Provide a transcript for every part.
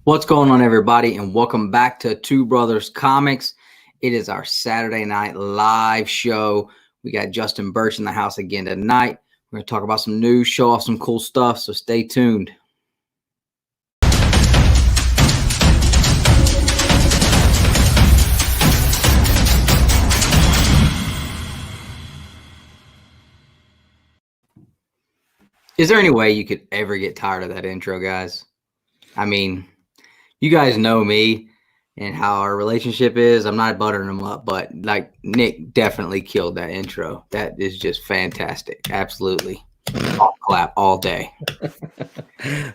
What's going on, everybody, and welcome back to Two Brothers Comics. It is our Saturday night live show. We got Justin Birch in the house again tonight. We're going to talk about some news, show off some cool stuff, so stay tuned. Is there any way you could ever get tired of that intro, guys? I mean, you guys know me and how our relationship is. I'm not buttering them up, but like Nick definitely killed that intro. That is just fantastic. Absolutely. I'll clap all day.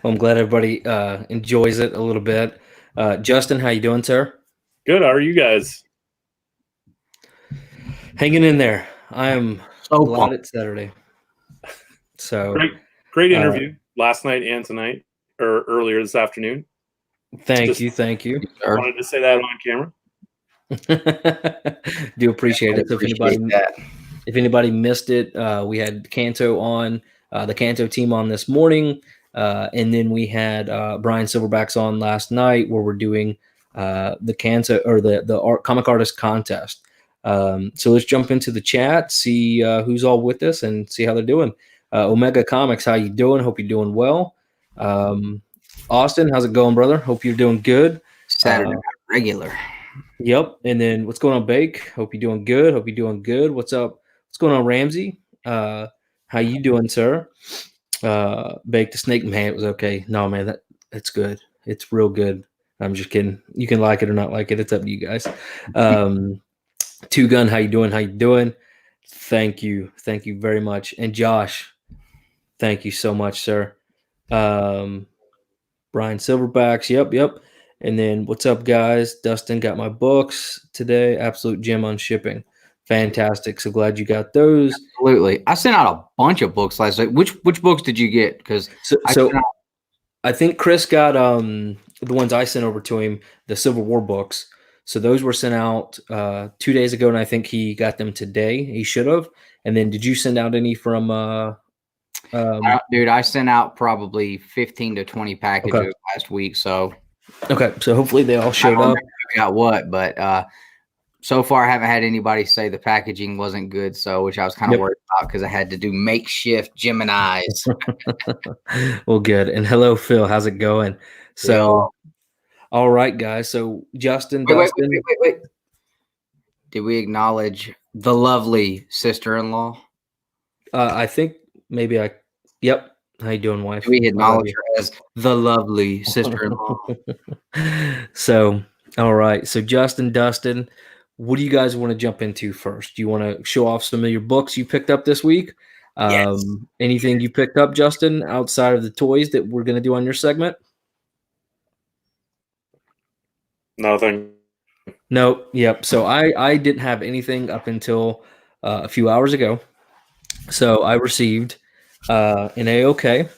I'm glad everybody enjoys it a little bit. Justin, how you doing, sir? Good. How are you guys? Hanging in there. I am So glad pumped. it's Saturday. So Great interview last night and tonight, or earlier this afternoon. Thank you. I wanted to say that on camera. Do appreciate it. So That. if anybody missed it, we had Canto on, the Canto team on this morning, and then we had Brian Silverbacks on last night, where we're doing the Canto or the comic artist contest. So let's jump into the chat, see who's all with us, and see how they're doing. Omega Comics, how you doing? Hope you're doing well. Austin, how's it going, brother? Hope you're doing good. Saturday night regular. Yep. And then what's going on, Bake? Hope you're doing good. What's up? What's going on, Ramsey? How you doing, sir? Bake the Snake Man, it was okay. No, man, that's good. It's real good. I'm just kidding. You can like it or not like it. It's up to you guys. Two Gun, how you doing? Thank you very much. And Josh, thank you so much, sir. Brian Silverbacks, yep. And then what's up, guys? Dustin got my books today. Absolute gem on shipping. Fantastic. So glad you got those. Absolutely. I sent out a bunch of books last night. Which books did you get? Because I think Chris got the ones I sent over to him, the Civil War books. So those were sent out 2 days ago, and I think he got them today. He should have. And then did you send out any from dude, I sent out probably 15 to 20 packages last week. So so hopefully they all showed up. I got what, but so far I haven't had anybody say the packaging wasn't good. So which I was kind of worried about because I had to do makeshift Geminis. Well, good. And hello, Phil. How's it going? So, all right, guys. So Justin, Dustin. Wait. Did we acknowledge the lovely sister-in-law? I think maybe Yep. How you doing, wife? We acknowledge her as the lovely sister-in-law. So, all right. So, Justin, Dustin, what do you guys want to jump into first? Do you want to show off some of your books you picked up this week? Yes. Anything you picked up, Justin, outside of the toys that we're going to do on your segment? Nothing. No. Yep. So I didn't have anything up until a few hours ago. So I received an AOK,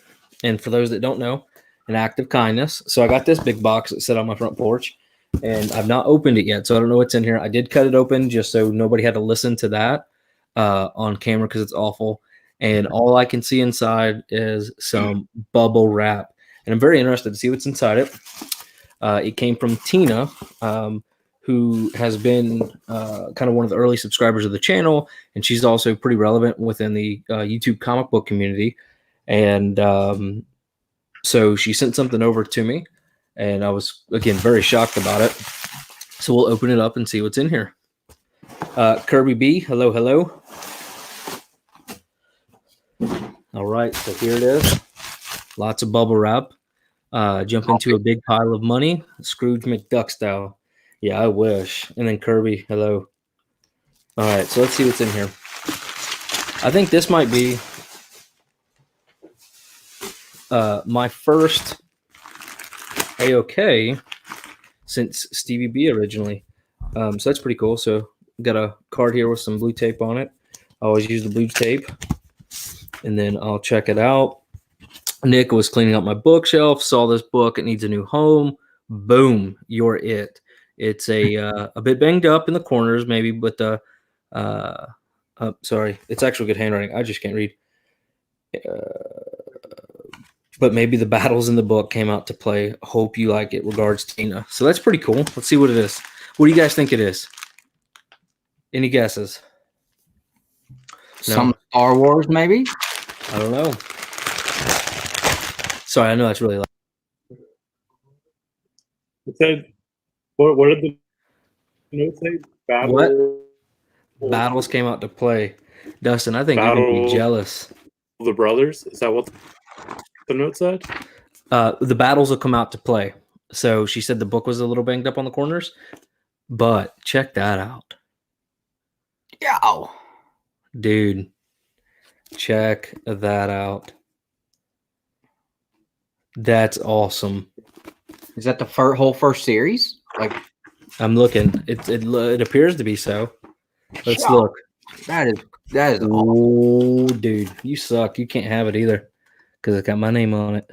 and for those that don't know, an act of kindness. So I got this big box that sat on my front porch, and I've not opened it yet, so I don't know what's in here. I did cut it open just so nobody had to listen to that on camera because it's awful. And all I can see inside is some bubble wrap, and I'm very interested to see what's inside it. It came from Tina, who has been kind of one of the early subscribers of the channel, and she's also pretty relevant within the YouTube comic book community. And so she sent something over to me, and I was, again, very shocked about it. So we'll open it up and see what's in here. Kirby B, hello. All right, so here it is. Lots of bubble wrap. Jump into a big pile of money, Scrooge McDuck style. Yeah, I wish. And then Kirby, hello. All right, so let's see what's in here. I think this might be my first AOK since Stevie B originally. So that's pretty cool. So got a card here with some blue tape on it. I always use the blue tape. And then I'll check it out. Nick was cleaning up my bookshelf, saw this book. It needs a new home. Boom, you're it. It's a bit banged up in the corners, maybe, but sorry, it's actually good handwriting. I just can't read. but maybe the battles in the book came out to play. Hope you like it. Regards, Tina. So that's pretty cool. Let's see what it is. What do you guys think it is? Any guesses? Some Star Wars, maybe? I don't know. Sorry, I know that's really loud. It said, what did the note say? Battles came out to play. Dustin, I think you're going to be jealous. The brothers? Is that what the note said? The battles will come out to play. So she said the book was a little banged up on the corners, but check that out. Yeah. Dude, check that out. That's awesome. Is that the whole first series? Like, I'm looking. It appears to be so. Let's look. That is awesome. Oh, dude, you suck. You can't have it either because it's got my name on it.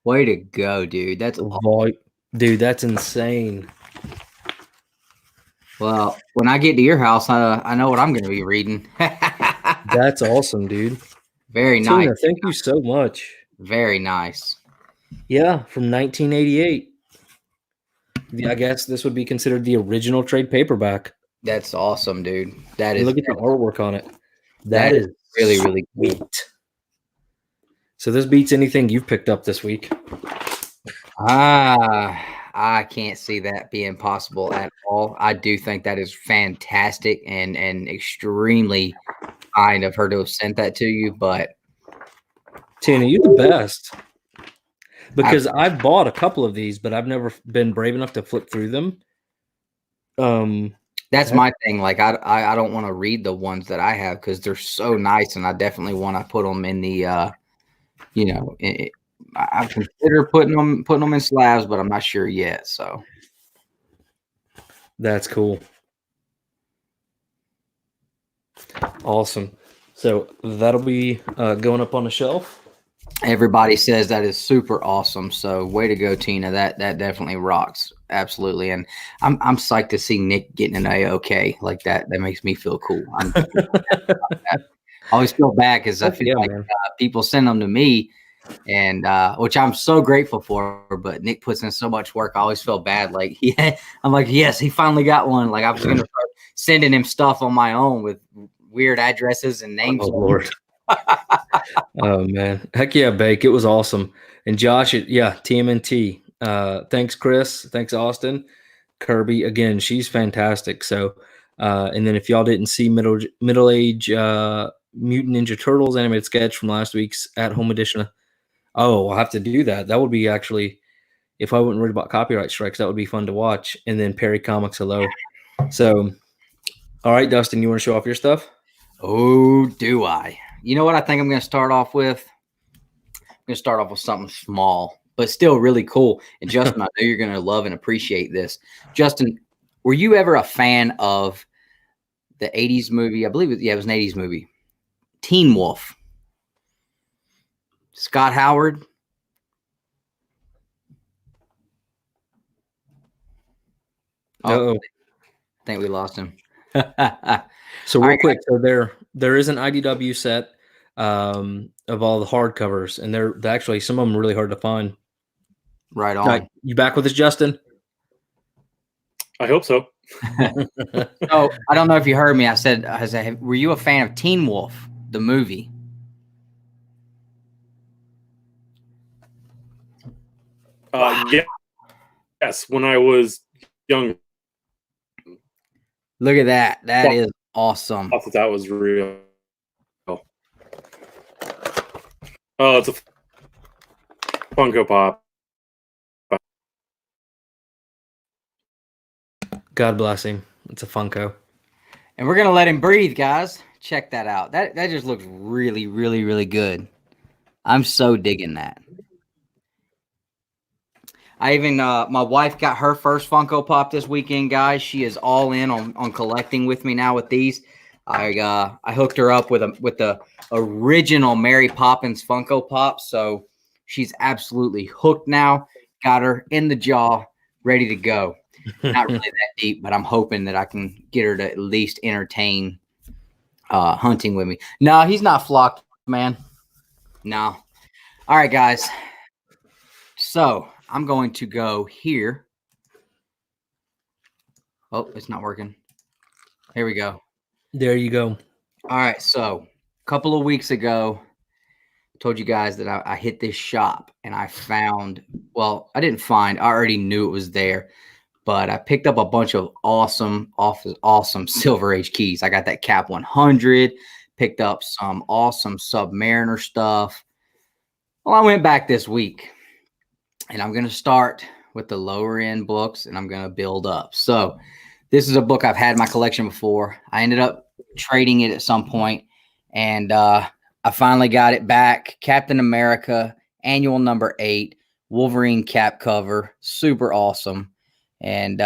Way to go, dude. That's awesome. Dude, that's insane. Well, when I get to your house, I know what I'm going to be reading. That's awesome, dude. Very nice. Tina, thank you so much. Very nice. Yeah, from 1988. I guess this would be considered the original trade paperback. That's awesome, dude. That is. Look at the artwork on it. That is really, really cool. So this beats anything you've picked up this week. I can't see that being possible at all. I do think that is fantastic and extremely kind of her to have sent that to you. But Tina, you're the best. Because I've bought a couple of these, but I've never been brave enough to flip through them. That's my thing. Like I don't want to read the ones that I have because they're so nice, and I definitely want to put them in the I consider putting them in slabs, but I'm not sure yet. So that's cool. Awesome. So that'll be going up on the shelf. Everybody says that is super awesome. So way to go, Tina. That definitely rocks. Absolutely. And I'm psyched to see Nick getting an A-OK like that. That makes me feel cool. I always feel bad because I feel like people send them to me, and which I'm so grateful for. But Nick puts in so much work. I always feel bad. Like, I'm like, yes, he finally got one. Like I was going to start sending him stuff on my own with weird addresses and names. Oh, Lord. Oh man, heck yeah, Bake, it was awesome. And Josh, TMNT, thanks Chris, thanks Austin, Kirby, again, she's fantastic. So and then if y'all didn't see middle age Mutant Ninja Turtles animated sketch from last week's at home edition, I'll have to do that. That would be actually, if I wasn't worried about copyright strikes, that would be fun to watch. And then Perry Comics, hello. So all right, Dustin, you want to show off your stuff? Oh, do I? You know what I think I'm going to start off with? I'm going to start off with something small, but still really cool. And Justin, I know you're going to love and appreciate this. Justin, were you ever a fan of the 80s movie? I believe it was an 80s movie. Teen Wolf. Scott Howard. Oh, I think we lost him. So real quick, so there is an IDW set of all the hardcovers, and they're actually, some of them are really hard to find. Right on. You back with us, Justin? I hope so. So I don't know if you heard me. I said, were you a fan of Teen Wolf, the movie? Yes, when I was young. Look at that. That is awesome. I thought that was real. Oh, it's a Funko Pop. God bless him. It's a Funko. And we're going to let him breathe, guys. Check that out. That just looks really, really, really good. I'm so digging that. I even my wife got her first Funko Pop this weekend, guys. She is all in on collecting with me now with these. I hooked her up with the original Mary Poppins Funko Pop, so she's absolutely hooked now. Got her in the jaw, ready to go. Not really that deep, but I'm hoping that I can get her to at least entertain hunting with me. No, he's not flocked, man. No. All right, guys. So I'm going to go here. Oh, it's not working. Here we go. There you go. All right. So a couple of weeks ago, I told you guys that I hit this shop and I found, well, I didn't find, I already knew it was there, but I picked up a bunch of awesome Silver Age keys. I got that Cap 100, picked up some awesome Submariner stuff. Well, I went back this week and I'm going to start with the lower end books and I'm going to build up. So this is a book I've had in my collection before. I ended up trading it at some point, and I finally got it back. Captain America, annual number 8, Wolverine cap cover, super awesome, and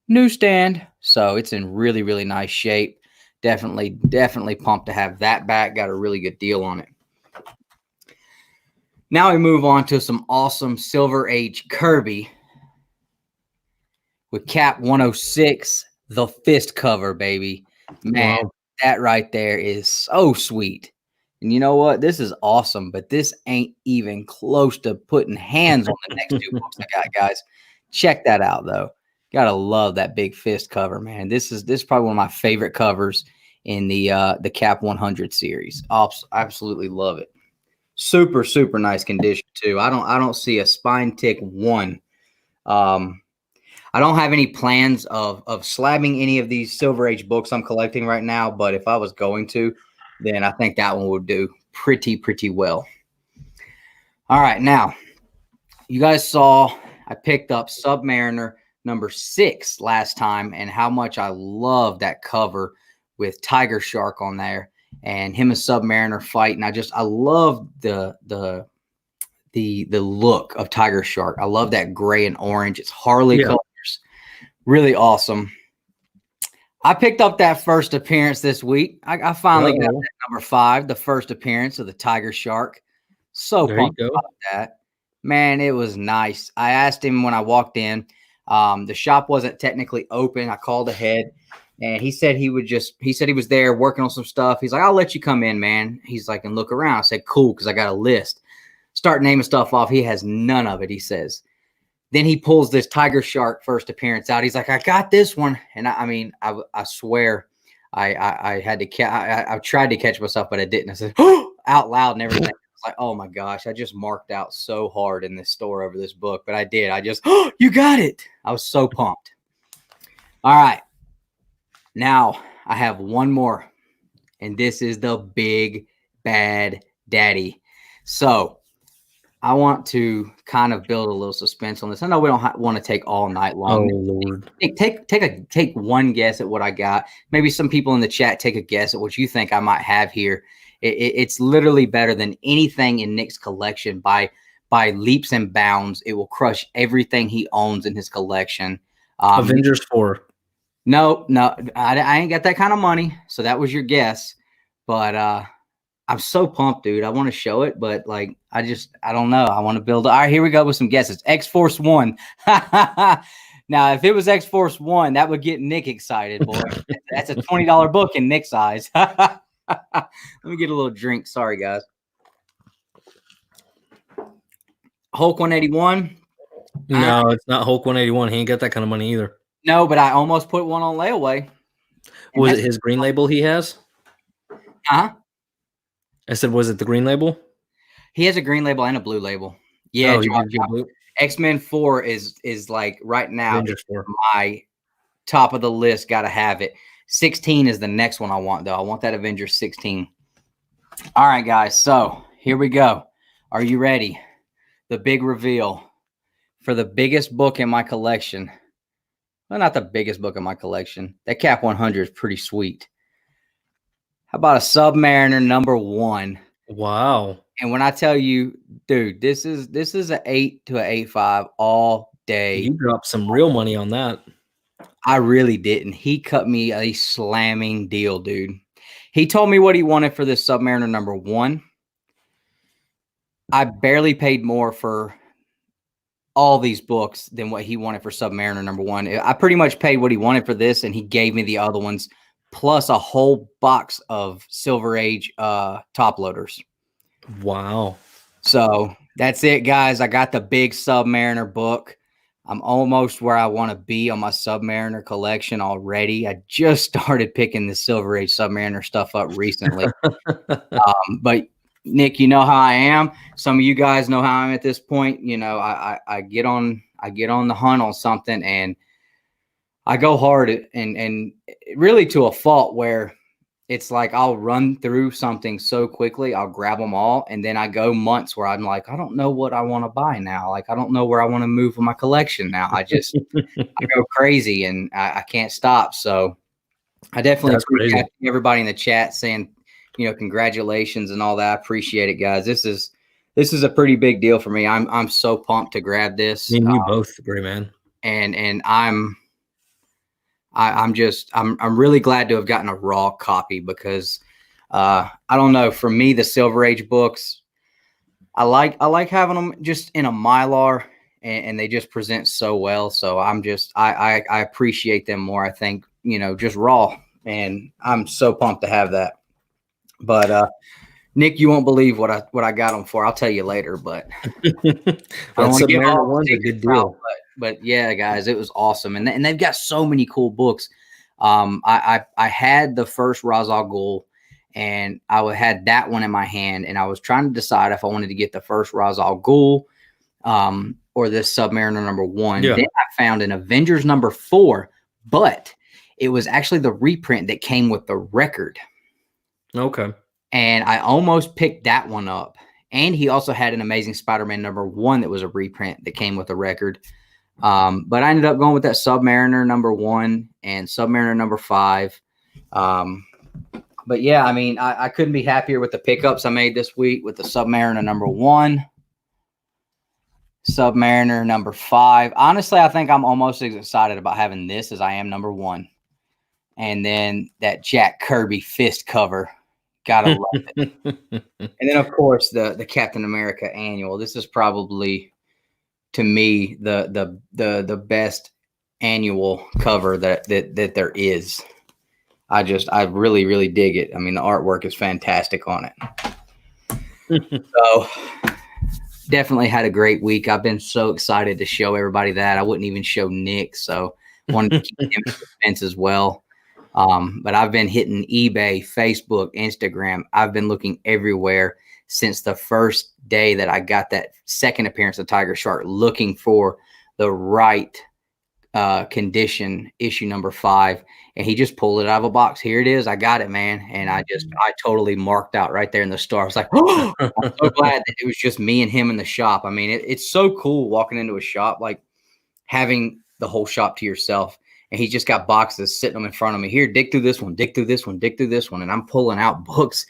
newsstand. So it's in really, really nice shape. Definitely pumped to have that back. Got a really good deal on it. Now we move on to some awesome Silver Age Kirby with Cap 106, the fist cover, baby. Man, wow. That right there is so sweet. And you know what? This is awesome, but this ain't even close to putting hands on the next 2 books I got, guys. Check that out, though. Gotta love that big fist cover, man. This is probably one of my favorite covers in the Cap 100 series. Absolutely love it. Super, super nice condition too. I don't see a spine tick one. I don't have any plans of slabbing any of these Silver Age books I'm collecting right now, but if I was going to, then I think that one would do pretty well. All right, now you guys saw I picked up Submariner number 6 last time, and how much I love that cover with Tiger Shark on there and him and Submariner fighting. I love the look of Tiger Shark. I love that gray and orange. It's Harley colors. Really awesome. I picked up that first appearance this week. I finally got that number 5, the first appearance of the Tiger Shark. So pumped about that. Man, it was nice. I asked him when I walked in. The shop wasn't technically open. I called ahead, and he said he was there working on some stuff. He's like, I'll let you come in, man. He's like, and look around. I said, cool, because I got a list. Start naming stuff off. He has none of it, he says. Then he pulls this Tiger Shark first appearance out. He's like, I got this one. And I swear I had to I tried to catch myself, but I didn't. I said, oh, out loud and everything. I was like, oh my gosh, I just marked out so hard in this store over this book, but I did. I just, oh, you got it. I was so pumped. All right. Now I have one more, and this is the Big Bad Daddy. So I want to kind of build a little suspense on this. I know we don't want to take all night long. Oh, Lord. Take one guess at what I got. Maybe some people in the chat take a guess at what you think I might have here. It's literally better than anything in Nick's collection by leaps and bounds. It will crush everything he owns in his collection. Avengers 4. No, I ain't got that kind of money. So that was your guess. But I'm so pumped, dude. I want to show it, but like, I don't know. I want to build. All right, here we go with some guesses. X-Force 1. Now, if it was X-Force 1, that would get Nick excited, boy. That's a $20 book in Nick's eyes. Let me get a little drink. Sorry, guys. Hulk 181. No, it's not Hulk 181. He ain't got that kind of money either. No, but I almost put one on layaway. Was it his green label he has? Huh? I said, was it the green label? He has a green label and a blue label. Yeah, X-Men 4 is like right now my top of the list. Got to have it. 16 is the next one I want, though. I want that Avengers 16. All right, guys. So here we go. Are you ready? The big reveal for the biggest book in my collection. Well, not the biggest book in my collection. That Cap 100 is pretty sweet. How about a Submariner number 1? Wow. And when I tell you, dude, this is an 8 to an 8.5 all day. You dropped some real money on that. I really didn't. He cut me a slamming deal, dude. He told me what he wanted for this Submariner number 1. I barely paid more for all these books than what he wanted for Submariner number 1. I pretty much paid what he wanted for this, and he gave me the other ones, plus a whole box of Silver Age top loaders. Wow. So That's it, guys. I got the big Submariner book. I'm almost where I want to be on my Submariner collection already. I just started picking the Silver Age Submariner stuff up recently. But Nick, you know how I am. Some of you guys know how I'm at this point. You know, I get on the hunt on something and I go hard and really to a fault where it's like I'll run through something so quickly, I'll grab them all, and then I go months where I'm like, I don't know what I want to buy now. Like, I don't know where I want to move with my collection now. I go crazy and I can't stop. So I definitely appreciate everybody in the chat saying, you know, congratulations and all that. I appreciate it, guys. This is a pretty big deal for me. I'm so pumped to grab this. Me and you both agree, man. And I'm really glad to have gotten a raw copy because I don't know, for me, the Silver Age books, I like having them just in a Mylar and they just present so well. So I appreciate them more. I think, you know, just raw, and I'm so pumped to have that. But Nick, you won't believe what I got them for. I'll tell you later, but I don't want to give all one's a good deal. But yeah, guys, it was awesome, and they've got so many cool books. I had the first Ra's al Ghul, and I had that one in my hand, and I was trying to decide if I wanted to get the first Ra's al Ghul or this Submariner #1. Yeah. Then I found an Avengers #4, but it was actually the reprint that came with the record. Okay. And I almost picked that one up. And he also had an Amazing Spider-Man #1 that was a reprint that came with a record. But I ended up going with that Submariner #1 and Submariner #5. But yeah, I mean, I couldn't be happier with the pickups I made this week with the Submariner #1, Submariner #5. Honestly, I think I'm almost as excited about having this as I am #1. And then that Jack Kirby fist cover. Gotta love it. And then, of course, the Captain America annual. This is probably, to me, the best annual cover that there is. I really, really dig it. I mean, the artwork is fantastic on it. So definitely had a great week. I've been so excited to show everybody that. I wouldn't even show Nick, so wanted to keep him in suspense as well. But I've been hitting eBay, Facebook, Instagram. I've been looking everywhere since the first day that I got that second appearance of Tiger Shark, looking for the right condition issue #5. And he just pulled it out of a box. Here it is. I got it, man. And I totally marked out right there in the store. I was like, oh, I'm so glad that it was just me and him in the shop. I mean, it's so cool walking into a shop, like having the whole shop to yourself. And he just got boxes sitting them in front of me. Here, dig through this one, dig through this one, dig through this one. And I'm pulling out books.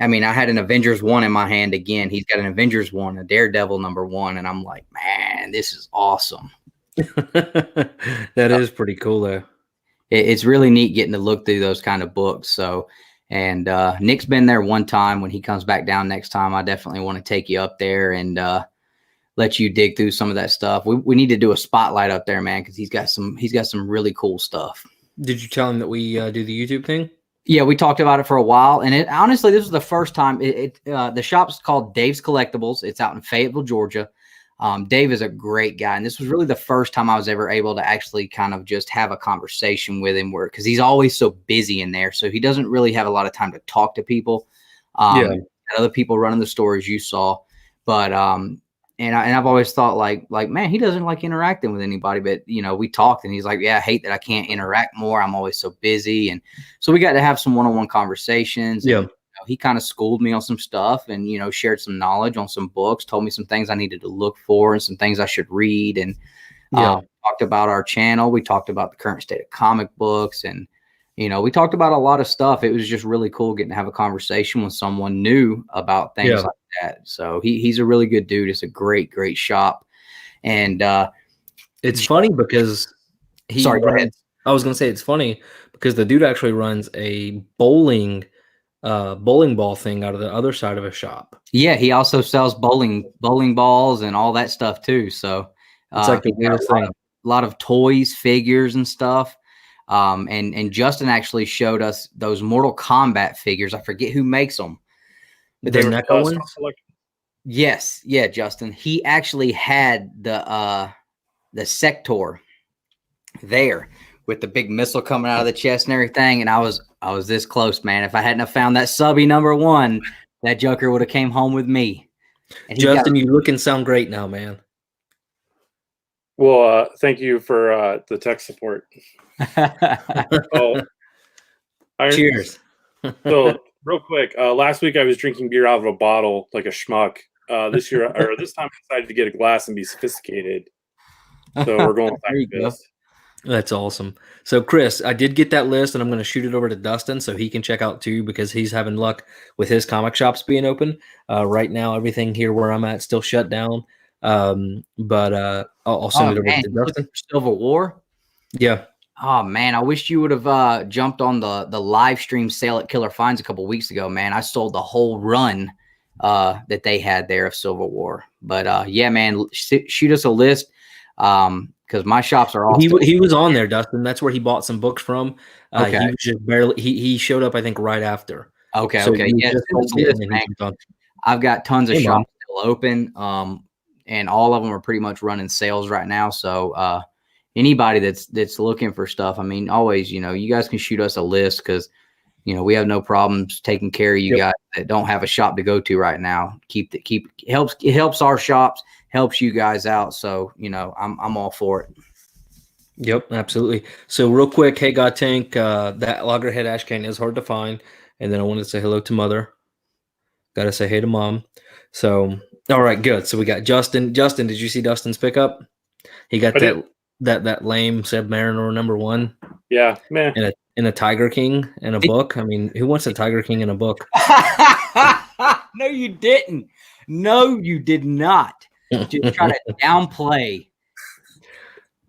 I mean, I had an Avengers 1 in my hand again. He's got an Avengers 1, a Daredevil #1. And I'm like, man, this is awesome. That is pretty cool, though. It's really neat getting to look through those kind of books. So, and Nick's been there one time. When he comes back down next time, I definitely want to take you up there and let you dig through some of that stuff. We need to do a spotlight up there, man, because he's got some really cool stuff. Did you tell him that we do the YouTube thing? Yeah, we talked about it for a while, and honestly, this was the first time. The shop's called Dave's Collectibles. It's out in Fayetteville, Georgia. Dave is a great guy, and this was really the first time I was ever able to actually kind of just have a conversation with him, because he's always so busy in there, so he doesn't really have a lot of time to talk to people. Other people running the store, as you saw, but and I've always thought like, man, he doesn't like interacting with anybody, but you know, we talked and he's like, yeah, I hate that I can't interact more. I'm always so busy. And so we got to have some one-on-one conversations. Yeah. And, you know, he kind of schooled me on some stuff and, you know, shared some knowledge on some books, told me some things I needed to look for and some things I should read. And talked about our channel. We talked about the current state of comic books, and, you know, we talked about a lot of stuff. It was just really cool getting to have a conversation with someone new about things like that. So he's a really good dude. It's a great, great shop. And it's funny because go ahead. I was going to say it's funny because the dude actually runs a bowling ball thing out of the other side of a shop. Yeah, he also sells bowling balls and all that stuff too. So it's like the weirdest thing. A lot of toys, figures, and stuff. And Justin actually showed us those Mortal Kombat figures. I forget who makes them. But they're NECA ones? Yes, yeah, Justin. He actually had the sector there with the big missile coming out of the chest and everything, and I was this close, man. If I hadn't have found that subby #1, that Joker would have came home with me. And Justin, you look and sound great now, man. Well, thank you for the tech support. Oh, cheers. So real quick, last week I was drinking beer out of a bottle like a schmuck. This year or this time I decided to get a glass and be sophisticated. So we're going back to this. That's awesome. So Chris, I did get that list and I'm going to shoot it over to Dustin so he can check out too, because he's having luck with his comic shops being open. Right now, everything here where I'm at still shut down. But I'll send it over to Dustin. Civil War? Yeah. Oh man, I wish you would have jumped on the live stream sale at Killer Finds a couple weeks ago, man. I sold the whole run that they had there of Civil War. But yeah, man, shoot us a list. Because my shops are all he was on there, Dustin. That's where he bought some books from. Okay. He was just barely he showed up, I think, right after. Okay, so okay. Yeah, I've got tons of shops still open. And all of them are pretty much running sales right now. So anybody that's looking for stuff, I mean, always, you guys can shoot us a list because we have no problems taking care of you guys that don't have a shop to go to right now. It helps our shops, helps you guys out. So, I'm all for it. Yep, absolutely. So real quick, hey God Tank, that Loggerhead ash can is hard to find. And then I wanted to say hello to Mother. Got to say hey to Mom. So, all right, good. So we got Justin. Justin, did you see Dustin's pickup? He got that lame Submariner #1. Yeah, man. In a Tiger King in a book. I mean, who wants a Tiger King in a book? No, you didn't. No, you did not. Just try to downplay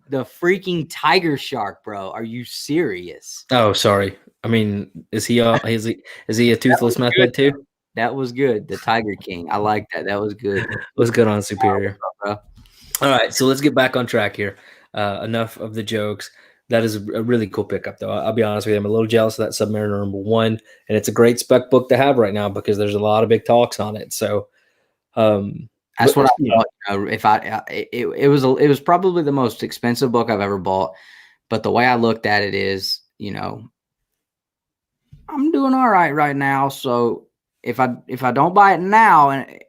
the freaking tiger shark, bro. Are you serious? Oh, sorry. I mean, is he a toothless meth head too? That was good. The Tiger King. I like that. That was good. It was good on Superior. All right, so let's get back on track here. Enough of the jokes. That is a really cool pickup, though. I'll be honest with you. I'm a little jealous of that Submariner #1, and it's a great spec book to have right now because there's a lot of big talks on it. So that's what I thought. It was probably the most expensive book I've ever bought, but the way I looked at it is, I'm doing all right now. So if I don't buy it now and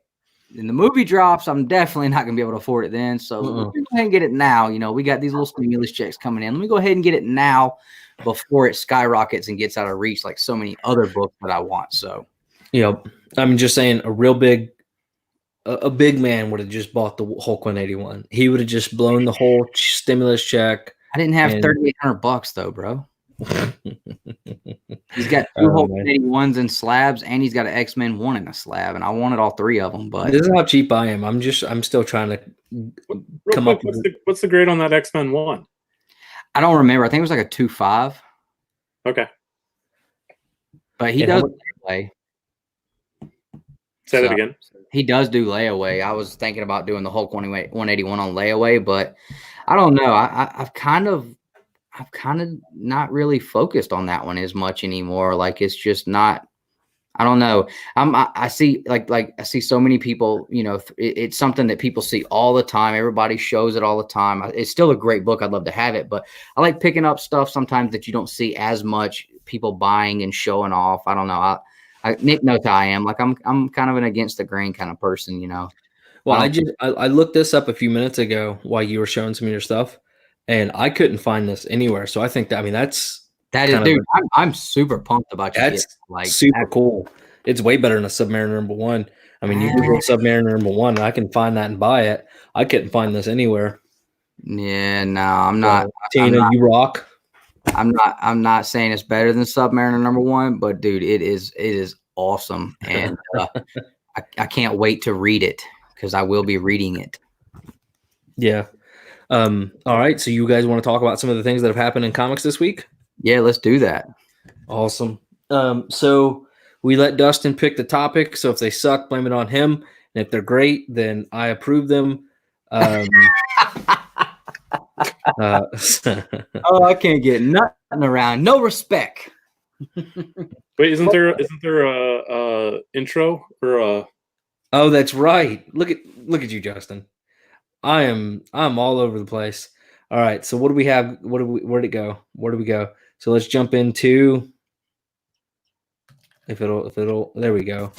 the movie drops, I'm definitely not going to be able to afford it then. So let me go ahead and get it now. We got these little stimulus checks coming in. Let me go ahead and get it now before it skyrockets and gets out of reach like so many other books that I want. So, I'm just saying a big man would have just bought the Hulk 181. He would have just blown the whole stimulus check. I didn't have $3,800 though, bro. He's got 2 Hulk 181s in slabs, and he's got an X-Men 1 in a slab, and I wanted all 3 of them. But this is how cheap I am. I'm still trying to come up. What's the grade on that X-Men 1? I don't remember. I think it was like a 2.5. Okay, but he does layaway. Say that again. He does do layaway. I was thinking about doing the Hulk 181 on layaway, but I don't know. I've kind of not really focused on that one as much anymore. Like it's just not. I don't know. I see like I see so many people. It's something that people see all the time. Everybody shows it all the time. It's still a great book. I'd love to have it, but I like picking up stuff sometimes that you don't see as much people buying and showing off. I don't know. Nick knows how I am. Like I'm kind of an against the grain kind of person. Well, I looked this up a few minutes ago while you were showing some of your stuff, and I couldn't find this anywhere. So I think that is, dude. I'm super pumped about you. That's super cool. It's way better than a Submariner #1. I mean, you Google Submariner #1, and I can find that and buy it. I couldn't find this anywhere. Yeah, no, I'm not. Tina, you rock. I'm not saying it's better than Submariner #1, but dude, it is awesome, and I can't wait to read it because I will be reading it. Yeah. All right. So you guys want to talk about some of the things that have happened in comics this week? Yeah, let's do that. Awesome. So we let Dustin pick the topic. So if they suck, blame it on him. And if they're great, then I approve them. Oh, I can't get nothing around. No respect. Wait, isn't there a intro or a Oh, that's right. Look at you, Justin. I'm all over the place. All right. So what do we have? Where'd it go? Where do we go? So let's jump into if it'll there we go.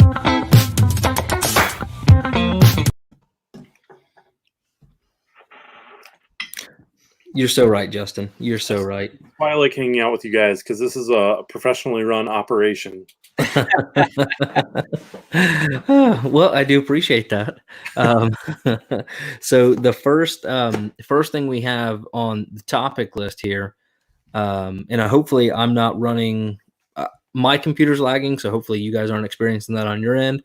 You're so right, Justin. You're so right. Why I like hanging out with you guys, because this is a professionally run operation. Well, I do appreciate that. So the first thing we have on the topic list here, and hopefully I'm not running. My computer's lagging, so hopefully you guys aren't experiencing that on your end.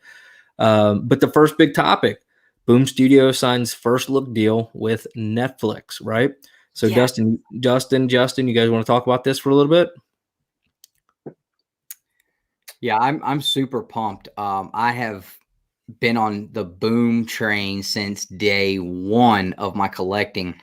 But the first big topic, Boom Studio signs first look deal with Netflix, right? So Yeah. Justin, you guys want to talk about this for a little bit? Yeah, I'm super pumped. I have been on the Boom train since day one of my collecting.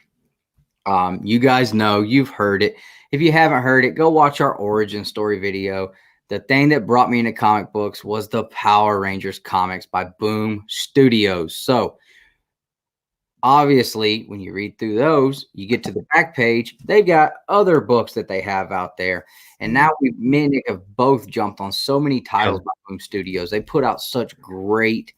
You guys know, you've heard it. If you haven't heard it, go watch our origin story video. The thing that brought me into comic books was the Power Rangers comics by Boom Studios. So obviously, when you read through those, you get to the back page, they've got other books that they have out there. And now me and Nick have both jumped on so many titles by Boom Studios. They put out such great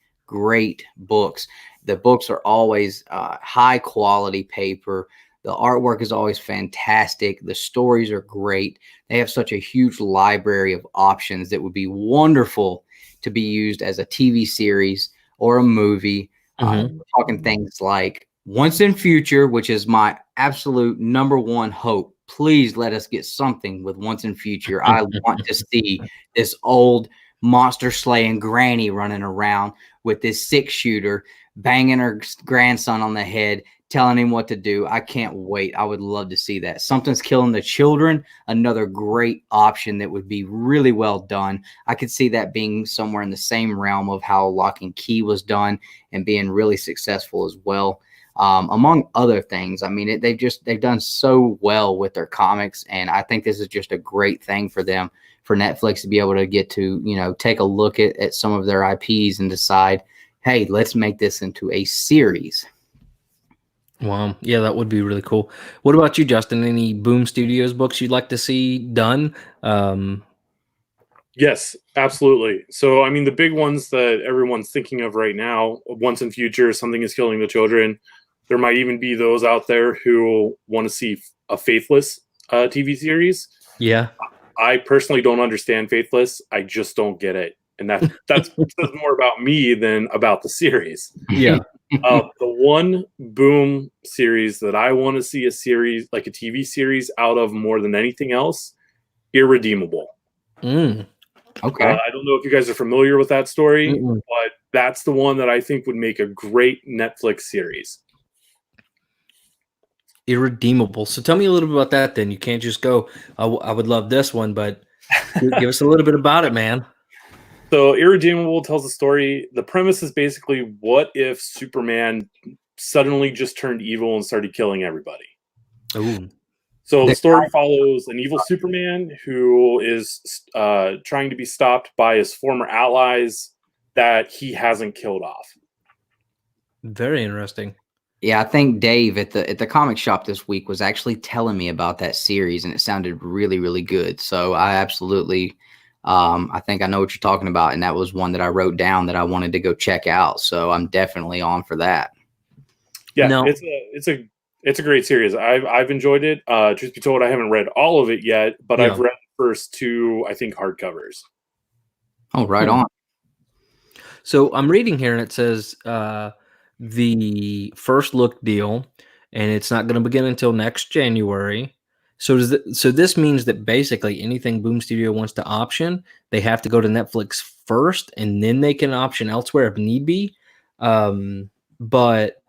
books. The books are always high quality paper. The artwork is always fantastic. The stories are great. They have such a huge library of options that would be wonderful to be used as a TV series or a movie. We're talking things like Once in Future, which is my absolute number one hope. Please let us get something with Once in Future. I want to see this old monster slaying granny running around with this 6-shooter, banging her grandson on the head, telling him what to do. I can't wait. I would love to see that. Something's Killing the Children, another great option that would be really well done. I could see that being somewhere in the same realm of how Lock and Key was done and being really successful as well. Among other things, I mean, they've done so well with their comics, and I think this is just a great thing for them, for Netflix to be able to get to, take a look at some of their IPs and decide, hey, let's make this into a series. Wow. Yeah, that would be really cool. What about you, Justin? Any Boom Studios books you'd like to see done? Yes, absolutely. So, I mean, the big ones that everyone's thinking of right now, Once in Future, Something is Killing the Children. There might even be those out there who want to see a Faithless TV series. Yeah. I personally don't understand Faithless. I just don't get it. And that says more about me than about the series. Yeah. The one Boom series that I want to see a series, like a TV series, out of more than anything else, Irredeemable. Okay. I don't know if you guys are familiar with that story, but that's the one that I think would make a great Netflix series. Irredeemable. So tell me a little bit about that then. You can't just go, I would love this one, but give us a little bit about it, man. So Irredeemable tells the story. The premise is basically, what if Superman suddenly just turned evil and started killing everybody? Ooh. So the story follows an evil Superman who is trying to be stopped by his former allies that he hasn't killed off. Very interesting. Yeah, I think Dave at the comic shop this week was actually telling me about that series, and it sounded really, really good. So I absolutely, I think I know what you're talking about, and that was one that I wrote down that I wanted to go check out. So I'm definitely on for that. Yeah, no. It's a great series. I've enjoyed it. Truth be told, I haven't read all of it yet, but I've read the first two, I think, hardcovers. Oh, right on. So I'm reading here, and it says the first look deal, and it's not going to begin until next January. So this means that basically anything Boom Studio wants to option, they have to go to Netflix first, and then they can option elsewhere if need be. But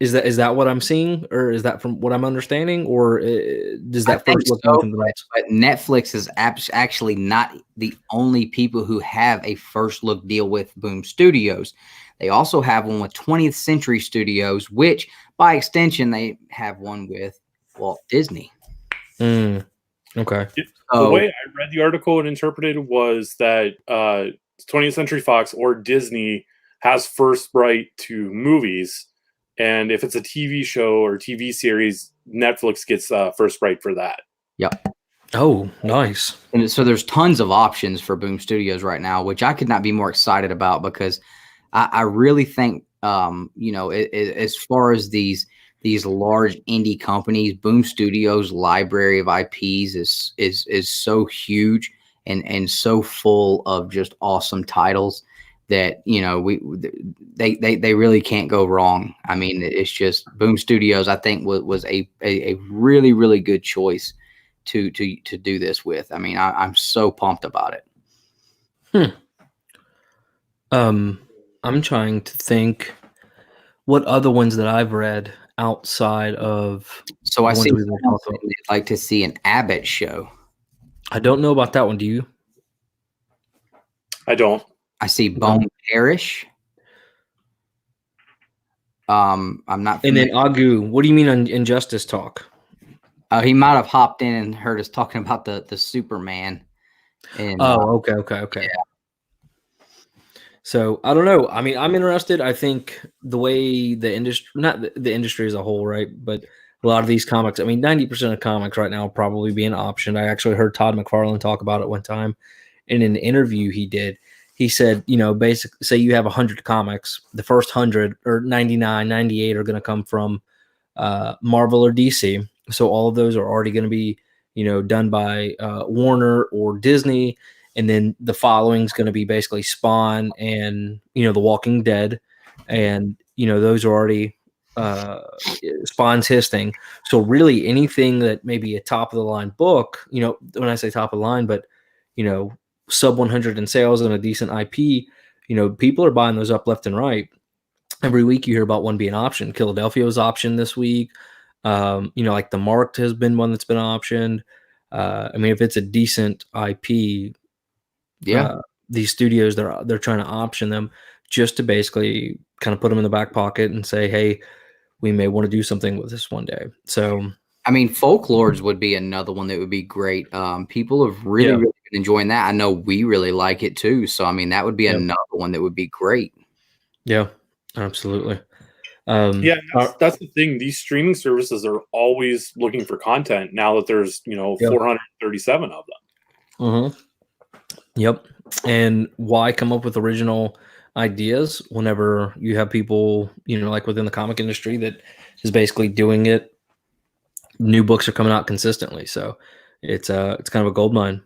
is that what I'm seeing, or is that from what I'm understanding, or does that first look so, but Netflix is actually not the only people who have a first look deal with Boom Studios. They also have one with 20th Century Studios, which by extension they have one with Walt Disney. Okay. The way I read the article and interpreted was that 20th Century Fox or Disney has first right to movies. And if it's a TV show or TV series, Netflix gets first right for that. Yep. Oh, nice. And so there's tons of options for Boom Studios right now, which I could not be more excited about, because I really think, as far as these large indie companies, Boom Studios' library of IPs is so huge and so full of just awesome titles that, they really can't go wrong. I mean, it's just Boom Studios, I think, was a really, really good choice to do this with. I mean, I'm so pumped about it. I'm trying to think what other ones that I've read outside of. So I see they'd like to see an Abbott show. I don't know about that one. Do you? I don't. I see Bone Parish. I'm not. And then Agu, what do you mean on Injustice talk? He might have hopped in and heard us talking about the Superman. And okay. Yeah. So I don't know. I mean, I'm interested. I think the way the industry, not the industry as a whole, right? But a lot of these comics, I mean, 90% of comics right now are probably being optioned. I actually heard Todd McFarlane talk about it one time in an interview he did. He said, basically, say you have 100 comics, the first 100 or 99, 98 are going to come from Marvel or DC. So all of those are already going to be, done by Warner or Disney. And then the following is going to be basically Spawn and, The Walking Dead. And, those are already Spawn's his thing. So really anything that may be a top of the line book, when I say top of the line, but, sub 100 in sales and a decent IP, people are buying those up left and right. Every week you hear about one being optioned. Philadelphia was optioned this week. Like the Marked has been one that's been optioned. I mean, if it's a decent IP, these studios, they're trying to option them just to basically kind of put them in the back pocket and say, hey, we may want to do something with this one day. So, I mean, Folklords would be another one that would be great. People have really been enjoying that. I know we really like it too. So, I mean, that would be another one that would be great. Yeah, absolutely. That's the thing. These streaming services are always looking for content now that there's 437 of them. Mm-hmm. Yep. And why come up with original ideas whenever you have people, like within the comic industry that is basically doing it? New books are coming out consistently, so it's kind of a gold mine.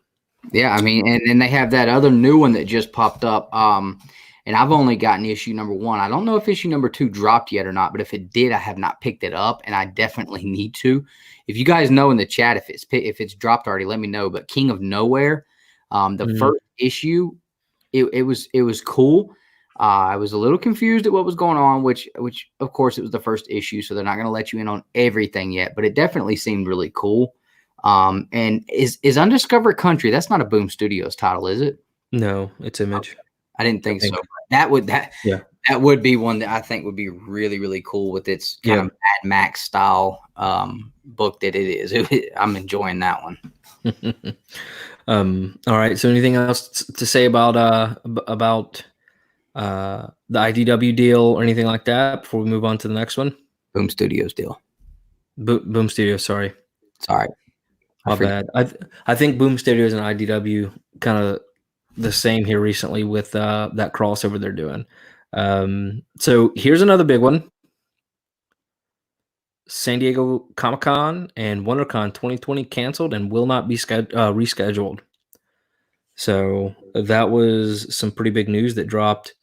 Yeah, I mean, and they have that other new one that just popped up. And I've only gotten issue number 1. I don't know if issue number 2 dropped yet or not, but if it did, I have not picked it up, and I definitely need to. If you guys know in the chat if it's dropped already, let me know. But King of Nowhere, the first issue, it was cool. I was a little confused at what was going on, which of course it was the first issue, so they're not going to let you in on everything yet. But it definitely seemed really cool. And is Undiscovered Country? That's not a Boom Studios title, is it? No, it's Image. Okay. I didn't think so. That would be one that I think would be really, really cool with its kind of Mad Max style book that it is. I'm enjoying that one. All right. So anything else to say about the IDW deal or anything like that before we move on to the next one? Boom Studios deal. Boom Studios. Sorry. Sorry. My bad. I think Boom Studios and IDW kind of the same here recently with that crossover they're doing. So here's another big one. San Diego ComiKon and WonderCon 2020 canceled and will not be rescheduled. So that was some pretty big news that dropped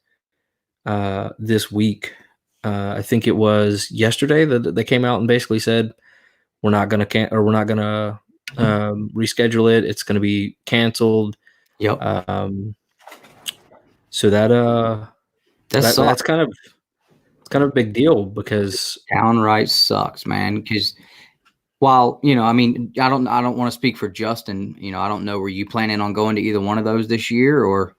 this week. I think it was yesterday that they came out and basically said we're not going to reschedule it. It's going to be canceled. Yep. So that's kind of a big deal because downright sucks, man. Because while I mean, I don't want to speak for Justin. I don't know. Were you planning on going to either one of those this year or?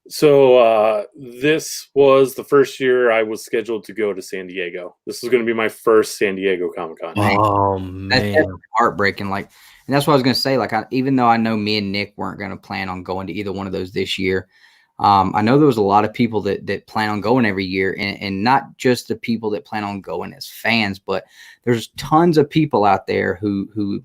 So this was the first year I was scheduled to go to San Diego. This was going to be my first San Diego Comic-Con. Oh man, that's heartbreaking. And that's what I was going to say. Even though I know me and Nick weren't going to plan on going to either one of those this year, I know there was a lot of people that plan on going every year, and not just the people that plan on going as fans, but there's tons of people out there who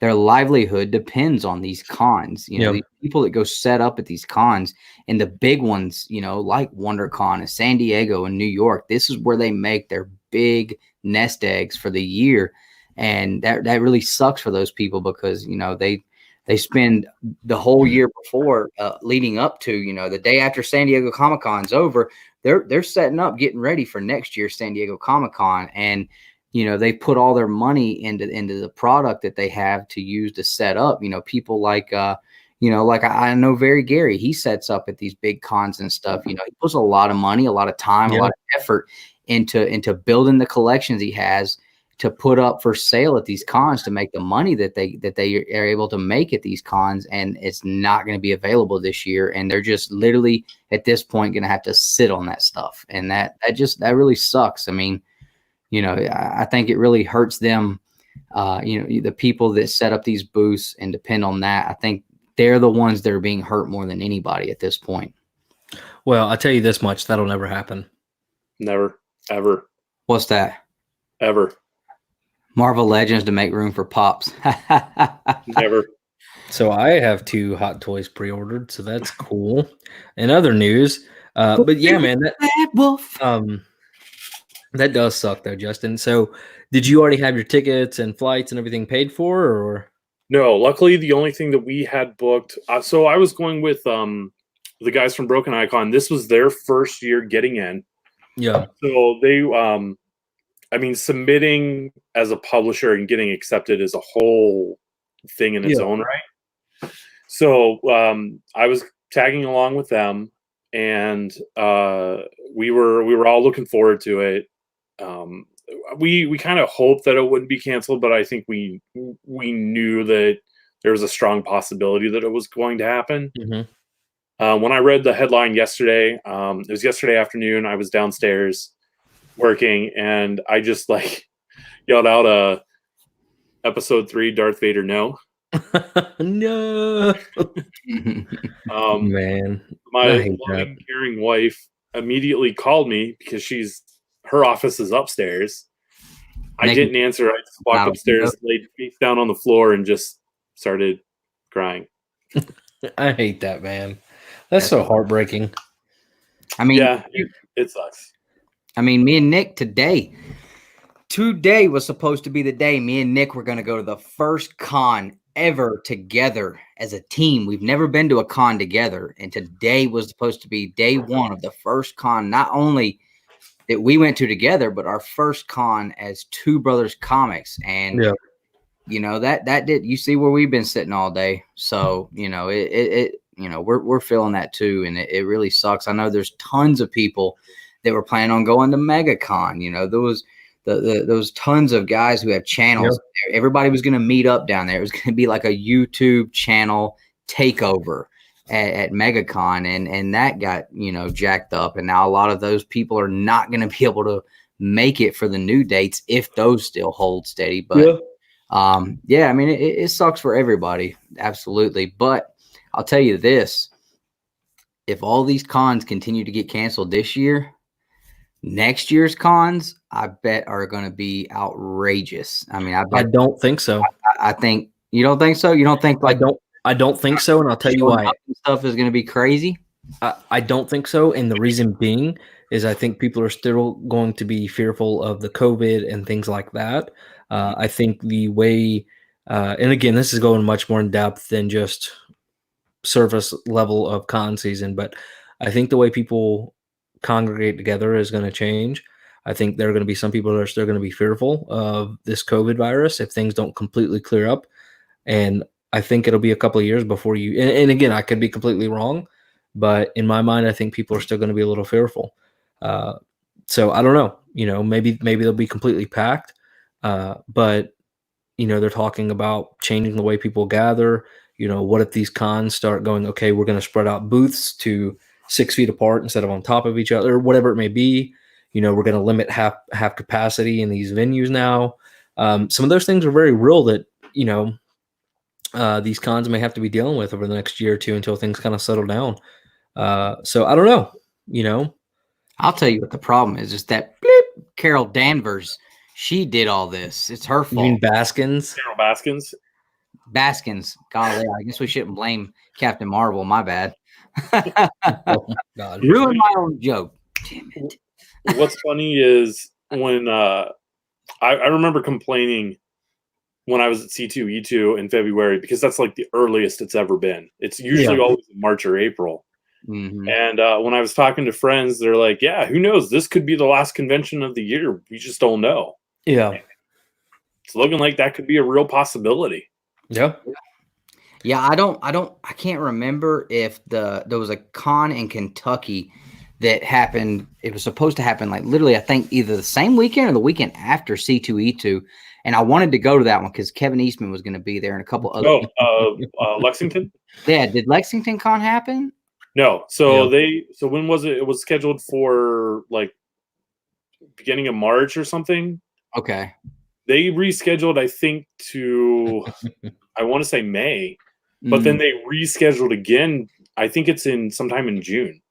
their livelihood depends on these cons. You know, these people that go set up at these cons, and the big ones, you know, like WonderCon in San Diego and New York. This is where they make their big nest eggs for the year, and that really sucks for those people because, you know, they spend the whole year before leading up to, you know, the day after San Diego Comic-Con's over, they're setting up, getting ready for next year's San Diego Comic-Con. And, you know, they put all their money into the product that they have to use to set up. You know, people like, you know, like I know Very Gary, he sets up at these big cons and stuff. You know, he puts a lot of money, a lot of time, a lot of effort into building the collections he has to put up for sale at these cons to make the money that they are able to make at these cons. And it's not going to be available this year. And they're just literally at this point going to have to sit on that stuff. And that really sucks. I mean, you know, I think it really hurts them. You know, the people that set up these booths and depend on that, I think they're the ones that are being hurt more than anybody at this point. Well, I'll tell you this much, that'll never happen. Never, ever. What's that? Ever. Marvel Legends to make room for Pops. Never. So I have 2 Hot Toys pre-ordered, so that's cool. In other news, but yeah, man, that does suck though, Justin. So did you already have your tickets and flights and everything paid for, or? No, luckily the only thing that we had booked. So I was going with the guys from Broken Icon. This was their first year getting in. Yeah. So they, I mean, submitting as a publisher and getting accepted is a whole thing in its own right. So I was tagging along with them, and we were all looking forward to it. We kind of hoped that it wouldn't be canceled, but I think we knew that there was a strong possibility that it was going to happen. Mm-hmm. When I read the headline yesterday, it was yesterday afternoon, I was downstairs working, and I just like yelled out episode 3 Darth Vader no. No. Man, my loving, caring wife immediately called me because her office is upstairs. I didn't answer. I just walked upstairs, laid face down on the floor, and just started crying. I hate that, man. That's so heartbreaking. I mean, yeah, it sucks. I mean, me and Nick today was supposed to be the day me and Nick were going to go to the first con ever together as a team. We've never been to a con together, and today was supposed to be day 1 of the first con, not only that we went to together, but our first con as Two Brothers Comics. And you know, that did, you see where we've been sitting all day. So, you know, it you know, we're feeling that too, and it really sucks. I know there's tons of people that were planning on going to MegaCon. You know, there was those tons of guys who have channels. Everybody was going to meet up down there. It was going to be like a YouTube channel takeover at MegaCon, and that got, you know, jacked up. And now a lot of those people are not going to be able to make it for the new dates if those still hold steady. But yeah, I mean, it sucks for everybody, absolutely. But I'll tell you this: if all these cons continue to get canceled this year, next year's cons, I bet, are going to be outrageous. I mean, I don't think so. I think you don't think so. You don't think like I don't think so, and I'll tell you why. Stuff is going to be crazy. I don't think so, and the reason being is I think people are still going to be fearful of the COVID and things like that. I think the way, and again, this is going much more in depth than just surface level of con season, but I think the way people congregate together is going to change. I think there are going to be some people that are still going to be fearful of this COVID virus if things don't completely clear up. And I think it'll be a couple of years before you, and again, I could be completely wrong, but in my mind, I think people are still going to be a little fearful. So I don't know, you know, maybe they'll be completely packed. But you know, they're talking about changing the way people gather. You know, what if these cons start going, okay, we're going to spread out booths to 6 feet apart instead of on top of each other, or whatever it may be. You know, we're going to limit half capacity in these venues now. Some of those things are very real that, you know, these cons may have to be dealing with over the next year or two until things kind of settle down. So I don't know. You know, I'll tell you what the problem is that bleep, Carol Danvers, she did all this. It's her you mean fault. Baskins? Carol Baskins. Baskins. Golly, I guess we shouldn't blame Captain Marvel. My bad. Oh God! Ruined my own joke. Damn it. What's funny is when I remember complaining when I was at C2E2 in February, because that's like the earliest it's ever been. It's usually always in March or April. Mm-hmm. And when I was talking to friends, they're like, yeah, who knows? This could be the last convention of the year. We just don't know. Yeah. It's looking like that could be a real possibility. Yeah. Yeah, I can't remember if there was a con in Kentucky that happened. It was supposed to happen like literally, I think either the same weekend or the weekend after C2E2. And I wanted to go to that one because Kevin Eastman was going to be there and a couple other people. Lexington? Yeah, did Lexington Con happen? No. So when was it? It was scheduled for like beginning of March or something. Okay. They rescheduled, I think, to I want to say May, but then they rescheduled again. I think it's in sometime in June.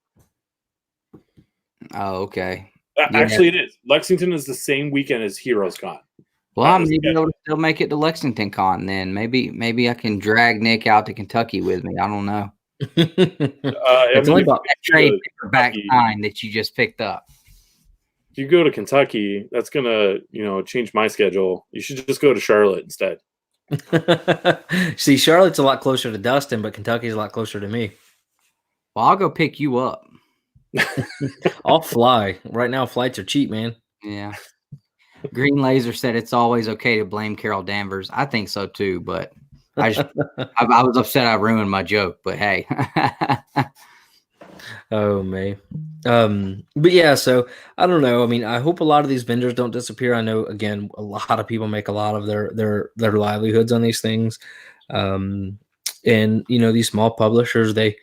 Oh, okay. Actually, it is. Lexington is the same weekend as Heroes Con. Well, I may be able to still make it to Lexington Con then. Maybe I can drag Nick out to Kentucky with me. I don't know. It's only about that trade paperback sign that you just picked up. If you go to Kentucky, that's gonna, change my schedule. You should just go to Charlotte instead. See, Charlotte's a lot closer to Dustin, but Kentucky's a lot closer to me. Well, I'll go pick you up. I'll fly. Right now, flights are cheap, man. Yeah. Green Laser said it's always okay to blame Carol Danvers. I think so too, but I was upset I ruined my joke, but hey. Oh man. But yeah, so I don't know. I mean, I hope a lot of these vendors don't disappear. I know, again, a lot of people make a lot of their livelihoods on these things. And these small publishers, and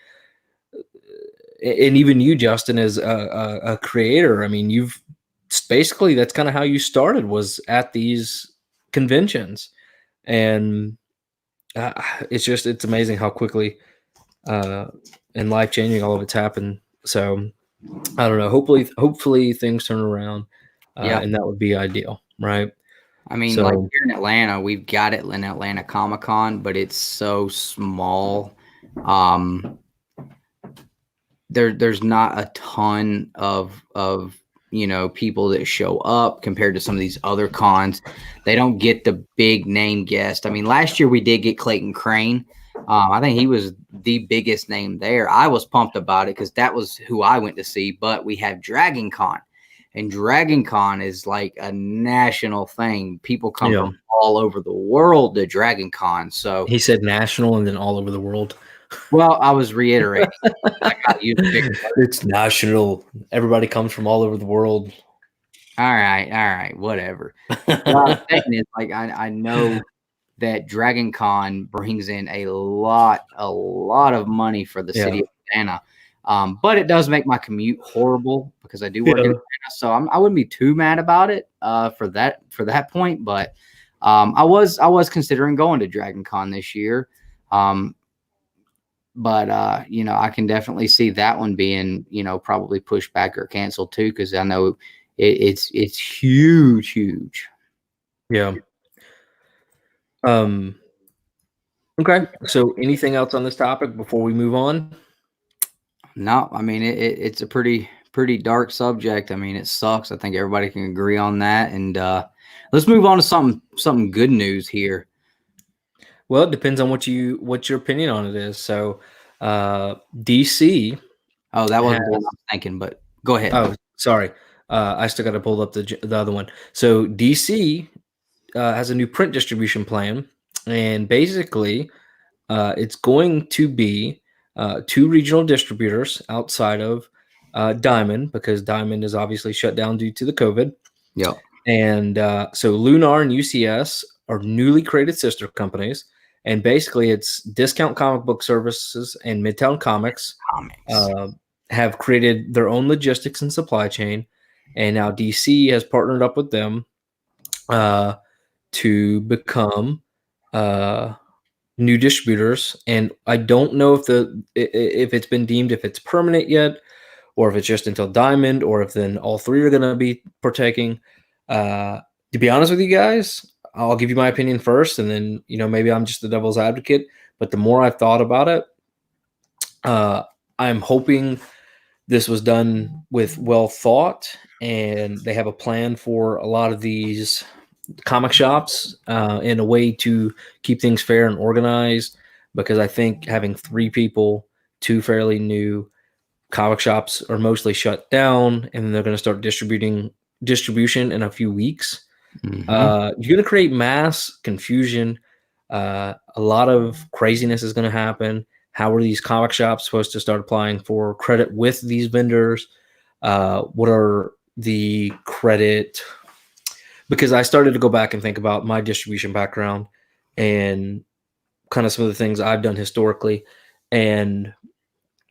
even you, Justin, as a creator, I mean, basically that's kind of how you started, was at these conventions. And it's amazing how quickly and life-changing all of it's happened. So I don't know. Hopefully things turn around, and that would be ideal, right? I mean, like here in Atlanta, we've got it in Atlanta ComiKon, but it's so small. There's not a ton of people that show up compared to some of these other cons. They don't get the big name guest. I mean, last year we did get Clayton Crane. I think he was the biggest name there. I was pumped about it because that was who I went to see. But we have Dragon Con, and Dragon Con is like a national thing. People come from all over the world to Dragon Con. So he said national and then all over the world. Well, I was reiterating. It's national. Everybody comes from all over the world. All right, whatever. What I'm saying is, like, I know that Dragon Con brings in a lot of money for the city of Atlanta. But it does make my commute horrible because I do work in Atlanta, so I wouldn't be too mad about it for that point. But I was considering going to Dragon Con this year. But I can definitely see that one being, probably pushed back or canceled too, because I know it's huge. Yeah. Okay. So anything else on this topic before we move on? No, I mean it's a pretty dark subject. I mean, it sucks. I think everybody can agree on that. And let's move on to something good news here. Well, it depends on what your opinion on it is. So, DC. Oh, that wasn't what I was thinking, but go ahead. Oh, sorry. I still got to pull up the other one. So DC has a new print distribution plan, and basically, it's going to be 2 regional distributors outside of Diamond, because Diamond is obviously shut down due to the COVID. Yeah. And so Lunar and UCS are newly created sister companies. And basically, it's Discount Comic Book Services and Midtown Comics have created their own logistics and supply chain. And now DC has partnered up with them to become new distributors, and I don't know if it's been deemed if it's permanent yet, or if it's just until Diamond, or if then all three are going to be partaking. To be honest with you guys, I'll give you my opinion first, and then maybe I'm just the devil's advocate. But the more I've thought about it, I'm hoping this was done with well thought, and they have a plan for a lot of these comic shops in a way to keep things fair and organized. Because I think having three people, two fairly new comic shops are mostly shut down, and they're going to start distribution in a few weeks. Mm-hmm. You're going to create mass confusion. A lot of craziness is going to happen. How are these comic shops supposed to start applying for credit with these vendors? What are the credit? Because I started to go back and think about my distribution background and kind of some of the things I've done historically. And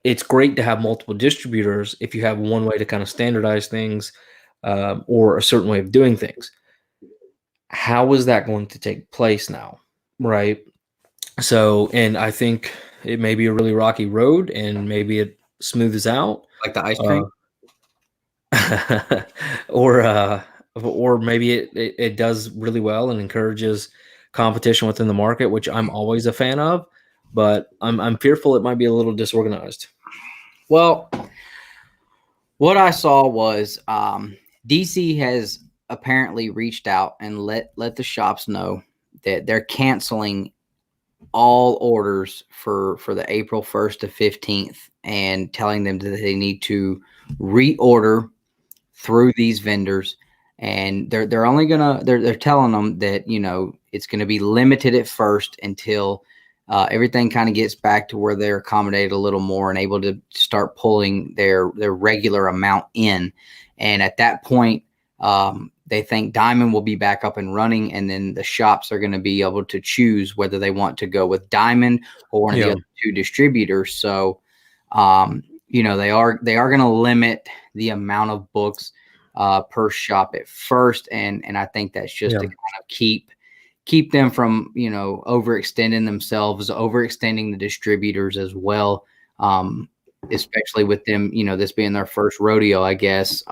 it's great to have multiple distributors if you have one way to kind of standardize things or a certain way of doing things. How is that going to take place now? Right. So, and I think it may be a really rocky road, and maybe it smooths out. Like the ice cream? Or maybe it does really well and encourages competition within the market, which I'm always a fan of, but I'm fearful it might be a little disorganized. Well, what I saw was DC has apparently reached out and let the shops know that they're canceling all orders for the April 1st to 15th and telling them that they need to reorder through these vendors. And they're only they're telling them that it's gonna be limited at first until everything kind of gets back to where they're accommodated a little more and able to start pulling their regular amount in. And at that point, they think Diamond will be back up and running, and then the shops are going to be able to choose whether they want to go with Diamond or one of the other two distributors. So, they are going to limit the amount of books per shop at first, and I think that's just to kind of keep them from overextending themselves, overextending the distributors as well, especially with them this being their first rodeo, I guess.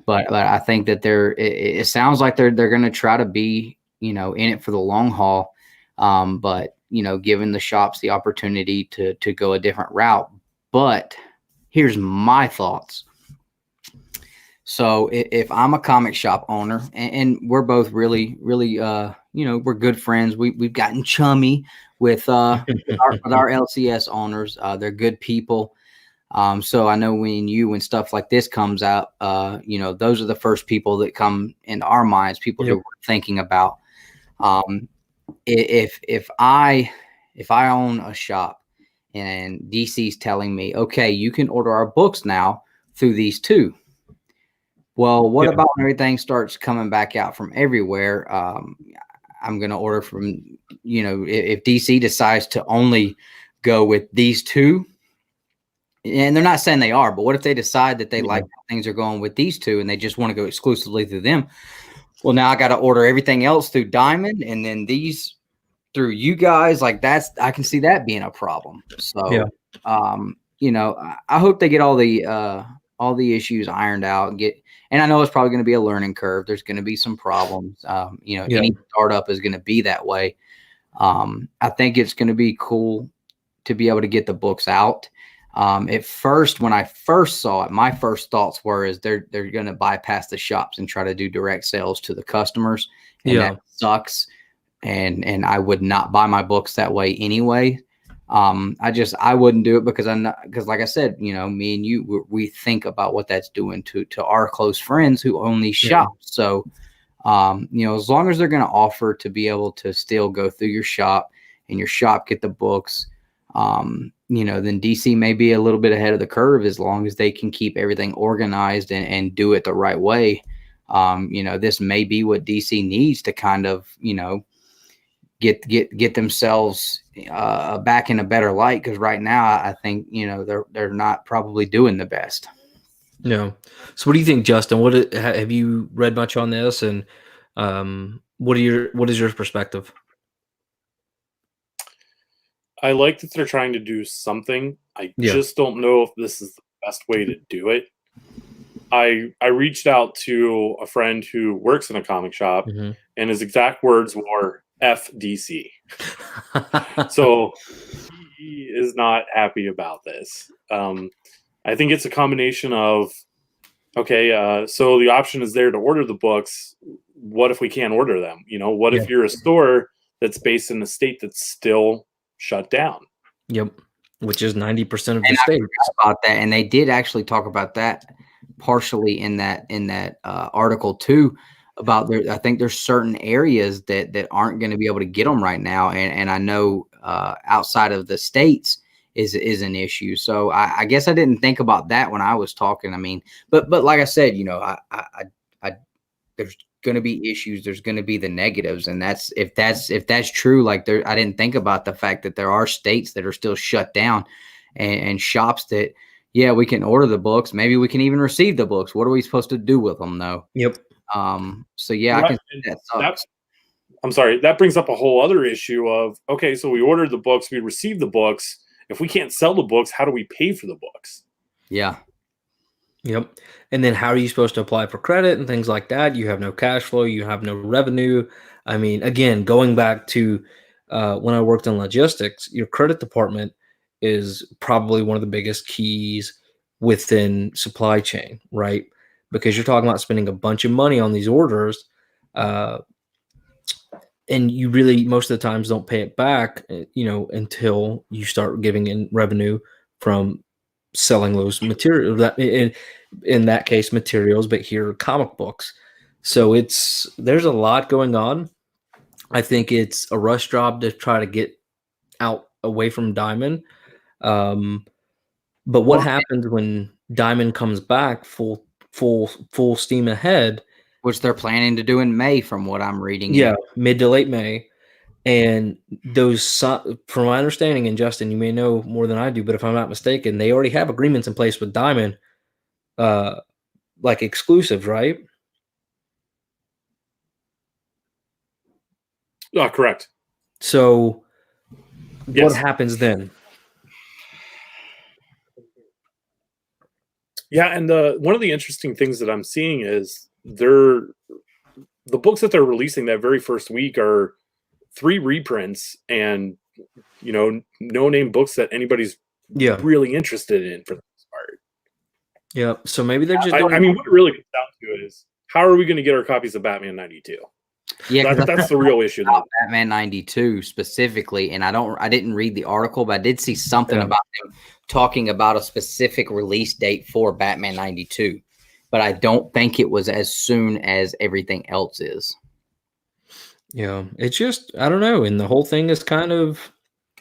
But I think that it sounds like they're going to try to be in it for the long haul, but giving the shops the opportunity to go a different route. But here's my thoughts. So if I'm a comic shop owner, and we're both really we're good friends, we've gotten chummy with our LCS owners. They're good people. So I know when stuff like this comes out, those are the first people that come into our minds, people who we're thinking about. If I own a shop and DC's telling me, okay, you can order our books now through these two. Well, what about when everything starts coming back out from everywhere? I'm going to order from, if DC decides to only go with these two, and they're not saying they are, but what if they decide that they like how things are going with these two and they just want to go exclusively through them? Well, now I got to order everything else through Diamond and then these through you guys. Like I can see that being a problem. So, I hope they get all the issues ironed out. And I know it's probably going to be a learning curve. There's going to be some problems. Any startup is going to be that way. I think it's going to be cool to be able to get the books out. At first, when I first saw it, my first thoughts were they're going to bypass the shops and try to do direct sales to the customers. And that sucks. And I would not buy my books that way anyway. I wouldn't do it because like I said, me and you, we think about what that's doing to our close friends who own these shops. So, as long as they're going to offer to be able to still go through your shop and your shop get the books, then DC may be a little bit ahead of the curve as long as they can keep everything organized and do it the right way. This may be what DC needs to kind of, get themselves back in a better light. Because right now I think, they're not probably doing the best. No. So what do you think, Justin? What have you read much on this, and what is your perspective? I like that they're trying to do something. I Yeah. just don't know if this is the best way to do it. I reached out to a friend who works in a comic shop, and his exact words were FDC. So he is not happy about this. I think it's a combination of, okay, so the option is there to order the books. What if we can't order them? You know, what if you're a store that's based in a state that's still shut down? Yep. Which is 90% of the state. About that, and they did actually talk about that partially in that article too. About I think there's certain areas that aren't going to be able to get them right now, and I know outside of the states is an issue. So I guess I didn't think about that when I was talking. I mean, but like I said, you know, I there's going to be issues. There's going to be the negatives, and if that's true. Like I didn't think about the fact that there are states that are still shut down, and shops that, yeah, we can order the books. Maybe we can even receive the books. What are we supposed to do with them, though? Yep. So yeah, right. I can see that. I'm sorry. That brings up a whole other issue of, okay, so we ordered the books, we received the books. If we can't sell the books, how do we pay for the books? Yeah. Yep. And then how are you supposed to apply for credit and things like that? You have no cash flow. You have no revenue. I mean, again, going back to when I worked in logistics, your credit department is probably one of the biggest keys within supply chain, right? Because you're talking about spending a bunch of money on these orders, and you really most of the times don't pay it back, you know, until you start giving in revenue from selling those materials. That in that case, materials, but here comic books. So there's a lot going on. I think it's a rush job to try to get out away from Diamond. But what happens when Diamond comes back full steam ahead? Which they're planning to do in May, from what I'm reading. Yeah, mid to late May. And those, from my understanding, and Justin, you may know more than I do, but if I'm not mistaken, they already have agreements in place with Diamond, like exclusives, right? Correct. So yes. What happens then? Yeah, and one of the interesting things that I'm seeing is the books that they're releasing that very first week are 3 reprints, and you know, no-name books that anybody's really interested in for the most part. Yeah, so maybe they're just. I mean, what it really comes down to is, how are we going to get our copies of Batman 92? Yeah, that's the real issue. Batman 92 specifically, and I didn't read the article, but I did see something about them talking about a specific release date for Batman 92. But I don't think it was as soon as everything else is. Yeah, it's just, I don't know, and the whole thing is kind of.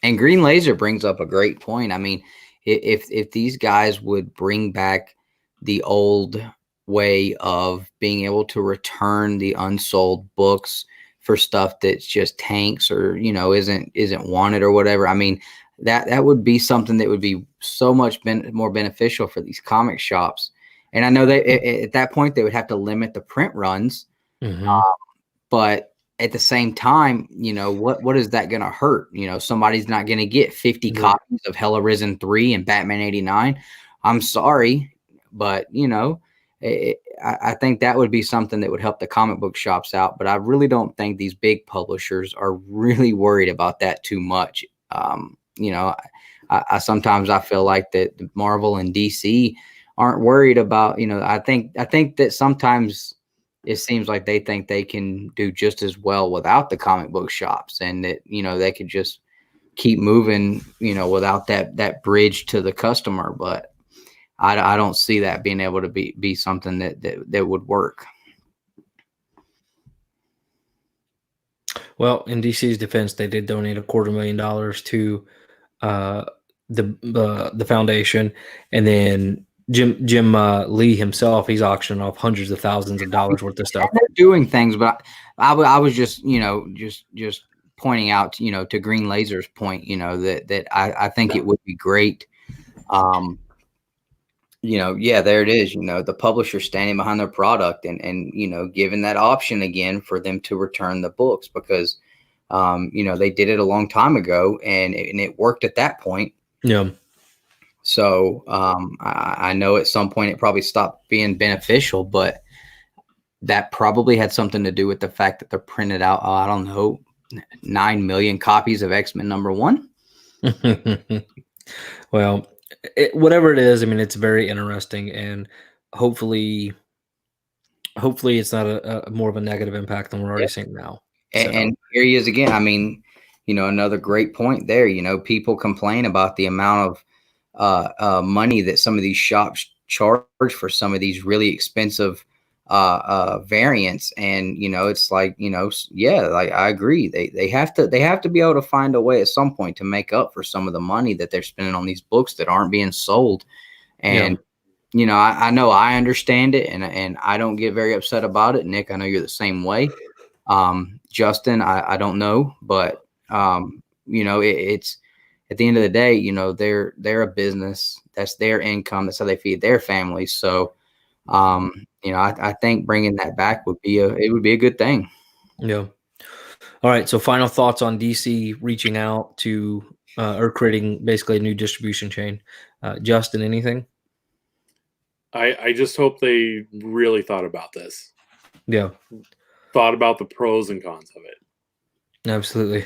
And Green Laser brings up a great point. I mean, if these guys would bring back the old way of being able to return the unsold books for stuff that's just tanks or, you know, isn't wanted or whatever, I mean, that would be something that would be so much more beneficial for these comic shops. And I know that at that point they would have to limit the print runs, but at the same time, you know, what is that going to hurt? You know, somebody's not going to get 50 copies of Hell Arisen 3 and Batman 89. I'm sorry, but, you know, I think that would be something that would help the comic book shops out. But I really don't think these big publishers are really worried about that too much. You know, I sometimes I feel like that Marvel and DC aren't worried about, you know, I think that sometimes it seems like they think they can do just as well without the comic book shops, and that, you know, they could just keep moving, you know, without that bridge to the customer. But I don't see that being able to be something that would work. Well, in DC's defense, they did donate $250,000 to the foundation, and then Jim Lee himself, he's auctioning off hundreds of thousands of dollars worth of stuff. They're doing things, but I was just, you know, just pointing out, you know, to Green Laser's point, you know, that I think it would be great. You know, yeah, there it is. You know, the publisher standing behind their product and, you know, giving that option again for them to return the books, because You know, they did it a long time ago, and it worked at that point. Yeah. So I know at some point it probably stopped being beneficial, but that probably had something to do with the fact that they're printed out, I don't know, 9 million copies of X-Men #1. Well, whatever it is, I mean, it's very interesting, and hopefully it's not a more of a negative impact than we're already seeing now. And here he is again. I mean, you know, another great point there. You know, people complain about the amount of money that some of these shops charge for some of these really expensive variants, and you know, it's like, you know, yeah, like I agree. They have to be able to find a way at some point to make up for some of the money that they're spending on these books that aren't being sold. And you know, I know I understand it, and I don't get very upset about it. Nick, I know you're the same way. Justin, I don't know, but you know, it's at the end of the day, you know, they're a business. That's their income. That's how they feed their families. So, you know, I think bringing that back would be a good thing. Yeah. All right. So final thoughts on DC reaching out to or creating basically a new distribution chain. Justin, anything? I just hope they really thought about this. Yeah. Thought about the pros and cons of it. Absolutely.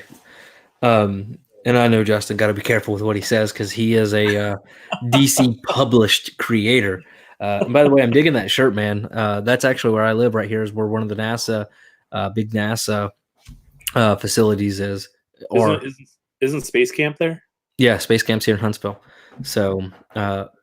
And I know Justin got to be careful with what he says because he is a DC published creator. And by the way, I'm digging that shirt, man. That's actually where I live right here, is where one of the NASA, big NASA facilities is. Isn't Space Camp there? Yeah, Space Camp's here in Huntsville. So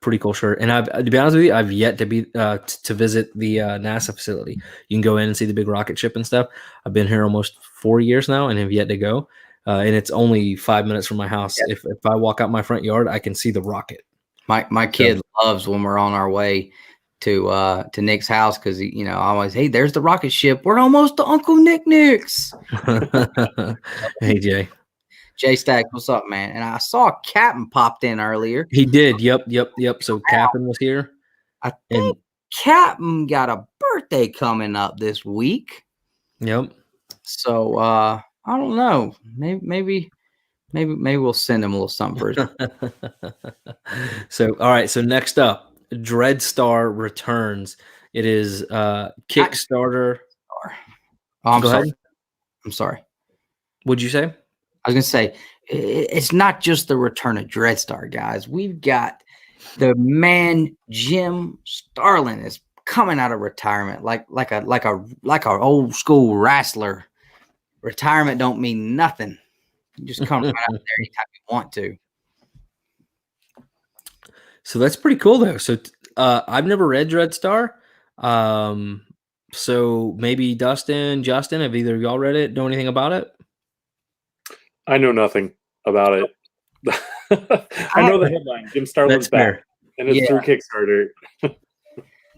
pretty cool shirt. And to be honest with you, I've yet to be to visit the NASA facility. You can go in and see the big rocket ship and stuff. I've been here almost 4 years now and have yet to go. And it's only 5 minutes from my house. Yep. If I walk out my front yard, I can see the rocket. My kid loves when we're on our way to Nick's house, because you know, always, hey, there's the rocket ship. We're almost to Uncle Nick's. Hey, Jay. Jay Stack, what's up, man? And I saw Captain popped in earlier. He did. Yep. So Captain was here. I think Captain got a birthday coming up this week. Yep. So I don't know. Maybe we'll send him a little something for his. So all right. So next up, Dreadstar returns. It is Kickstarter. Oh, I'm sorry. I'm sorry. What'd you say? I was going to say, it's not just the return of Dreadstar, guys. We've got the man Jim Starlin is coming out of retirement, like a old school wrestler. Retirement don't mean nothing. You just come right out there anytime you want to. So that's pretty cool, though. So I've never read Dreadstar. So maybe Justin, have either of y'all read it? Know anything about it? I know nothing about it. I know the headline. Jim Starlin's back, and it's through Kickstarter.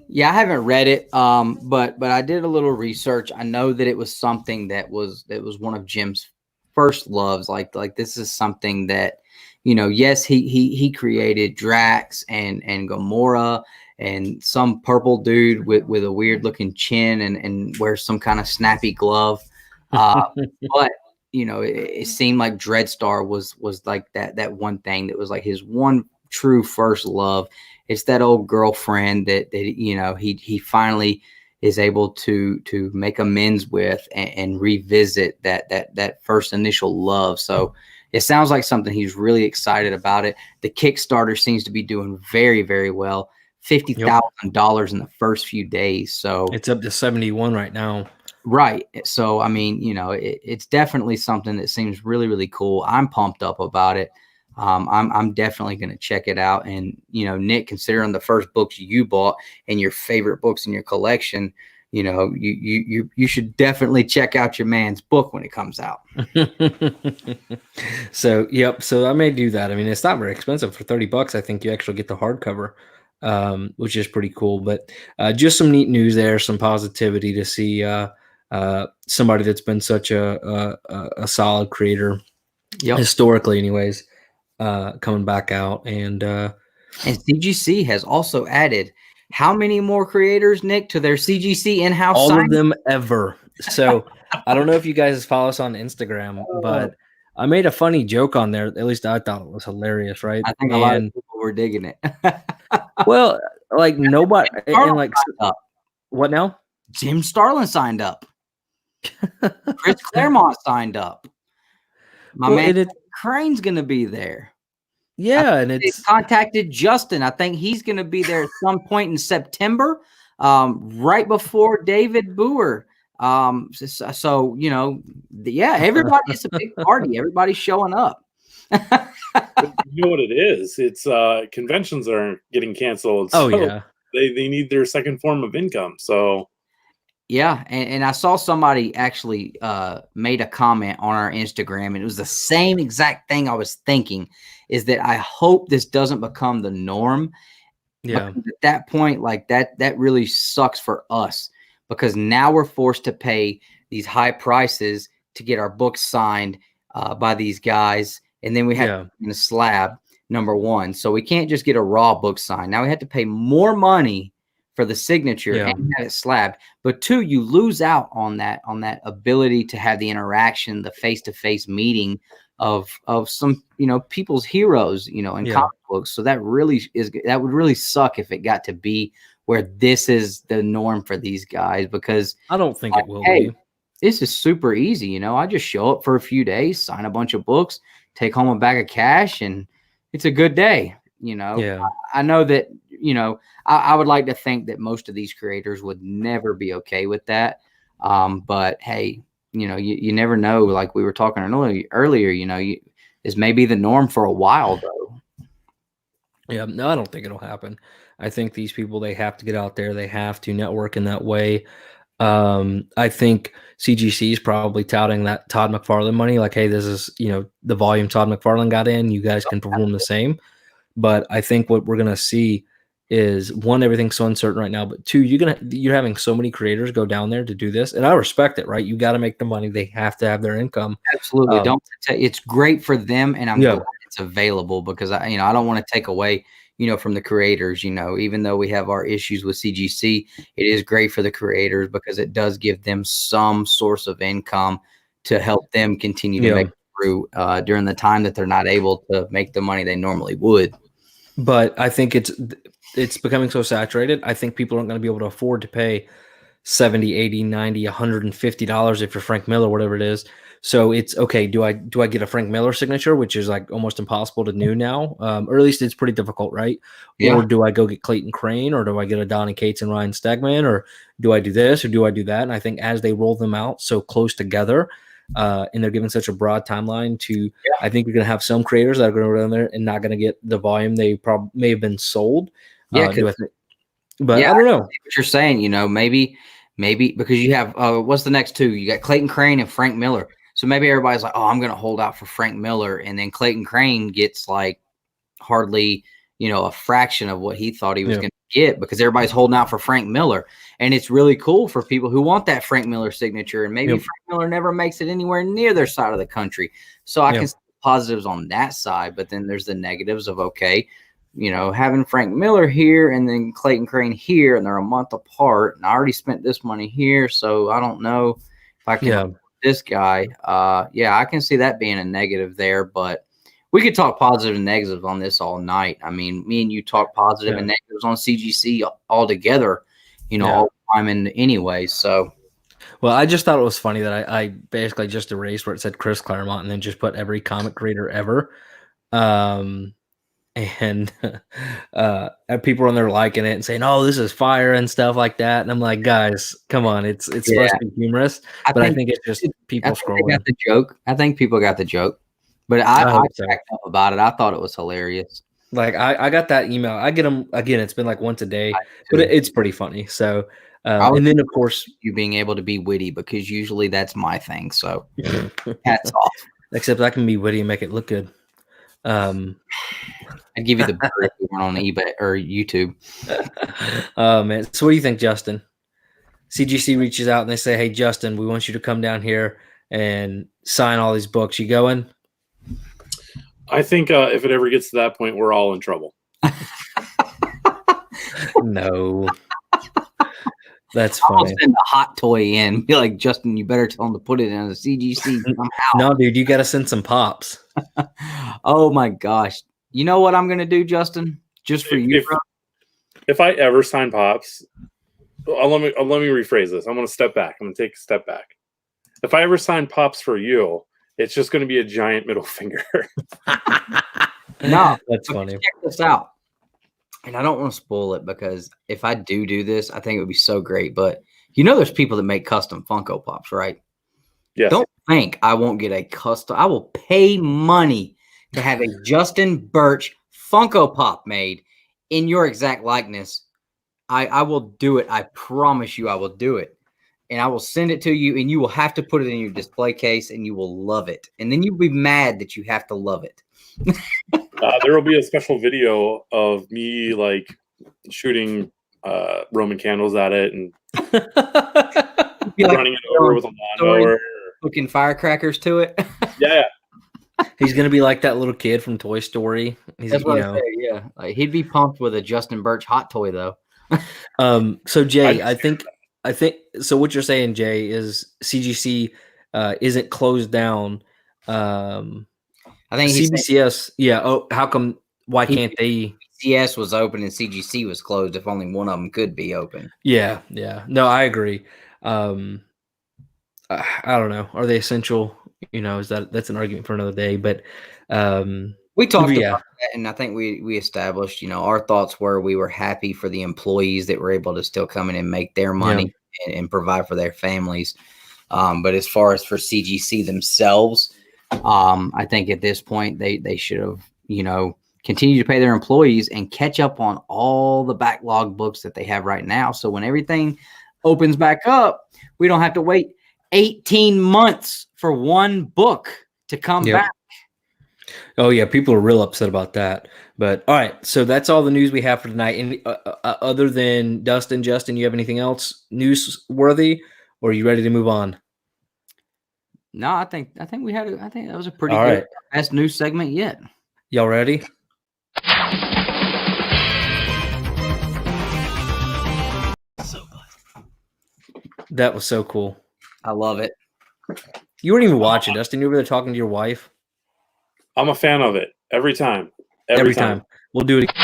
Yeah, I haven't read it, but I did a little research. I know that it was something that was one of Jim's first loves. Like this is something that, you know, yes, he created Drax and Gamora and some purple dude with a weird looking chin and wears some kind of snappy glove, but you know, it seemed like Dreadstar was like that one thing that was like his one true first love. It's that old girlfriend that you know, he finally is able to make amends with and revisit that first initial love. So it sounds like something he's really excited about it. The Kickstarter seems to be doing very, very well. $50,000 in the first few days. So it's up to 71 right now. Right. So, I mean, you know, it's definitely something that seems really, really cool. I'm pumped up about it. I'm definitely going to check it out. And, you know, Nick, considering the first books you bought and your favorite books in your collection, you know, you should definitely check out your man's book when it comes out. So, yep. So I may do that. I mean, it's not very expensive for $30. I think you actually get the hardcover, which is pretty cool. But just some neat news there, some positivity to see somebody that's been such a solid creator, historically anyways, coming back out. And CGC has also added how many more creators, Nick, to their CGC in-house all sign? of them ever. So I don't know if you guys follow us on Instagram, but I made a funny joke on there. At least I thought it was hilarious, right? I think a lot of people were digging it. Well, like nobody and like up. What now? Jim Starlin signed up. Chris Claremont signed up. My man Crane's going to be there. Yeah, and it's contacted Justin. I think he's going to be there at some point in September, right before David Boer. So you know, yeah, everybody. It's a big party. Everybody's showing up. You know what it is? It's conventions are getting canceled. Oh so yeah, they need their second form of income. So yeah, and I saw somebody actually made a comment on our Instagram, and it was the same exact thing I was thinking. Is that I hope this doesn't become the norm. Yeah. Because at that point, like that really sucks for us, because now we're forced to pay these high prices to get our books signed by these guys, and then we have to put in a slab, number one. So we can't just get a raw book signed. Now we have to pay more money for the signature and have it slabbed. But two, you lose out on that ability to have the interaction, the face-to-face meeting of some, you know, people's heroes, you know, in comic books. So that would really suck if it got to be where this is the norm for these guys, because I don't think it will be. This is super easy. You know, I just show up for a few days, sign a bunch of books, take home a bag of cash, and it's a good day. You know, I know that, you know, I would like to think that most of these creators would never be okay with that. But hey, you know, you never know. Like we were talking earlier, you know, this may be the norm for a while, though. Yeah, no, I don't think it'll happen. I think these people, they have to get out there. They have to network in that way. I think CGC is probably touting that Todd McFarlane money. Like, hey, this is, you know, the volume Todd McFarlane got in. You guys can perform the same. But I think what we're going to see is, one, everything's so uncertain right now, but two, you're having so many creators go down there to do this, and I respect it, right? You got to make the money. They have to have their income. Absolutely. It's great for them, and I'm glad it's available, because I don't want to take away, you know, from the creators. You know, even though we have our issues with CGC, it is great for the creators because it does give them some source of income to help them continue to make it through during the time that they're not able to make the money they normally would. But I think it's becoming so saturated. I think people aren't going to be able to afford to pay $70, $80, $90, $150 if you're Frank Miller, whatever it is. So it's okay. Do I get a Frank Miller signature, which is like almost impossible to do now, or at least it's pretty difficult, right? Yeah. Or do I go get Clayton Crane, or do I get a Donny Cates and Ryan Stegman, or do I do this, or do I do that? And I think as they roll them out so close together, and they're given such a broad timeline to, I think you're going to have some creators that are going to run there and not going to get the volume they probably may have been sold. But I don't know. I see what you're saying, you know, maybe because you have what's the next two? You got Clayton Crane and Frank Miller. So maybe everybody's like, oh, I'm going to hold out for Frank Miller, and then Clayton Crane gets like hardly, you know, a fraction of what he thought he was going to get, because everybody's holding out for Frank Miller. And it's really cool for people who want that Frank Miller signature, and maybe Frank Miller never makes it anywhere near their side of the country. So I can see positives on that side, but then there's the negatives of, okay, you know, having Frank Miller here and then Clayton Crane here, and they're a month apart, and I already spent this money here, so I don't know if I can this guy. I can see that being a negative there, but we could talk positive and negatives on this all night. I mean, me and you talk positive and negatives on CGC all together, you know, all the time and anyway. So, well, I just thought it was funny that I basically just erased where it said Chris Claremont and then just put every comic creator ever. And people on there liking it and saying, "Oh, this is fire" and stuff like that. And I'm like, guys, come on, it's supposed to be humorous, but I think it's just people scrolling. Got the joke. I think people got the joke, but I cracked up about it. I thought it was hilarious. Like I got that email. I get them again. It's been like once a day, but it's pretty funny. So, and then of course you being able to be witty, because usually that's my thing. So hats off. Except I can be witty and make it look good. I'd give you the better if you went on eBay or YouTube. Oh man! So what do you think, Justin? CGC reaches out and they say, "Hey, Justin, we want you to come down here and sign all these books. You going?" I think if it ever gets to that point, we're all in trouble. No. That's I'll funny. send a hot toy in. Be like, Justin, you better tell him to put it in a CGC somehow. No, dude, you got to send some pops. Oh my gosh! You know what I'm gonna do, Justin? Just for you, bro. If I ever sign pops, let me rephrase this. I'm gonna step back. I'm gonna take a step back. If I ever sign pops for you, it's just gonna be a giant middle finger. No, that's funny. Check this out. And I don't want to spoil it because if I do this, I think it would be so great. But you know, there's people that make custom Funko Pops, right? Yes. Don't think I won't get a custom. I will pay money to have a Justin Birch Funko Pop made in your exact likeness. I will do it. I promise you I will do it. And I will send it to you, and you will have to put it in your display case, and you will love it. And then you'll be mad that you have to love it. There will be a special video of me like shooting Roman candles at it and running it over with a lawnmower. Hooking firecrackers to it. Yeah. He's gonna be like that little kid from Toy Story. That's what I say. Yeah, like, he'd be pumped with a Justin Birch hot toy though. So Jay, I think so. What you're saying, Jay, is CGC isn't closed down. I think CBCS. Yeah. Oh, how come? Why can't they? CBCS was open and CGC was closed. If only one of them could be open. Yeah. Yeah. No, I agree. I don't know. Are they essential? Is that's an argument for another day. But we talked about that, and I think we established, our thoughts were we were happy for the employees that were able to still come in and make their money and provide for their families. But as far as for CGC themselves, I think at this point they should have, continue to pay their employees and catch up on all the backlog books that they have right now. So when everything opens back up, we don't have to wait 18 months for one book to come back. Oh yeah, people are real upset about that. But all right, so that's all the news we have for tonight. And other than Justin, you have anything else newsworthy, or are you ready to move on? No, I think we had. I think that was a pretty good best news segment yet. Y'all ready? That was so cool. I love it. You weren't even watching, Dustin. You were there talking to your wife. I'm a fan of it every time. Every time. We'll do it again.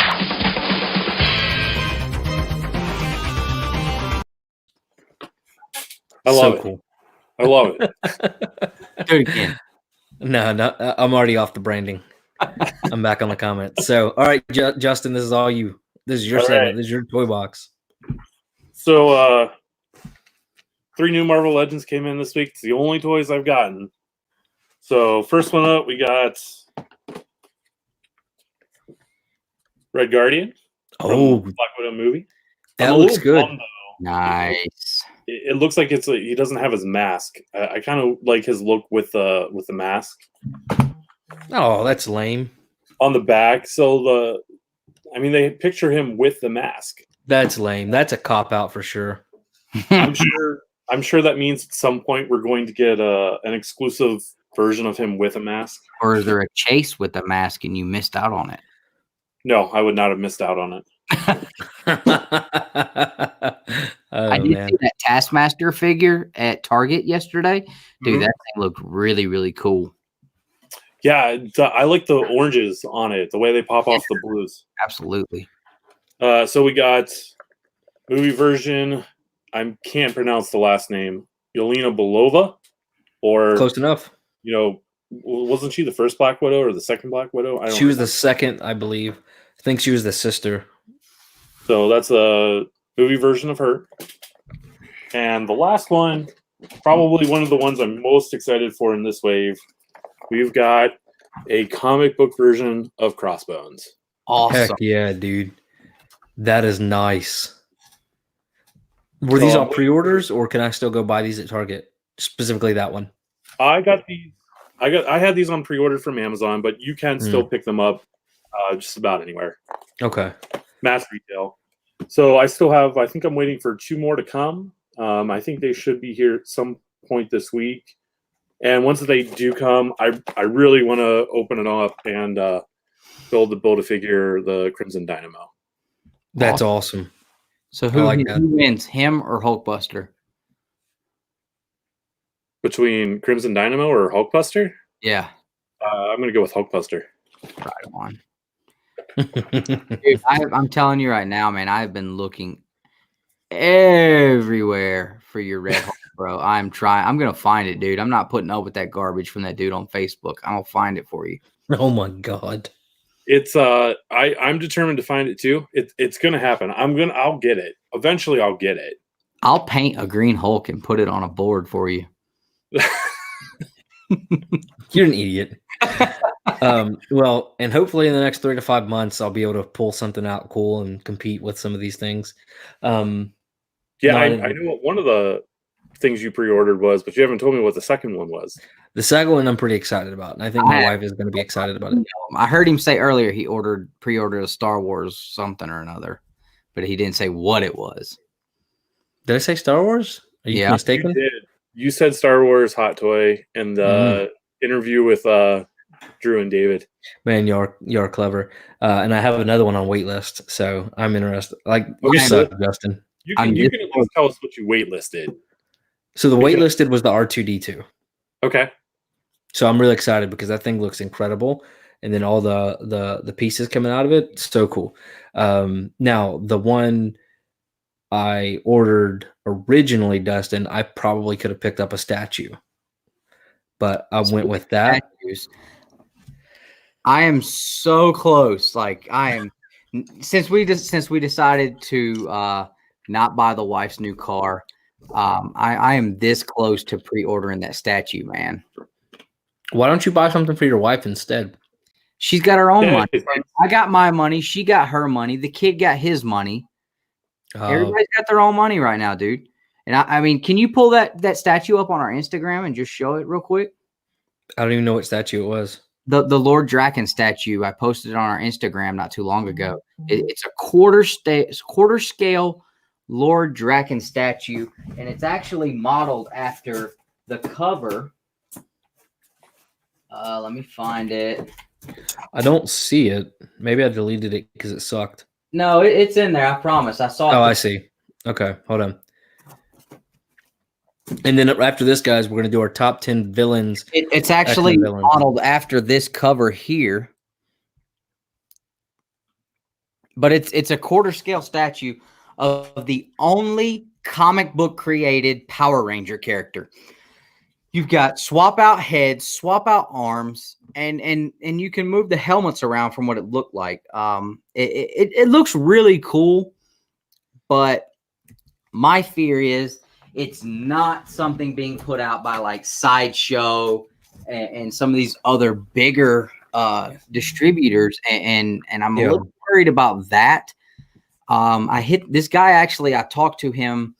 I love it. Cool. I love it. Do it again. No, I'm already off the branding. I'm back on the comments. So, all right, Justin, this is all you. This is your segment. Right. This is your toy box. So, 3 new Marvel Legends came in this week. It's the only toys I've gotten. So, first one up, we got Red Guardian. Oh, Black Widow movie. That looks good. Fun, nice. It looks like he doesn't have his mask. I kind of like his look with the mask. Oh, that's lame. On the back, so they picture him with the mask. That's lame. That's a cop out for sure. I'm sure that means at some point we're going to get an exclusive version of him with a mask. Or is there a chase with the mask and you missed out on it? No, I would not have missed out on it. I did see that Taskmaster figure at Target yesterday. Dude, that thing looked really, really cool. Yeah, I like the oranges on it, the way they pop off the blues. Absolutely. So we got movie version. I can't pronounce the last name. Yelena Belova, or close enough. Wasn't she the first Black Widow or the second Black Widow? She was the second, I believe. I think she was the sister. So that's a movie version of her. And the last one, probably one of the ones I'm most excited for in this wave, we've got a comic book version of Crossbones. Awesome. Heck yeah, dude. That is nice. Were these all pre-orders, or can I still go buy these at Target? Specifically that one. I got these. I had these on pre-order from Amazon, but you can still pick them up just about anywhere. Okay. Mass retail. So I still have. I think I'm waiting for 2 more to come. I think they should be here at some point this week. And once they do come, I really want to open it up and build a figure, the Crimson Dynamo. That's awesome. So like that. who wins, him or Hulkbuster? Between Crimson Dynamo or Hulkbuster? Yeah, I'm going to go with Hulkbuster. right on. Dude, I'm telling you right now, man, I've been looking everywhere for your Red Hulk, bro. I'm trying. I'm going to find it, dude. I'm not putting up with that garbage from that dude on Facebook. I'm going to find it for you. Oh my God. It's I'm determined to find it too. It's gonna happen. I'll get it. Eventually I'll get it. I'll paint a green Hulk and put it on a board for you. You're an idiot. Well, and hopefully in the next 3 to 5 months, I'll be able to pull something out cool and compete with some of these things. Yeah, I know what one of the things you pre-ordered was, but you haven't told me what the second one was. The second one I'm pretty excited about, and I think my wife is going to be excited about it. I heard him say earlier he pre-ordered a Star Wars something or another, but he didn't say what it was. Did I say Star Wars? Are you mistaken? You did. You said Star Wars hot toy in the interview with Drew and David. Man, you're clever. And I have another one on waitlist, so I'm interested. Like, Okay, suck, Justin. You can at least tell us what you waitlisted. So the waitlisted was the R2D2. Okay. So I'm really excited because that thing looks incredible, and then all the pieces coming out of it, so cool. Now the one I ordered originally, Dustin, I probably could have picked up a statue, but I went with that. Statues. I am so close. Like I am, since we decided to not buy the wife's new car. I am this close to pre-ordering that statue, man. Why don't you buy something for your wife instead? She's got her own money. I got my money. She got her money. The kid got his money. Everybody's got their own money right now, dude. And I mean, can you pull that statue up on our Instagram and just show it real quick? I don't even know what statue it was. The Lord Draken statue. I posted it on our Instagram not too long ago. It's a quarter scale Lord Draken statue, and it's actually modeled after the cover. Let me find it. I don't see it. Maybe I deleted it because it sucked. No, it's in there. I promise. I saw it. Oh, I see. Okay, hold on. And then after this, guys, we're going to do our top 10 villains. It's actually modeled after this cover here. But it's a quarter scale statue of the only comic book created Power Ranger character. You've got swap out heads, swap out arms, and you can move the helmets around from what it looked like. It looks really cool, but my fear is it's not something being put out by like Sideshow and some of these other bigger distributors, and I'm a little worried about that. I hit this guy, actually, I talked to him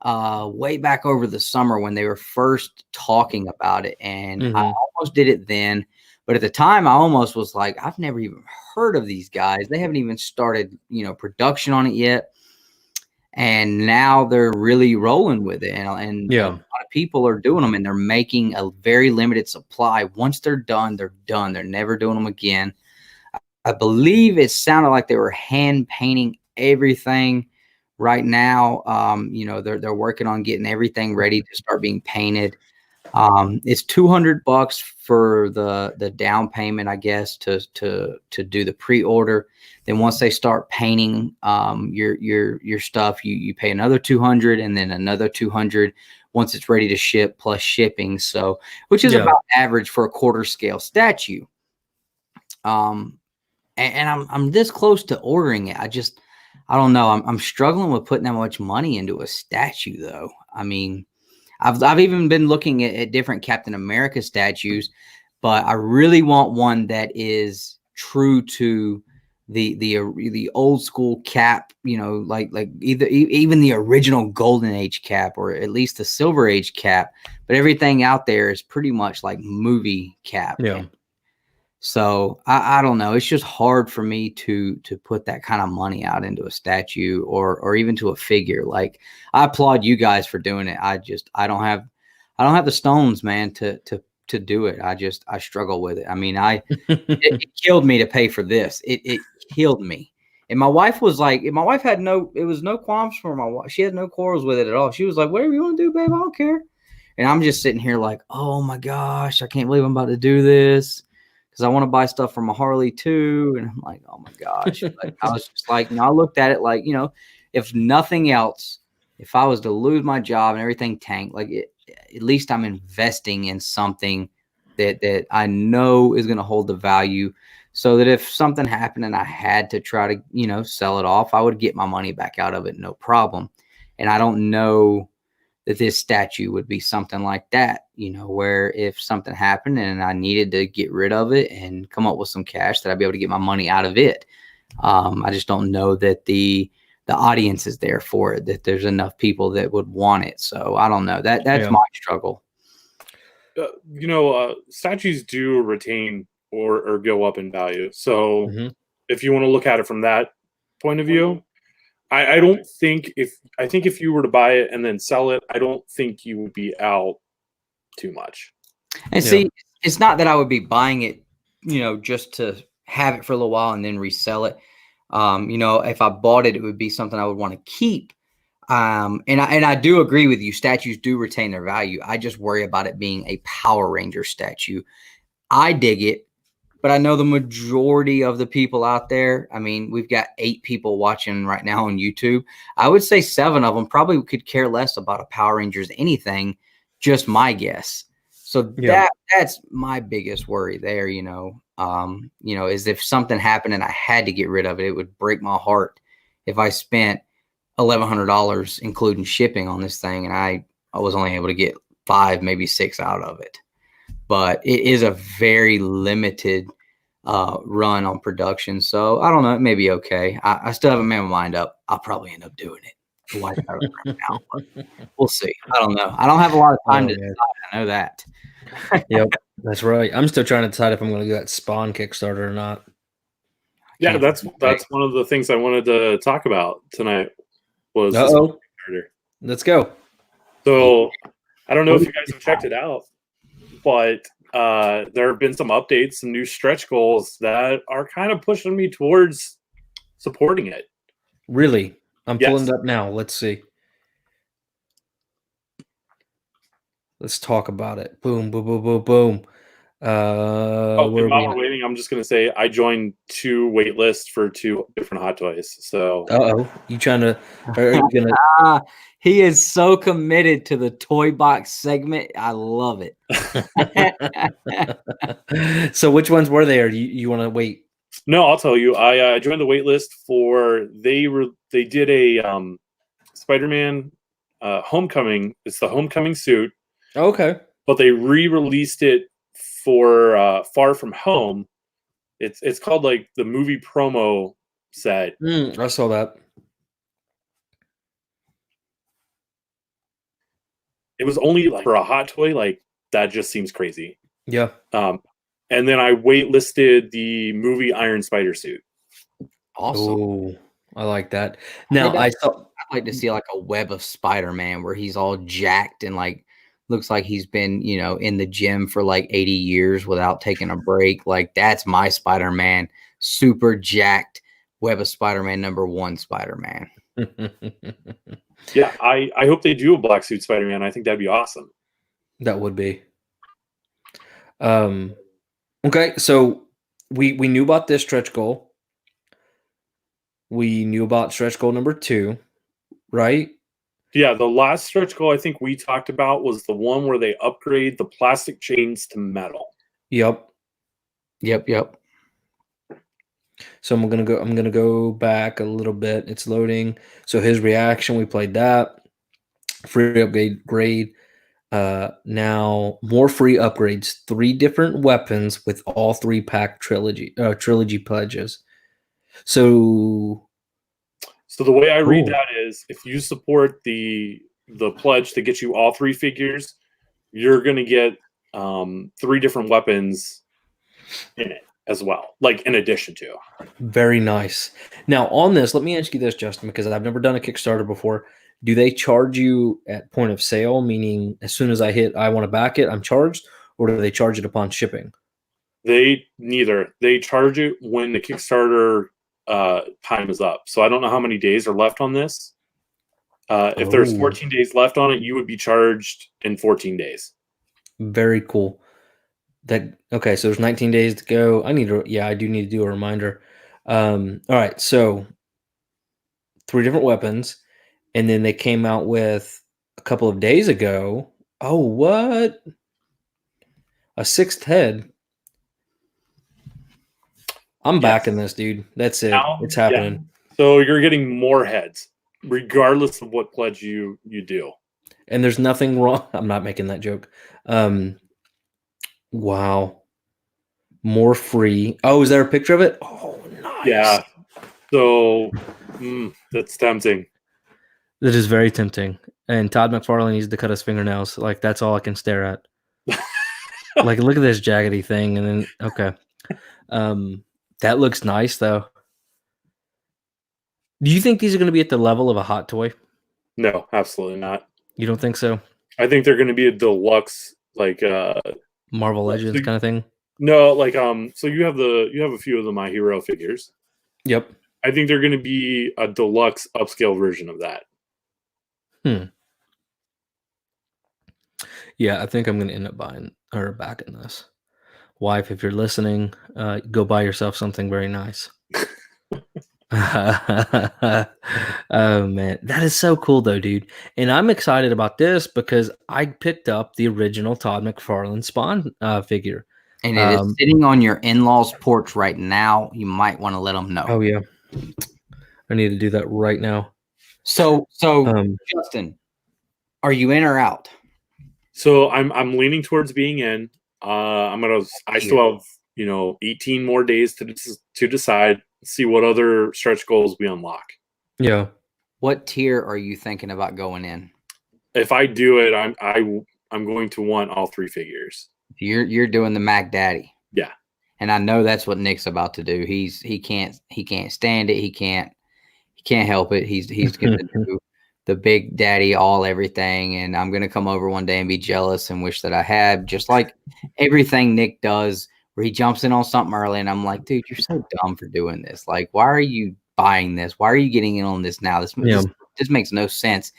way back over the summer when they were first talking about it, and I almost did it then, but at the time I almost was like, I've never even heard of these guys. They haven't even started, production on it yet, and now they're really rolling with it, and a lot of people are doing them, and they're making a very limited supply. Once they're done, they're done. They're never doing them again. I believe it sounded like they were hand painting everything right now. They're working on getting everything ready to start being painted. It's $200 for the down payment, I guess, to do the pre-order. Then once they start painting your stuff, you pay another $200, and then another $200 once it's ready to ship, plus shipping. So, which is about average for a quarter scale statue. And I'm this close to ordering it. I don't know. I'm struggling with putting that much money into a statue, though. I mean, I've even been looking at different Captain America statues, but I really want one that is true to the old school Cap. Like even the original Golden Age Cap, or at least the Silver Age Cap. But everything out there is pretty much like movie Cap. Yeah. So I don't know. It's just hard for me to put that kind of money out into a statue or even to a figure. Like, I applaud you guys for doing it. I don't have the stones, man, to do it. I struggle with it. I mean, it killed me to pay for this. It killed me. And my wife was like, my wife had no qualms for my wife. She had no quarrels with it at all. She was like, whatever you want to do, babe, I don't care. And I'm just sitting here like, oh my gosh, I can't believe I'm about to do this because I want to buy stuff from a Harley too. And I'm like, oh my gosh. But I was just like, I looked at it like, if nothing else, if I was to lose my job and everything tanked, like at least I'm investing in something that I know is going to hold the value, so that if something happened and I had to try to, sell it off, I would get my money back out of it, no problem. And I don't know that this statue would be something like that, where if something happened and I needed to get rid of it and come up with some cash, that I'd be able to get my money out of it. I just don't know that the audience is there for it, that there's enough people that would want it. So I don't know. That's my struggle. Statues do retain or go up in value. So if you want to look at it from that point of view, I don't think if you were to buy it and then sell it, I don't think you would be out too much. And see, it's not that I would be buying it, just to have it for a little while and then resell it. If I bought it, it would be something I would want to keep. And I do agree with you. Statues do retain their value. I just worry about it being a Power Ranger statue. I dig it, but I know the majority of the people out there, I mean, we've got 8 people watching right now on YouTube. I would say 7 of them probably could care less about a Power Rangers anything, just my guess. So that's my biggest worry there, is if something happened and I had to get rid of it, it would break my heart if I spent $1,100 including shipping on this thing and I was only able to get 5, maybe 6 out of it. But it is a very limited run on production. So I don't know. It may be okay. I still haven't made my mind up. I'll probably end up doing it. Right now, but we'll see. I don't know. I don't have a lot of time to decide. I know that. Yep, that's right. I'm still trying to decide if I'm going to do that Spawn Kickstarter or not. Yeah, that's one of the things I wanted to talk about tonight. Was Let's go. So I don't know if you guys have checked it out, but there have been some updates, some new stretch goals that are kind of pushing me towards supporting it. Really? I'm pulling it up now. Let's see. Let's talk about it. Boom, boom, boom, boom, boom. While we're waiting, I'm just going to say I joined 2 wait lists for 2 different hot toys. So, you trying to? Are you gonna? He is so committed to the toy box segment. I love it. So, which ones were there? You want to wait? No, I'll tell you. I joined the wait list for they did a Spider-Man Homecoming. It's the Homecoming suit. Okay, but they re-released it for Far From Home. It's called like the movie promo set. I saw that. It was only for a hot toy. Like that just seems crazy. Yeah. And then I waitlisted the movie Iron Spider suit. Awesome. Ooh, I like that. Now I'd like to see like a Web of Spider-Man where he's all jacked and like looks like he's been, in the gym for like 80 years without taking a break. Like that's my Spider-Man, super jacked Web of Spider-Man #1 Spider-Man. Yeah, I hope they do a black suit Spider-Man. I think that'd be awesome. That would be. Okay, so we knew about this stretch goal. We knew about stretch goal number 2, right? Yeah, the last stretch goal I think we talked about was the one where they upgrade the plastic chains to metal. Yep. So I'm gonna go back a little bit. It's loading. So his reaction, we played that. Free upgrade. Now more free upgrades. 3 different weapons with all 3 pack trilogy pledges. So the way I read that is if you support the pledge to get you all 3 figures, you're going to get 3 different weapons in it as well, like in addition to. Very nice. Now on this, let me ask you this, Justin, because I've never done a Kickstarter before. Do they charge you at point of sale, meaning as soon as I want to back it, I'm charged, or do they charge it upon shipping? Neither. They charge it when the Kickstarter time is up. So I don't know how many days are left on this. If there's 14 days left on it, you would be charged in 14 days. Very cool. Okay, so there's 19 days to go. I do need to do a reminder. All right, so 3 different weapons, and then they came out with a couple of days ago. Oh, what? A 6th head. I'm backing this, dude. That's it. It's happening. Yeah. So you're getting more heads, regardless of what pledge you do. And there's nothing wrong. I'm not making that joke. Wow. More free. Oh, is there a picture of it? Oh, nice. Yeah. So that's tempting. That is very tempting. And Todd McFarlane needs to cut his fingernails. Like, that's all I can stare at. Like, look at this jaggedy thing. And then, okay. That looks nice, though. Do you think these are going to be at the level of a Hot Toy? No, absolutely not. You don't think so? I think they're going to be a deluxe, like Marvel Legends kind of thing. No, like so you have a few of the My Hero figures. Yep. I think they're going to be a deluxe upscale version of that. Yeah, I think I'm going to end up buying or backing this. Wife, if you're listening, go buy yourself something very nice. Oh man, that is so cool though, dude. And I'm excited about this because I picked up the original Todd McFarlane Spawn figure. And it is sitting on your in-laws porch right now. You might want to let them know. Oh yeah. I need to do that right now. So Justin, are you in or out? So I'm leaning towards being in. I still have 18 more days to decide, see what other stretch goals we unlock. Yeah. What tier are you thinking about going in? If I do it, I'm going to want all 3 figures. You're doing the Mac Daddy. Yeah. And I know that's what Nick's about to do. He can't stand it. He can't help it. He's going to do the big daddy, all everything. And I'm going to come over one day and be jealous and wish that I had, just like everything Nick does, where he jumps in on something early. And I'm like, dude, you're so dumb for doing this. Like, why are you buying this? Why are you getting in on this now? This makes no sense.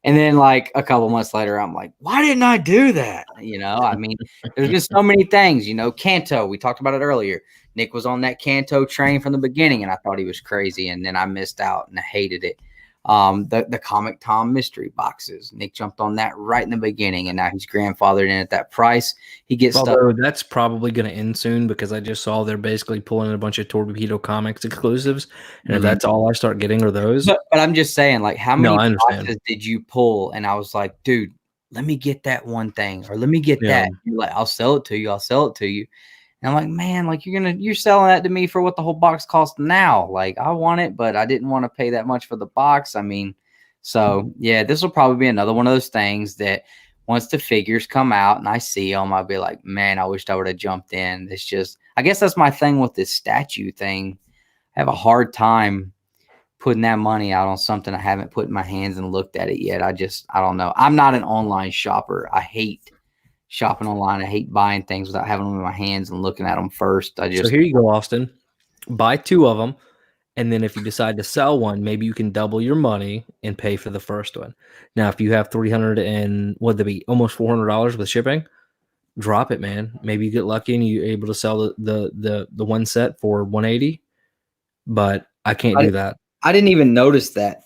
And then like a couple months later, I'm like, why didn't I do that? I mean, there's been so many things, Kanto, we talked about it earlier. Nick was on that Kanto train from the beginning and I thought he was crazy. And then I missed out and I hated it. The Comic Tom mystery boxes, Nick jumped on that right in the beginning and now he's grandfathered in at that price. He gets stuff. That's probably going to end soon because I just saw they're basically pulling in a bunch of Torpedo Comics exclusives. And if that's all I start getting are those. But I'm just saying, like, how many boxes did you pull? And I was like, dude, let me get that one thing or let me get that. You're like, I'll sell it to you. And I'm like, man, like you're selling that to me for what the whole box costs now. Like I want it, but I didn't want to pay that much for the box. I mean, so yeah, this will probably be another one of those things that once the figures come out and I see them, I'll be like, man, I wished I would have jumped in. It's just, I guess that's my thing with this statue thing. I have a hard time putting that money out on something I haven't put in my hands and looked at it yet. I don't know. I'm not an online shopper. I hate shopping online. I hate buying things without having them in my hands and looking at them first. So here you go, Austin. Buy 2 of them, and then if you decide to sell one, maybe you can double your money and pay for the first one. Now, if you have $300 and almost $400 with shipping, drop it, man. Maybe you get lucky and you're able to sell the one set for $180. But I can't do that. I didn't even notice that.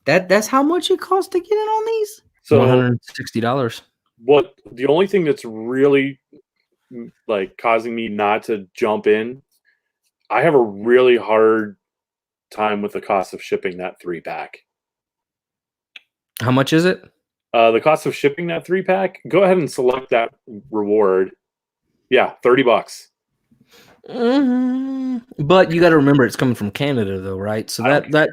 That's how much it costs to get in on these. So $160. What the only thing that's really like causing me not to jump in, I have a really hard time with the cost of shipping that 3-pack. How much is it? The cost of shipping that 3-pack, go ahead and select that reward. Yeah, $30. But you got to remember it's coming from Canada though, right? So that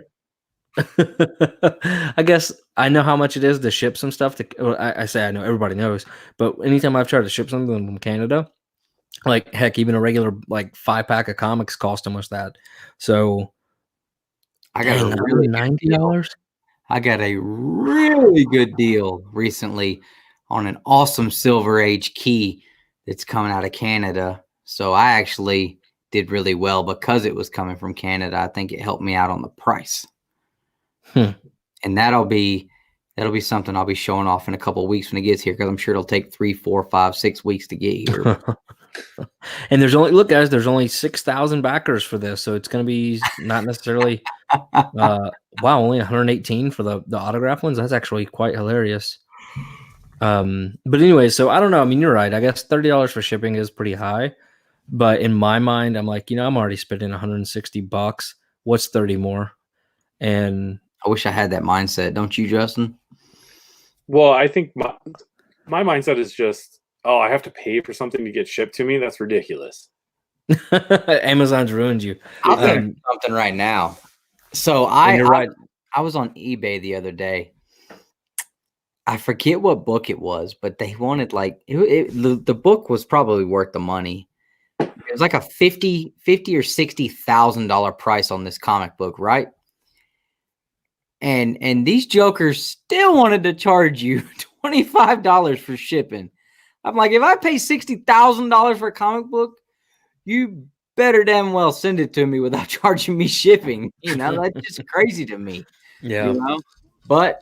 I guess I know how much it is to ship some stuff I know everybody knows, but anytime I've tried to ship something from Canada, like heck, even a regular like 5-pack of comics cost almost that. So I got a really $90. I got a really good deal recently on an awesome Silver Age key that's coming out of Canada. So I actually did really well because it was coming from Canada. I think it helped me out on the price. And that'll be something I'll be showing off in a couple of weeks when it gets here, because I'm sure it'll take 3, 4, 5, 6 weeks to get here. And there's only 6,000 backers for this, so it's going to be not necessarily only 118 for the autograph ones. That's actually quite hilarious. But anyway, so I don't know. I mean, you're right. I guess $30 for shipping is pretty high, but in my mind, I'm like, I'm already spending $160. What's 30 more? And I wish I had that mindset. Don't you, Justin? Well, I think my mindset is just, I have to pay for something to get shipped to me. That's ridiculous. Amazon's ruined you. I'll tell you something right now. So I was on eBay the other day. I forget what book it was, but they wanted the book was probably worth the money. It was like a $50,000 or $60,000 price on this comic book, right? And these jokers still wanted to charge you $25 for shipping. I'm like, if I pay $60,000 for a comic book, you better damn well send it to me without charging me shipping. That's just crazy to me. Yeah. But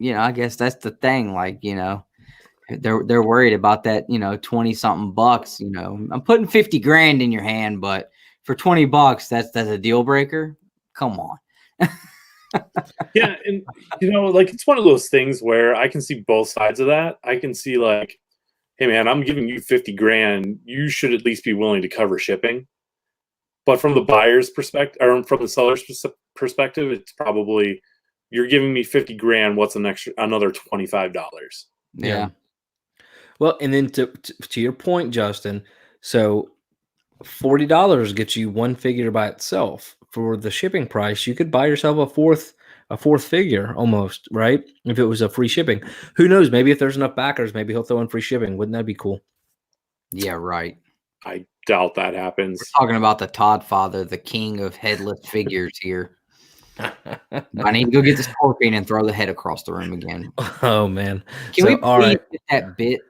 I guess that's the thing. Like, they're worried about that, 20 something bucks. I'm putting 50 grand in your hand, but for 20 bucks, that's a deal breaker. Come on. Yeah, and it's one of those things where I can see both sides of that. I can see like, hey man, I'm giving you 50 grand. You should at least be willing to cover shipping. But from the buyer's perspective, or from the seller's perspective, it's probably, you're giving me 50 grand. What's another $25? Yeah. Well, and then to your point, Justin, so $40 gets you one figure by itself. For the shipping price, you could buy yourself a fourth figure almost, right? If it was a free shipping. Who knows? Maybe if there's enough backers, maybe he'll throw in free shipping. Wouldn't that be cool? Yeah, right. I doubt that happens. We're talking about the Todd Father, the king of headless figures here. I need to go get the scorpion and throw the head across the room again. Oh, man. Can we please get that bit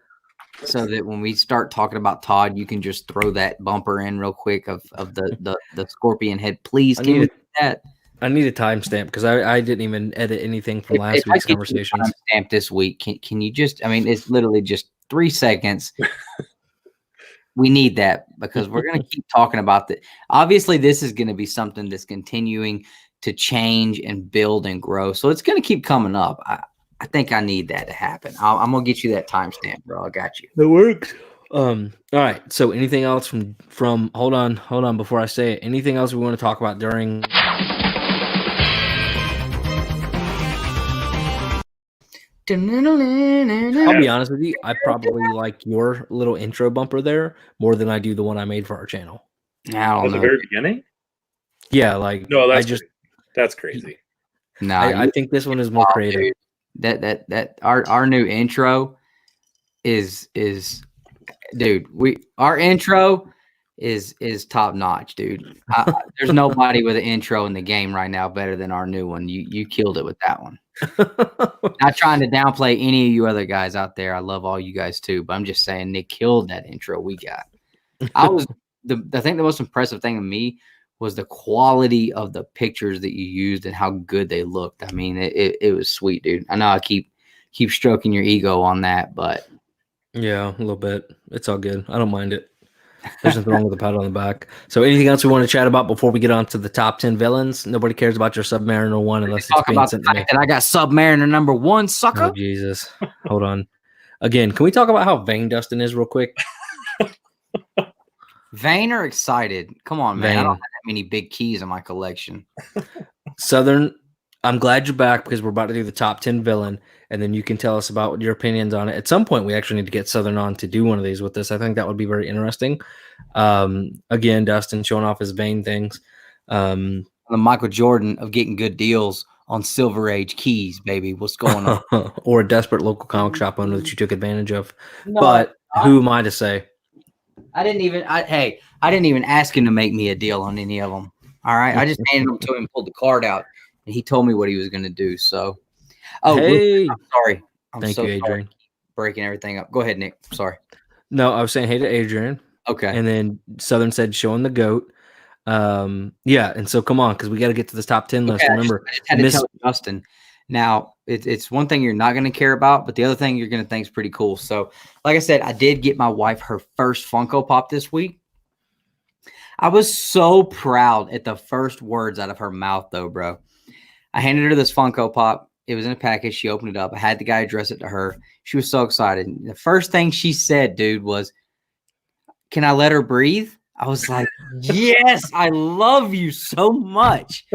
so that when we start talking about Todd, you can just throw that bumper in real quick of the scorpion head? Please, can we do that? I need a timestamp because I didn't even edit anything from last week's conversations. Timestamp this week. Can you just? I mean, it's literally just 3 seconds. We need that because we're going to keep talking about that. Obviously, this is going to be something that's continuing to change and build and grow. So it's going to keep coming up. I think I need that to happen. I'm going to get you that timestamp, bro. I got you. That works. All right. So anything else from hold on before I say it. Anything else we want to talk about during? I'll be honest with you. I probably like your little intro bumper there more than I do the one I made for our channel. At the very beginning? Yeah, like no, that's crazy. No, I think this one is more creative. Dude. That our new intro is dude. Our intro is top notch, dude. There's nobody with an intro in the game right now better than our new one. You killed it with that one. Not trying to downplay any of you other guys out there. I love all you guys too, but I'm just saying Nick killed that intro we got. I think the most impressive thing to me was the quality of the pictures that you used and how good they looked. I mean, it was sweet, dude. I know I keep stroking your ego on that, but yeah, a little bit. It's all good. I don't mind it. There's nothing wrong with the pat on the back. So anything else we want to chat about before we get on to the top 10 villains? Nobody cares about your Submariner 1 unless it's being sent to me. And I got Submariner number 1, sucker. Oh, Jesus. Hold on. Again, can we talk about how vain Dustin is real quick? Vain or excited? Come on, man. Vain. I don't have that many big keys in my collection. Southern, I'm glad you're back because we're about to do the top 10 villain, and then you can tell us about your opinions on it. At some point, we actually need to get Southern on to do one of these with us. I think that would be very interesting. Again, Dustin showing off his vain things. The Michael Jordan of getting good deals on Silver Age keys, baby. What's going on? Or a desperate local comic shop owner that you took advantage of. No, but who am I to say? I didn't even ask him to make me a deal on any of them. All right. I just handed them to him, pulled the card out, and he told me what he was going to do. So, hey, I'm sorry. Thank you, Adrian. Breaking everything up. Go ahead, Nick. Sorry. No, I was saying hey to Adrian. Okay. And then Southern said showing the goat. Yeah, and so come on, because we got to get to this top 10 list. Okay, Remember, I just had to tell Justin. Now, it's one thing you're not going to care about, but the other thing you're going to think is pretty cool. So, like I said, I did get my wife her first Funko Pop this week. I was so proud at the first words out of her mouth, though, bro. I handed her this Funko Pop. It was in a package. She opened it up. I had the guy address it to her. She was so excited. The first thing she said, dude, was, "Can I let her breathe?" I was like, yes, I love you so much.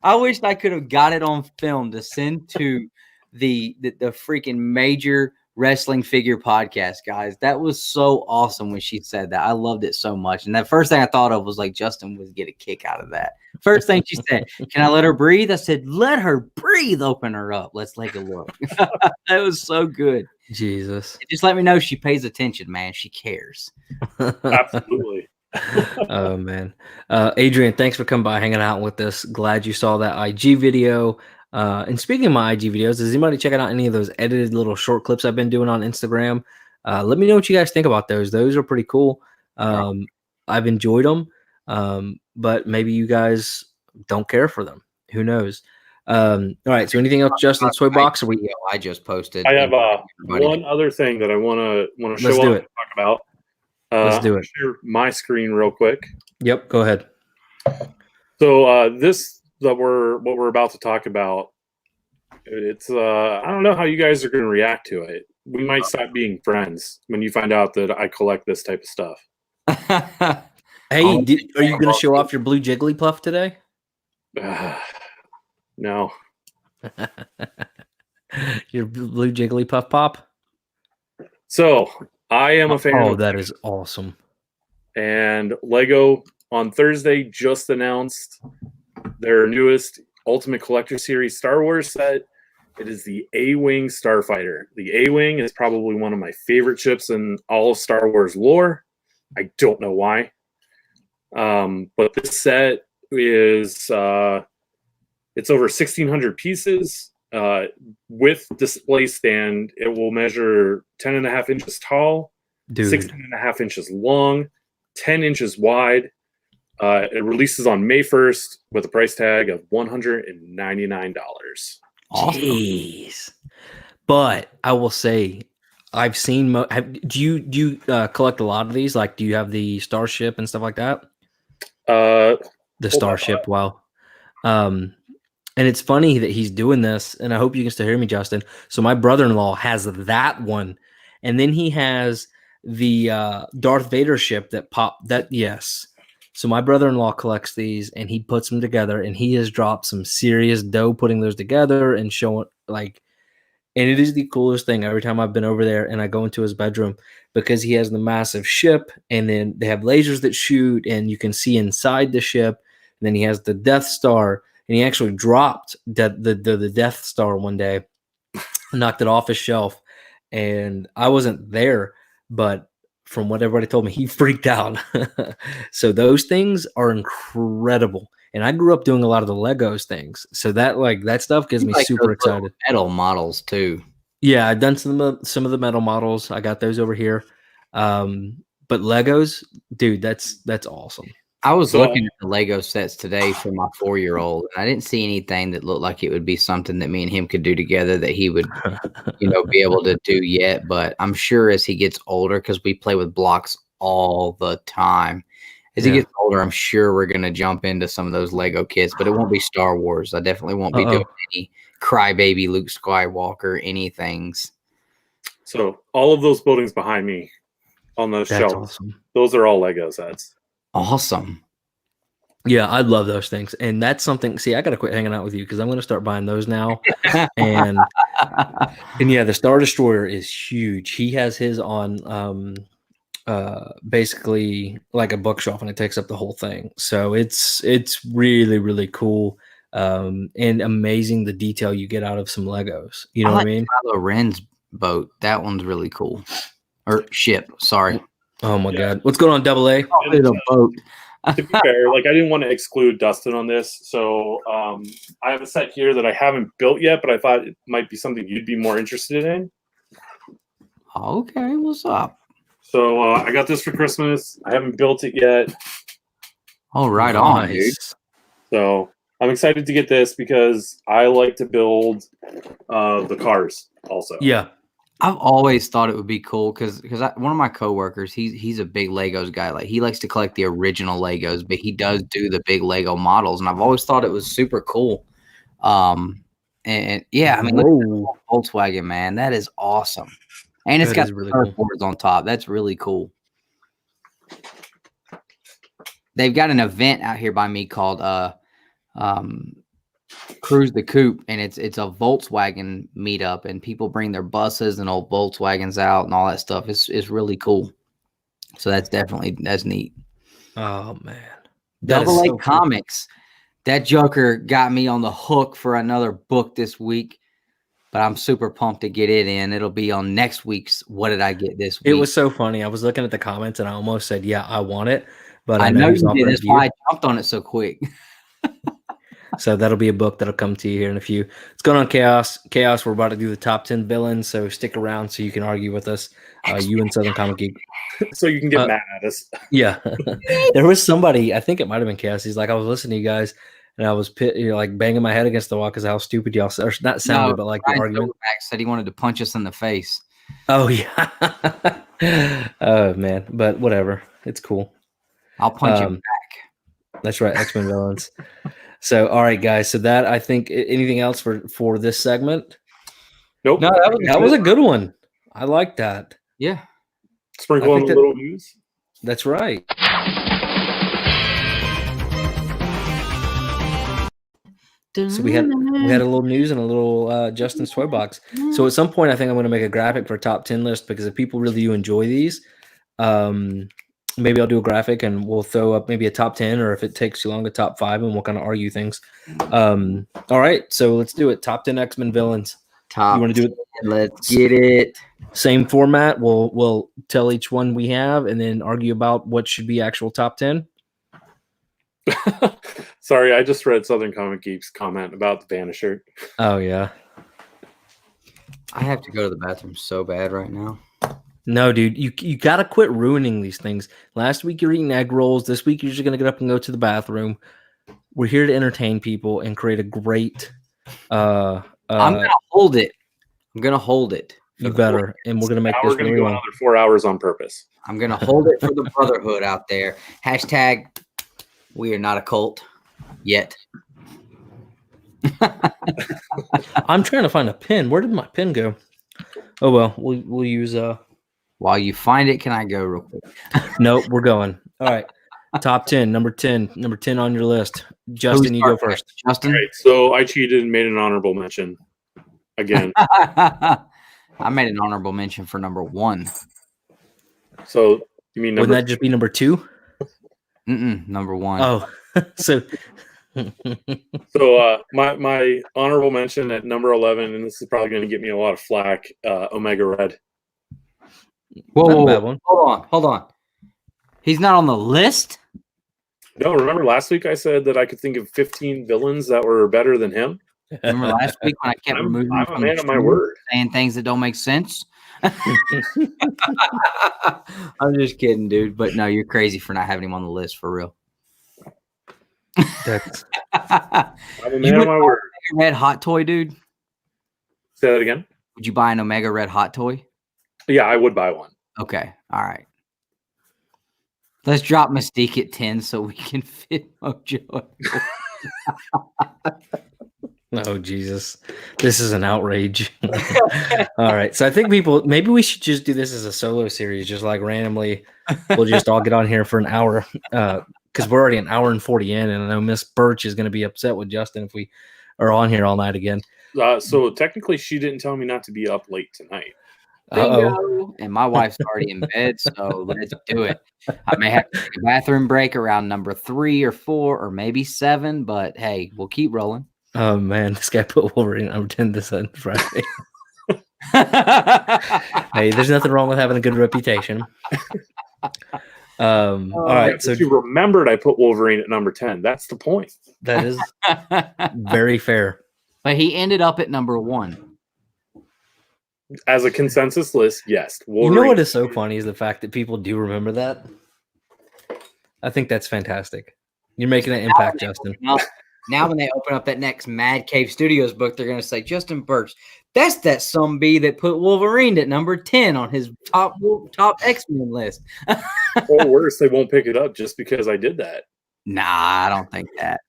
I wish I could have got it on film to send to the freaking major wrestling figure podcast, guys. That was so awesome when she said that. I loved it so much. And the first thing I thought of was like, Justin would get a kick out of that. First thing she said, "Can I let her breathe?" I said, "Let her breathe. Open her up. Let's take a look." That was so good. Jesus. Just let me know she pays attention, man. She cares. Absolutely. Oh man, Adrian, thanks for coming by, hanging out with us. Glad you saw that IG video. And speaking of my IG videos, is anybody checking out any of those edited little short clips I've been doing on Instagram? Let me know what you guys think about those. Those are pretty cool. I've enjoyed them, but maybe you guys don't care for them. Who knows? All right. So, anything else, Justin? Toy box? Or we? I just posted. I have one other thing that I want to show up and talk about. Let's do it. Share my screen real quick. Yep, go ahead. So what we're about to talk about, it's I don't know how you guys are going to react to it. We might stop being friends when you find out that I collect this type of stuff. Hey, are you going to show off your blue Jigglypuff today? No. Your blue Jigglypuff pop? So I am a fan. Oh, that is awesome. And Lego on Thursday just announced their newest Ultimate Collector Series Star Wars set. It is the A-Wing Starfighter. The A-Wing is probably one of my favorite ships in all of Star Wars lore. I don't know why. But this set is it's over 1,600 pieces. With display stand, it will measure 10.5 inches tall, 16.5 inches long, 10 inches wide. It releases on May 1st with a price tag of $199. Awesome. Jeez. But I will say, I've seen. Do you collect a lot of these? Like, do you have the Starship and stuff like that? The Starship. Wow. And it's funny that he's doing this, and I hope you can still hear me, Justin. So my brother-in-law has that one, and then he has the Darth Vader ship that popped. That yes. So my brother-in-law collects these, and he puts them together, and he has dropped some serious dough putting those together and showing like. And it is the coolest thing every time I've been over there and I go into his bedroom, because he has the massive ship, and then they have lasers that shoot and you can see inside the ship. And then he has the Death Star, and he actually dropped the Death Star one day, knocked it off his shelf. And I wasn't there, but from what everybody told me, he freaked out. So those things are incredible. And I grew up doing a lot of the Legos things. So that stuff gets me super excited. Metal models too. Yeah, I've done some of the metal models. I got those over here. But Legos, dude, that's awesome. I was looking at the Lego sets today for my 4-year-old. I didn't see anything that looked like it would be something that me and him could do together that he would, be able to do yet. But I'm sure as he gets older, because we play with blocks all the time, as he gets older, I'm sure we're going to jump into some of those Lego kits, but it won't be Star Wars. I definitely won't be doing any Crybaby Luke Skywalker, anythings. So all of those buildings behind me on those shelves, awesome. Those are all Lego sets. Awesome. Yeah, I love those things. And that's something, see, I got to quit hanging out with you because I'm going to start buying those now. and yeah, the Star Destroyer is huge. He has his on basically like a bookshelf, and it takes up the whole thing. So it's really, really cool. And amazing the detail you get out of some Legos. You know what I mean? Kylo Ren's boat. That one's really cool. Or ship, sorry. Oh my God. What's going on, Double A? It's a boat. To be fair, I didn't want to exclude Dustin on this, so I have a set here that I haven't built yet, but I thought it might be something you'd be more interested in. Okay, what's up? So I got this for Christmas. I haven't built it yet. Oh, right on, dude. So I'm excited to get this because I like to build the cars also. Yeah. I've always thought it would be cool because one of my coworkers, he's a big Legos guy. Like he likes to collect the original Legos, but he does do the big Lego models, and I've always thought it was super cool. And yeah, I mean, look at that Volkswagen, man, that is awesome, and it's got really cool boards on top. That's really cool. They've got an event out here by me called Cruise the Coop, and it's a Volkswagen meetup, and people bring their buses and old Volkswagens out and all that stuff. It's really cool. So that's neat. Oh man, Double A Comics. That Joker got me on the hook for another book this week, but I'm super pumped to get it in. It'll be on next week's What Did I Get This Week? It was so funny. I was looking at the comments and I almost said, "Yeah, I want it," but I know you did. That's why I jumped on it so quick. So that'll be a book that'll come to you here in a few. It's going on Chaos. We're about to do the top 10 villains, so stick around so you can argue with us, you and Southern Comic Geek. So you can get mad at us. Yeah. There was somebody, I think it might have been Chaos. He's like, I was listening to you guys, and I was like banging my head against the wall because how stupid y'all are. Not sounded, but like the argument. Said he wanted to punch us in the face. Oh, yeah. Oh, man. But whatever. It's cool. I'll punch him back. That's right. X-Men villains. So, all right, guys. So that, I think, anything else for this segment? Nope. No, that was a good one. I like that. Yeah. Sprinkle on a little news. That's right. So we had a little news and a little Justin's Toy Box. So at some point, I think I'm going to make a graphic for a top 10 list because if people really do enjoy these, maybe I'll do a graphic and we'll throw up maybe a top 10, or if it takes too long, a top 5, and we'll kind of argue things. All right, so let's do it. Top 10 X-Men villains. You want to do it? Let's get it. Same format. We'll tell each one we have and then argue about what should be actual top 10. Sorry, I just read Southern Comic Geek's comment about the Vanisher. Oh, yeah. I have to go to the bathroom so bad right now. No, dude, you got to quit ruining these things. Last week you're eating egg rolls. This week you're just going to get up and go to the bathroom. We're here to entertain people and create a great... I'm going to hold it. You better. And we're going to make this really go another 4 hours on purpose. I'm going to hold it for the brotherhood out there. Hashtag, we are not a cult yet. I'm trying to find a pin. Where did my pin go? Oh, well, we'll use... While you find it, can I go real quick? Nope, we're going. All right. Top 10, number 10 on your list. Justin, you go first. Justin? All right, so I cheated and made an honorable mention again. I made an honorable mention for number 1. So you mean wouldn't that just be number 2? Number 1. Oh, so so my honorable mention at number 11, and this is probably going to get me a lot of flack. Omega Red. Whoa. Hold on. He's not on the list? No, remember last week I said that I could think of 15 villains that were better than him? Remember last week when I kept removing I'm a man of my word. Saying things that don't make sense? I'm just kidding, dude. But no, you're crazy for not having him on the list, for real. I'm a man of my word. Red hot toy, dude? Say that again? Would you buy an Omega Red hot toy? Yeah, I would buy one. Okay. All right. Let's drop Mystique at 10 so we can fit Mojo. Oh, Jesus. This is an outrage. All right. So I think maybe we should just do this as a solo series, just like randomly. We'll just all get on here for an hour because we're already an hour and 40 in. And I know Miss Birch is going to be upset with Justin if we are on here all night again. So technically, she didn't tell me not to be up late tonight. And my wife's already in bed, so let's do it. I may have to take a bathroom break around number 3 or 4 or maybe 7, but hey, we'll keep rolling. Oh man, this guy put Wolverine number 10 this Friday. Hey, there's nothing wrong with having a good reputation. All right, so you remembered I put Wolverine at number 10. That's the point. That is very fair. But he ended up at number 1. As a consensus list, yes. You know what is so funny is the fact that people do remember that. I think that's fantastic. You're making an impact, Justin. Now when they open up that next Mad Cave Studios book, they're going to say, Justin Birch, that's that sumbee that put Wolverine at number 10 on his top X-Men list. Or worse, they won't pick it up just because I did that. Nah, I don't think that.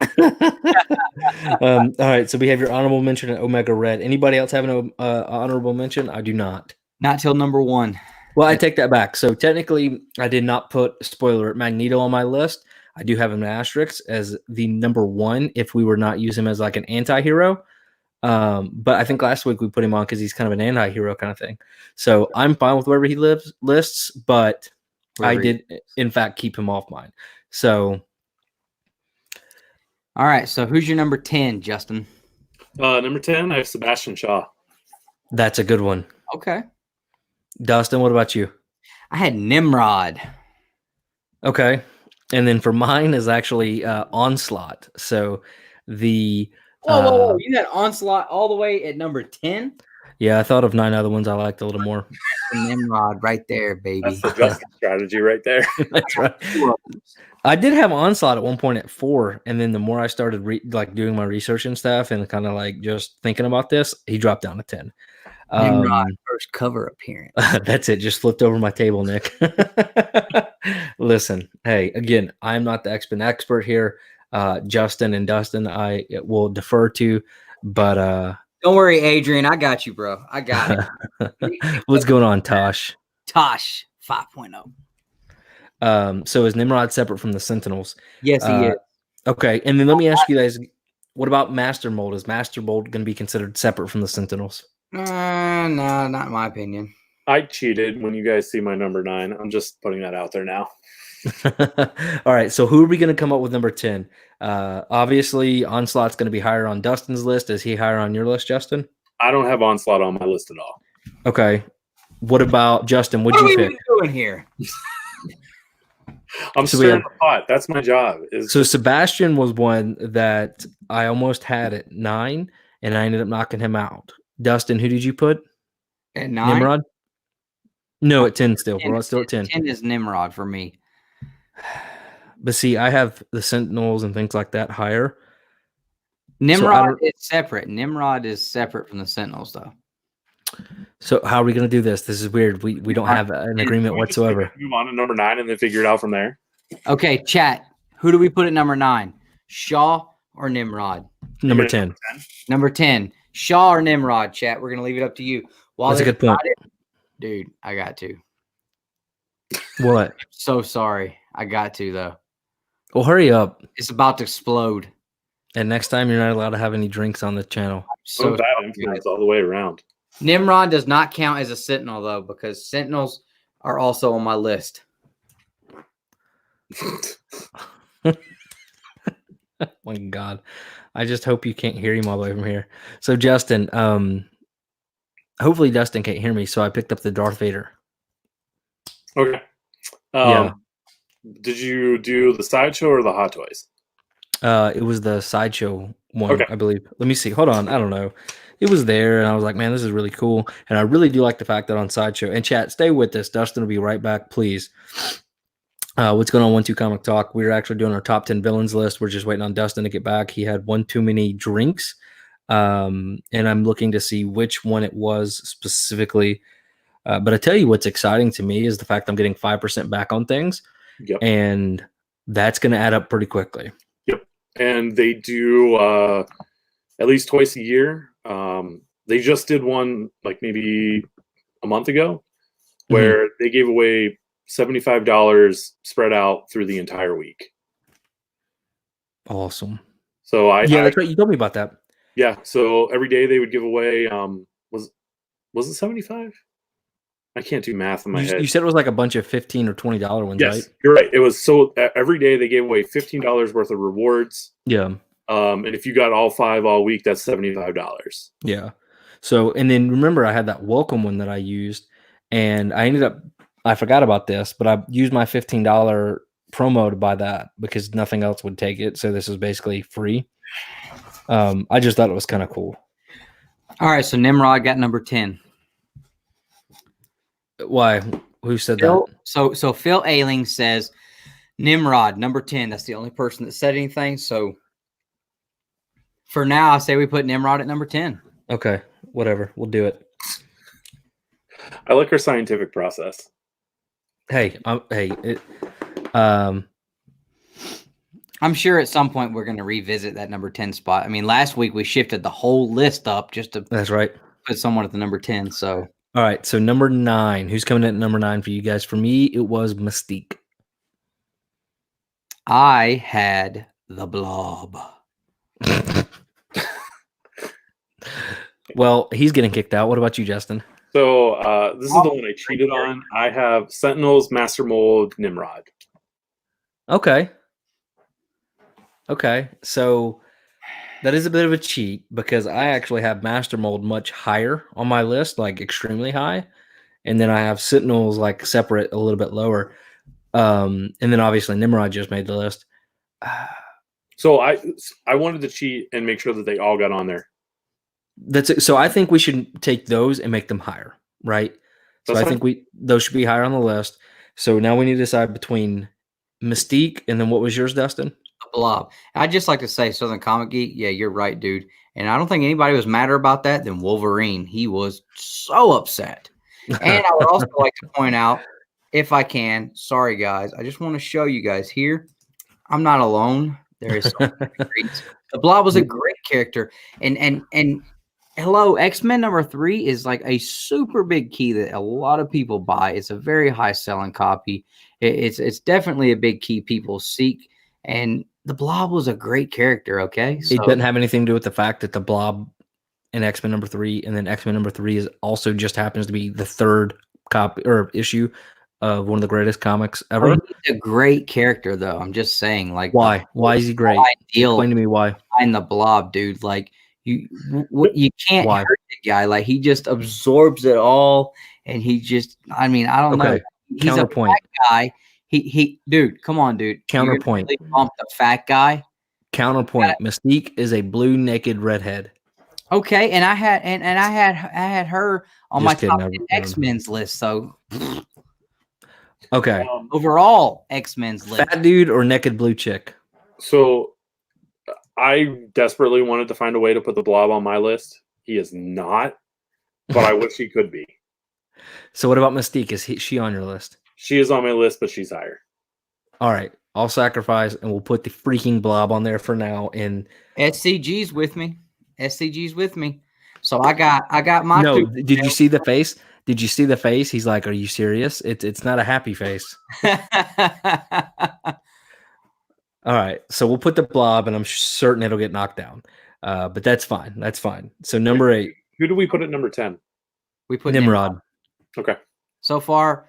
All right, so we have your honorable mention at Omega Red. Anybody else have an honorable mention? I do not. Not till number 1. Well, I take that back. So technically, I did not put, spoiler, Magneto on my list. I do have him in asterisk as the number 1 if we were not use him as like an anti-hero. But I think last week we put him on because he's kind of an anti-hero kind of thing. So I'm fine with wherever he lists, but I did, in fact, keep him off mine. So... All right, so who's your number 10, Justin? Number 10, I have Sebastian Shaw. That's a good one. Okay. Dustin, what about you? I had Nimrod. Okay. And then for mine is actually Onslaught. So the... Whoa. You had Onslaught all the way at number 10? Yeah, I thought of 9 other ones I liked a little more. Nimrod right there, baby. That's the Justin strategy right there. That's right. I did have Onslaught at one point at 4, and then the more I started doing my research and stuff and kind of like just thinking about this, he dropped down to 10. Nimrod first cover appearance. That's it. Just flipped over my table, Nick. Listen, hey, again, I'm not the expert here. Justin and Dustin, I will defer to, but don't worry, Adrian. I got you, bro. I got it. What's going on, Tosh? Tosh 5.0. So is Nimrod separate from the Sentinels? Yes, he is. Okay, and then let me ask you guys, what about Master Mold? Is Master Mold going to be considered separate from the Sentinels? No, not in my opinion. I cheated when you guys see my number 9. I'm just putting that out there now. All right, so who are we going to come up with number 10? Obviously, Onslaught's going to be higher on Dustin's list. Is he higher on your list, Justin? I don't have Onslaught on my list at all. Okay. What about Justin? What'd you pick? What are we doing here? I'm stirring the pot. That's my job. So Sebastian was one that I almost had at 9, and I ended up knocking him out. Dustin, who did you put? At 9? Nimrod? No, at 10 still. 10, We're still at 10. 10 is Nimrod for me. But see, I have the Sentinels and things like that higher. Nimrod is separate. Nimrod is separate from the Sentinels, though. So how are we going to do this? This is weird. We don't have an agreement whatsoever. Move on to number 9 and then figure it out from there. Okay, chat. Who do we put at number 9? Shaw or Nimrod? Number 10. Number 10. Shaw or Nimrod, chat. We're going to leave it up to you. That's a good point. Dude, I got to. What? So sorry. I got to, though. Well, hurry up. It's about to explode. And next time, you're not allowed to have any drinks on the channel. So bad influence all the way around. Nimrod does not count as a Sentinel, though, because Sentinels are also on my list. My God. I just hope you can't hear him all the way from here. So, Justin, hopefully Dustin can't hear me, so I picked up the Darth Vader. Okay. Yeah. Did you do the Sideshow or the Hot Toys? It was the Sideshow one, okay. I believe. Let me see. Hold on. I don't know. It was there, and I was like, man, this is really cool. And I really do like the fact that on Sideshow, and chat, stay with us. Dustin will be right back, please. What's going on, 1-2 Comic Talk? We're actually doing our top 10 villains list. We're just waiting on Dustin to get back. He had one too many drinks, and I'm looking to see which one it was specifically. But I tell you what's exciting to me is the fact I'm getting 5% back on things, and that's going to add up pretty quickly. Yep, and they do at least twice a year. They just did one like maybe a month ago where they gave away $75 spread out through the entire week. Awesome. So that's right. You told me about that. Yeah. So every day they would give away, was it 75? I can't do math in my head. You said it was like a bunch of $15 or $20 ones, yes, right? You're right. It was so every day they gave away $15 worth of rewards. Yeah. And if you got all 5 all week, that's $75. Yeah. So, and then remember I had that welcome one that I used, and I forgot about this, but I used my $15 promo to buy that because nothing else would take it. So this is basically free. I just thought it was kind of cool. All right. So Nimrod got number 10. Why? Who said Phil, that? so Phil Ailing says Nimrod number 10. That's the only person that said anything. So for now, I say we put Nimrod at number 10. Okay, whatever. We'll do it. I like our scientific process. Hey, I'm sure at some point we're going to revisit that number 10 spot. I mean, last week we shifted the whole list up just to that's right. put someone at the number 10. So, all right. So number 9. Who's coming in at number 9 for you guys? For me, it was Mystique. I had the Blob. Well, he's getting kicked out. What about you, Justin? So this is the one I cheated on. I have Sentinels, Master Mold, Nimrod. Okay. Okay. So that is a bit of a cheat because I actually have Master Mold much higher on my list, like extremely high. And then I have Sentinels like separate a little bit lower. And then obviously Nimrod just made the list. So I wanted to cheat and make sure that they all got on there. That's it. So I think we should take those and make them higher, right? So That's I think those should be higher on the list. So now we need to decide between Mystique and then what was yours, Dustin? The Blob. I'd just like to say, Southern Comic Geek, yeah, you're right, dude. And I don't think anybody was madder about that than Wolverine. He was so upset. And I would also like to point out, if I can, sorry guys, I just want to show you guys here. I'm not alone. There is so the Blob was a great character. And hello, X-Men number 3 is like a super big key that a lot of people buy. It's a very high selling copy. It's definitely a big key people seek. And the Blob was a great character. Okay, so, it doesn't have anything to do with the fact that the Blob in X-Men number 3 and then X-Men number 3 is also just happens to be the third copy or issue of one of the greatest comics ever. He's a great character, though. I'm just saying, like, why? Why is he great? Explain to me why. Behind the Blob, dude. Like, you can't Why? hurt the guy. Like, he just absorbs it all, and he just. I mean, I don't know. He's Counterpoint. A fat guy. He, dude. Come on, dude. Counterpoint. Really bump the fat guy. Counterpoint. Mystique is a blue naked redhead. Okay, and I had her on Just my kidding, top 10 X-Men's list. So. Okay. Overall, X-Men's list. Fat dude or naked blue chick? So I desperately wanted to find a way to put the Blob on my list. He is not, but I wish he could be. So what about Mystique? Is she on your list? She is on my list, but she's higher. All right. I'll sacrifice and we'll put the freaking Blob on there for now. And SCG's with me. SCG's with me. So I got my. No, did you see the face? Did you see the face? He's like, "Are you serious? It's not a happy face." All right, so we'll put the Blob, and I'm certain it'll get knocked down. But that's fine. That's fine. So number 8. Who do we put at number 10? We put Nimrod. Okay. So far,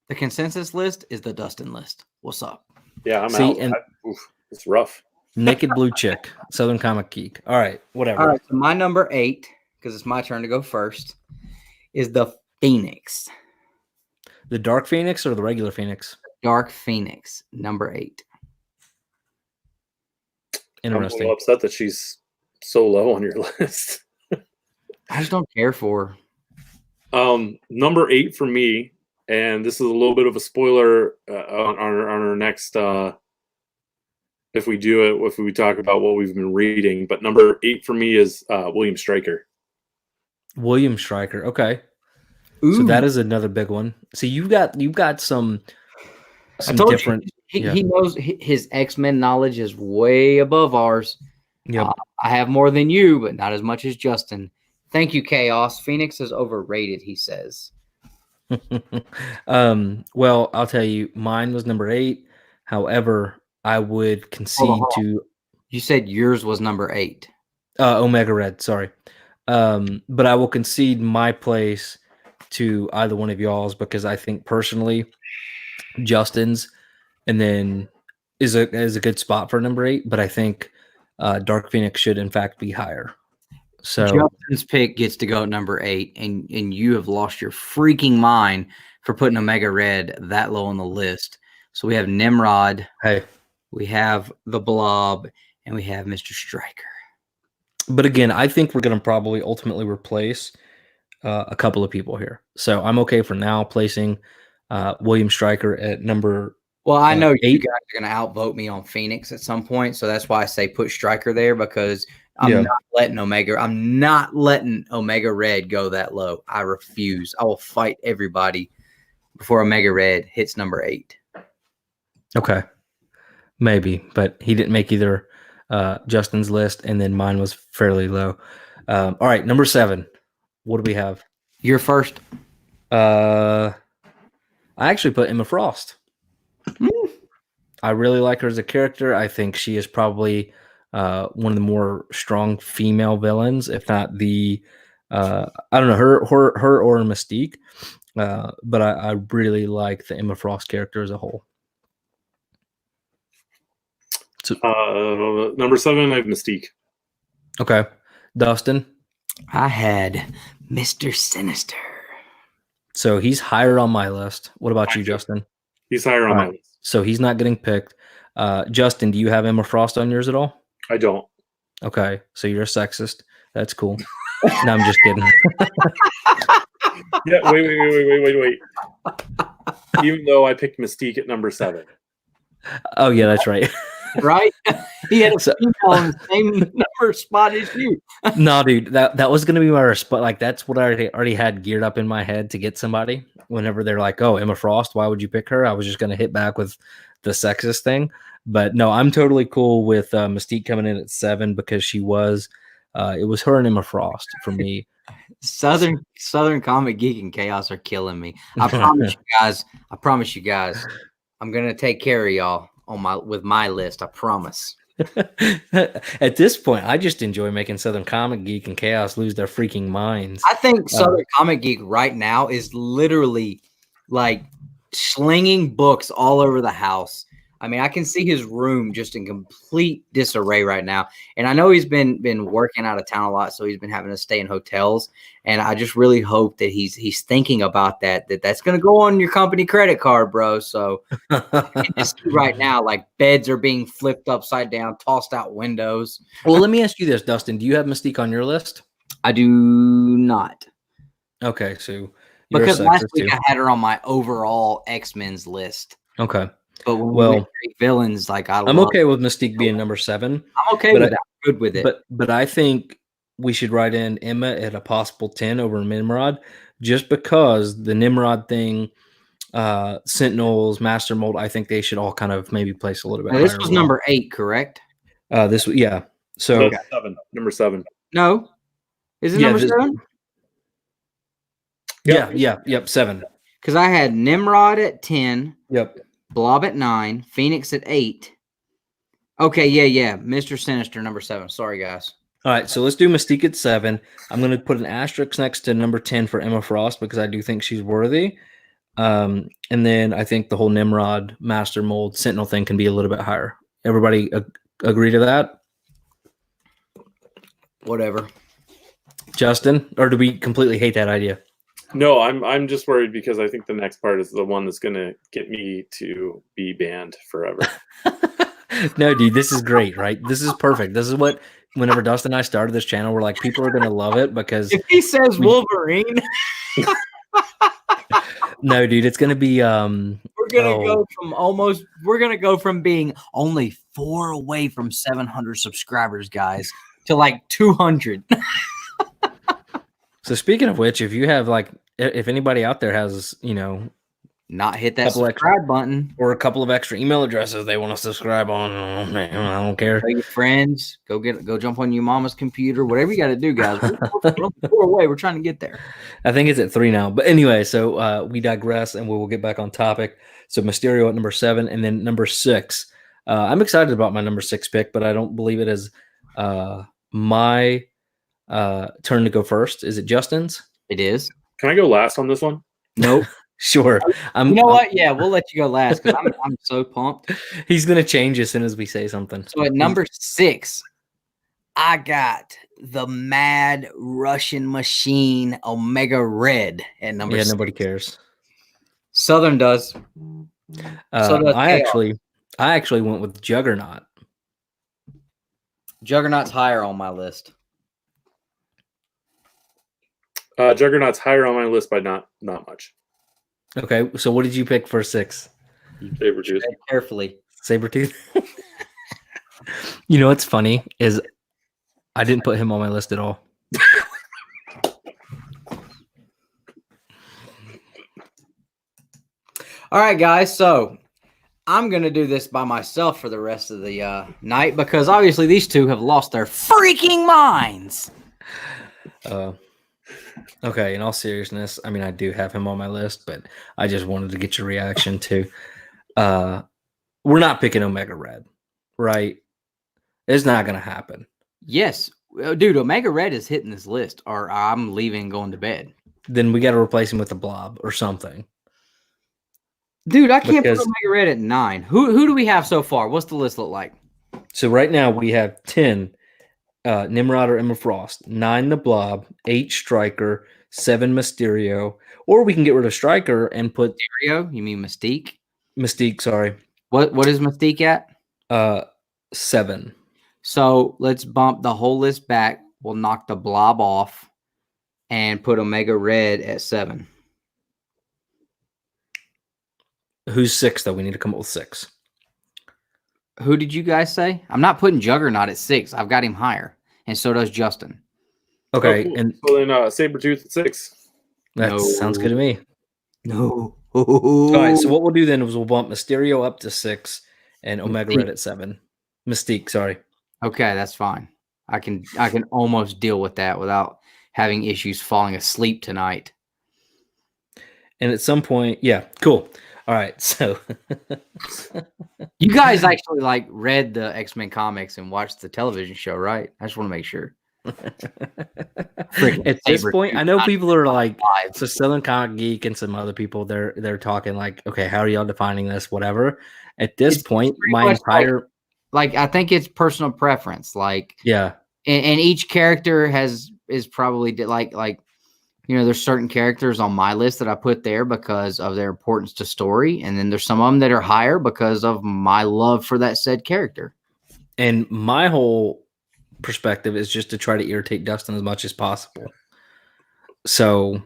the consensus list is the Dustin list. What's up? Yeah, I'm out. And it's rough. Naked blue chick, Southern Comic Geek. All right, whatever. All right, so my number 8, because it's my turn to go first, is the Phoenix. The Dark Phoenix or the regular Phoenix? Dark Phoenix, number 8. Interesting. I'm a little upset that she's so low on your list. I just don't care for her. Number 8 for me, and this is a little bit of a spoiler on our next if we do it, if we talk about what we've been reading. But number 8 for me is William Stryker. William Stryker. Okay. Ooh. So that is another big one. So you've got some different. He knows his X-Men knowledge is way above ours. Yep. I have more than you, but not as much as Justin. Thank you, Chaos. Phoenix is overrated, he says. Well, I'll tell you, mine was number 8. However, I would concede to. You said yours was number 8. Omega Red. Sorry. But I will concede my place to either one of y'all's because I think personally, Justin's and then is a good spot for number 8. But I think Dark Phoenix should in fact be higher. So Justin's pick gets to go at number 8, and you have lost your freaking mind for putting Omega Red that low on the list. So we have Nimrod, we have the Blob, and we have Mr. Stryker. But again, I think we're going to probably ultimately replace a couple of people here. So I'm okay for now placing William Stryker at number. Well, I know 8. you guys are going to outvote me on Phoenix at some point, so that's why I say put Stryker there, because I'm not letting Omega Red go that low. I refuse. I will fight everybody before Omega Red hits number 8. Okay, maybe, but he didn't make either Justin's list, and then mine was fairly low. All right, number 7. What do we have? You're first. I actually put Emma Frost. I really like her as a character. I think she is probably one of the more strong female villains, if not the I don't know, her or Mystique. But I really like the Emma Frost character as a whole. So, number 7, I have Mystique. Okay. Dustin? I had Mr. Sinister. So he's higher on my list. What about you, Justin? He's higher on my list. So he's not getting picked. Justin, do you have Emma Frost on yours at all? I don't. Okay, so you're a sexist. That's cool. No, I'm just kidding. Yeah, wait. Even though I picked Mystique at number 7. Oh, yeah, that's right. Right? He had a female on the same number spot as you. No, dude, that was gonna be my response. Like, that's what I already had geared up in my head to get somebody. Whenever they're like, "Oh, Emma Frost, why would you pick her?" I was just gonna hit back with the sexist thing. But no, I'm totally cool with Mystique coming in at 7 because she was. It was her and Emma Frost for me. Southern Comic Geek and Chaos are killing me. I promise you guys. I'm gonna take care of y'all with my list. I promise. At this point, I just enjoy making Southern Comic Geek and Chaos lose their freaking minds. I think Southern Comic Geek right now is literally like slinging books all over the house. I mean, I can see his room just in complete disarray right now. And I know he's been working out of town a lot, so he's been having to stay in hotels. And I just really hope that he's thinking about that's going to go on your company credit card, bro. So just right now, like beds are being flipped upside down, tossed out windows. Well, let me ask you this, Dustin. Do you have Mystique on your list? I do not. Okay, so because last week I had her on my overall X-Men's list. Okay. But when we make villains, like I'm okay with Mystique being number 7. I'm okay with that. I'm good with it. But I think we should write in Emma at a possible 10 over Nimrod, just because the Nimrod thing, Sentinels, Master Mold, I think they should all kind of maybe place a little bit. Now, this was number 8, correct? Yeah. So no, 7. Number 7. No, is it number 7? Yep, 7. Because I had Nimrod at 10. Yep. Blob at 9, Phoenix at 8. Okay, yeah. Mr. Sinister, number 7. Sorry, guys. All right, so let's do Mystique at 7. I'm going to put an asterisk next to number 10 for Emma Frost because I do think she's worthy. And then I think the whole Nimrod, Master Mold, Sentinel thing can be a little bit higher. Everybody agree to that? Whatever. Justin, or do we completely hate that idea? No, I'm just worried because I think the next part is the one that's going to get me to be banned forever. No, dude, this is great, right? This is perfect. This is what, whenever Dustin and I started this channel, we're like, people are going to love it because if he says Wolverine, no, dude, it's going to be. We're gonna go from being only 4 away from 700 subscribers, guys, to like 200. So speaking of which, if you have if anybody out there has, not hit that subscribe button or a couple of extra email addresses they want to subscribe on, I don't care. Tell your friends, go jump on your mama's computer, whatever you got to do, guys. We're 4 away. We're trying to get there. I think it's at 3 now, but anyway, so we digress and we will get back on topic. So Mysterio at number 7, and then number 6. I'm excited about my number 6 pick, but I don't believe it is my turn to go first. Is it Justin's? It is. Can I go last on this one? Nope. Sure. You know what? Yeah, we'll let you go last because I'm so pumped. He's gonna change as soon as we say something. So at number 6, I got the Mad Russian Machine Omega Red at number 6. Nobody cares. Southern does. I actually went with Juggernaut. Juggernaut's higher on my list. Juggernaut's higher on my list by not much. Okay, so what did you pick for 6? Sabretooth. Carefully. Sabretooth. You know what's funny is I didn't put him on my list at all. All right, guys. So I'm going to do this by myself for the rest of the night because obviously these two have lost their freaking minds. Okay, in all seriousness, I mean, I do have him on my list, but I just wanted to get your reaction to. We're not picking Omega Red, right? It's not going to happen. Yes. Dude, Omega Red is hitting this list or I'm leaving and going to bed. Then we got to replace him with a Blob or something. Dude, I can't put Omega Red at 9. Who do we have so far? What's the list look like? So right now we have 10 Nimrod or Emma Frost, 9 the Blob, 8 Stryker, 7 Mysterio, or we can get rid of Stryker and put Mysterio? You mean Mystique? Mystique, sorry. What is Mystique at? 7. So let's bump the whole list back. We'll knock the Blob off and put Omega Red at 7. Who's 6 though? We need to come up with 6. Who did you guys say? I'm not putting Juggernaut at 6. I've got him higher, and so does Justin. Okay, cool. and so then Sabretooth at 6. That sounds good to me. No. All right, so what we'll do then is we'll bump Mysterio up to 6 and Omega Red at 7. Mystique, sorry. Okay, that's fine. I can almost deal with that without having issues falling asleep tonight. And at some point, yeah, cool. All right, so you guys actually like read the X-Men comics and watched the television show, right? I just want to make sure. At this point, I know people are like, so Southern Comic Geek and some other people, they're talking like, okay, how are y'all defining this? Whatever. At this point, my entire like I think it's personal preference. Like, yeah, and each character is probably like you know, there's certain characters on my list that I put there because of their importance to story, and then there's some of them that are higher because of my love for that said character. And my whole perspective is just to try to irritate Dustin as much as possible. So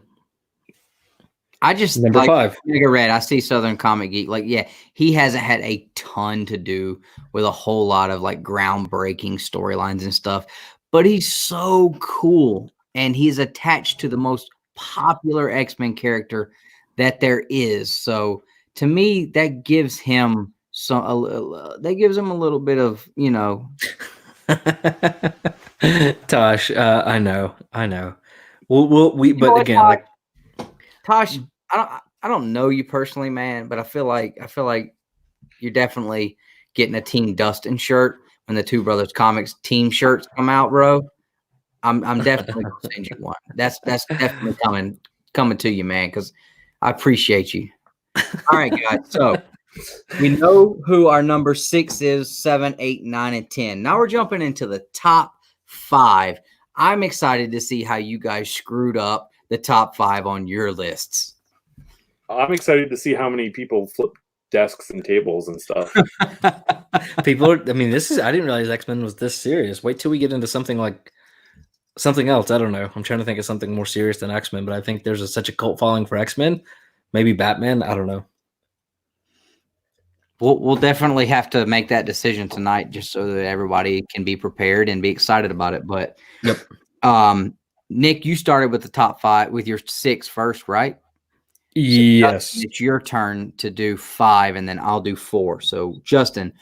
I just number like 5. Omega Red. I see Southern Comic Geek. Like, yeah, he hasn't had a ton to do with a whole lot of like groundbreaking storylines and stuff, but he's so cool and he's attached to the most popular X-Men character that there is. So to me, that gives him that gives him a little bit of, you know. Tosh, I know. But know again, Tosh? like Tosh, I don't know you personally, man, but I feel like you're definitely getting a Team Dustin shirt when the Two Brothers Comics team shirts come out, bro. I'm definitely gonna send you one. That's definitely coming to you, man, because I appreciate you. All right, guys. So we know who our number 6 is, 7, 8, 9, and 10. Now we're jumping into the top 5. I'm excited to see how you guys screwed up the top 5 on your lists. I'm excited to see how many people flip desks and tables and stuff. people are, I mean, I didn't realize X-Men was this serious. Wait till we get into something else. I don't know. I'm trying to think of something more serious than X-Men, but I think there's such a cult following for X-Men. Maybe Batman. I don't know. We'll definitely have to make that decision tonight just so that everybody can be prepared and be excited about it. But yep. Nick, you started with the top 5 with your 6 first, right? Yes. So it's your turn to do 5, and then I'll do 4. So Justin,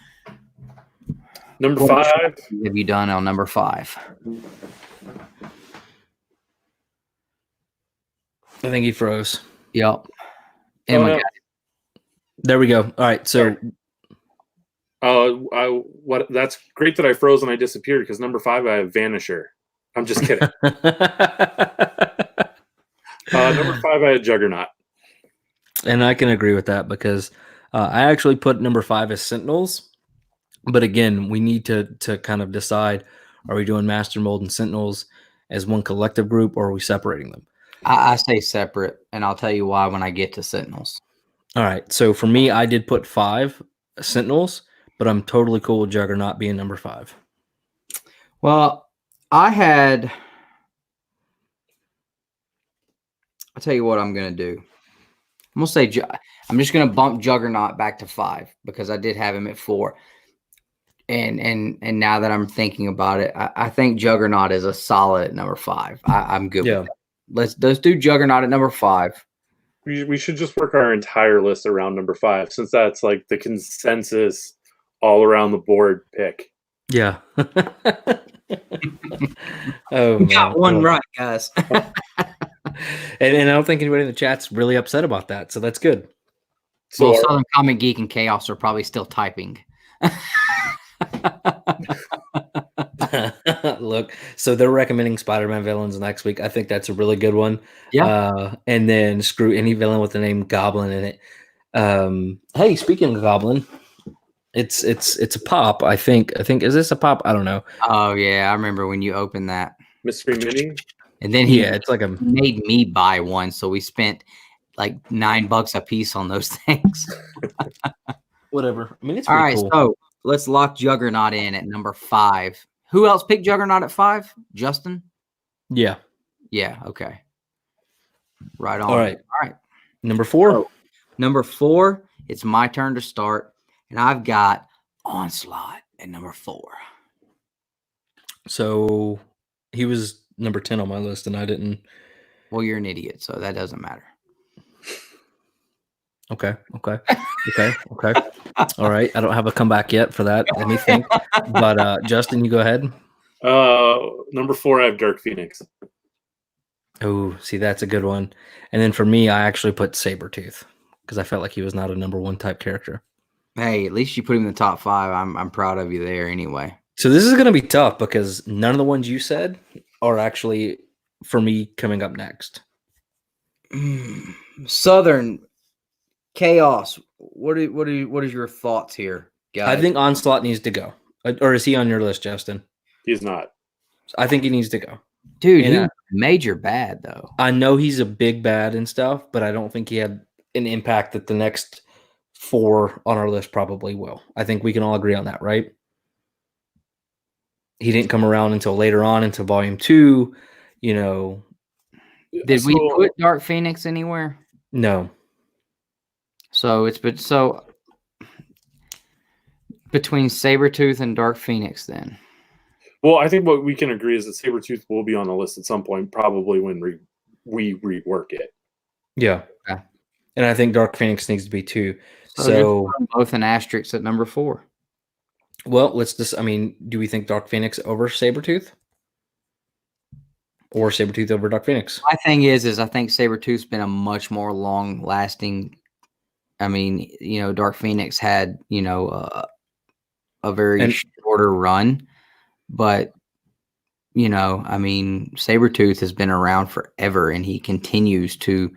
number 5. Have you done on number 5? I think he froze. Yep. Emma got it. There we go. All right. So, that's great that I froze and I disappeared because number 5 I have Vanisher. I'm just kidding. Number 5 I had Juggernaut. And I can agree with that because I actually put number 5 as Sentinels. But again, we need to kind of decide, are we doing Master Mold and Sentinels as one collective group, or are we separating them? I say separate, and I'll tell you why when I get to Sentinels. All right. So for me, I did put 5 Sentinels, but I'm totally cool with Juggernaut being number 5. Well, I had I'll tell you what I'm going to do. I'm going to say, I'm just going to bump Juggernaut back to 5 because I did have him at 4. And now that I'm thinking about it, I think Juggernaut is a solid at number 5. I'm good with that. Let's do Juggernaut at number 5. We should just work our entire list around number 5, since that's like the consensus all around the board pick. Yeah. We got one right, guys. And I don't think anybody in the chat's really upset about that, so that's good. So Southern Comic Geek and Chaos are probably still typing. Look, so they're recommending Spider-Man villains next week. I think that's a really good one. Yeah. And then screw any villain with the name Goblin in it. Hey, speaking of Goblin, it's a pop. I think is this a pop? I don't know. Oh yeah, I remember when you opened that Mystery Mini. And then it's like made me buy one, so we spent like $9 a piece on those things. Whatever. I mean, it's all right. cool. So let's lock Juggernaut in at number 5. Who else picked Juggernaut at 5? Justin? Yeah. Yeah. Okay. Right on. All right. All right. Number 4. So, number 4. It's my turn to start, and I've got Onslaught at number 4. So he was number 10 on my list, and I didn't. Well, you're an idiot, so that doesn't matter. Okay. All right. I don't have a comeback yet for that. Let me think. But Justin, you go ahead. Number 4, I have Dark Phoenix. Oh, see, that's a good one. And then for me, I actually put Sabretooth because I felt like he was not a number 1 type character. Hey, at least you put him in the top 5. I'm proud of you there anyway. So this is going to be tough because none of the ones you said are actually for me coming up next. Southern Chaos. What is your thoughts here, guys? I think Onslaught needs to go. Or is he on your list, Justin? He's not. I think he needs to go. Dude, he's major bad though. I know he's a big bad and stuff, but I don't think he had an impact that the next 4 on our list probably will. I think we can all agree on that, right? He didn't come around until later on, into volume 2, you know. Did we put Dark Phoenix anywhere? No. So it's between Sabretooth and Dark Phoenix then. Well, I think what we can agree is that Sabretooth will be on the list at some point, probably when we rework it. Yeah. Okay. And I think Dark Phoenix needs to be too. So both an asterisk at number 4. Well, do we think Dark Phoenix over Sabretooth? Or Sabretooth over Dark Phoenix? My thing is I think Sabretooth's been a much more long-lasting. I mean, Dark Phoenix had, a very shorter run. But, Sabretooth has been around forever, and he continues to,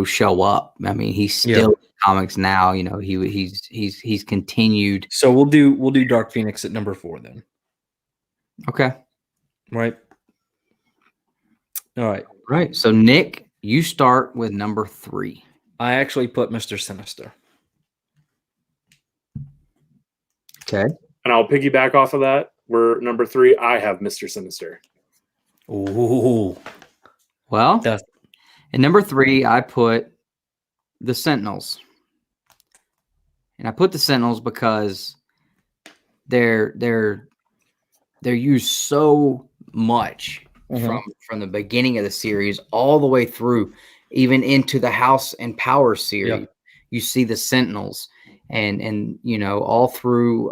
show up. I mean, he's still in comics now. He's continued. So we'll do Dark Phoenix at number 4 then. Okay. Right. All right. Right. So Nick, you start with number 3. I actually put Mr. Sinister. Okay. And I'll piggyback off of that. We're number 3. I have Mr. Sinister. Ooh. Well, at number 3, I put the Sentinels. And I put the Sentinels because they're used so much from the beginning of the series all the way through, even into the House and Power series. Yep. You see the Sentinels and all through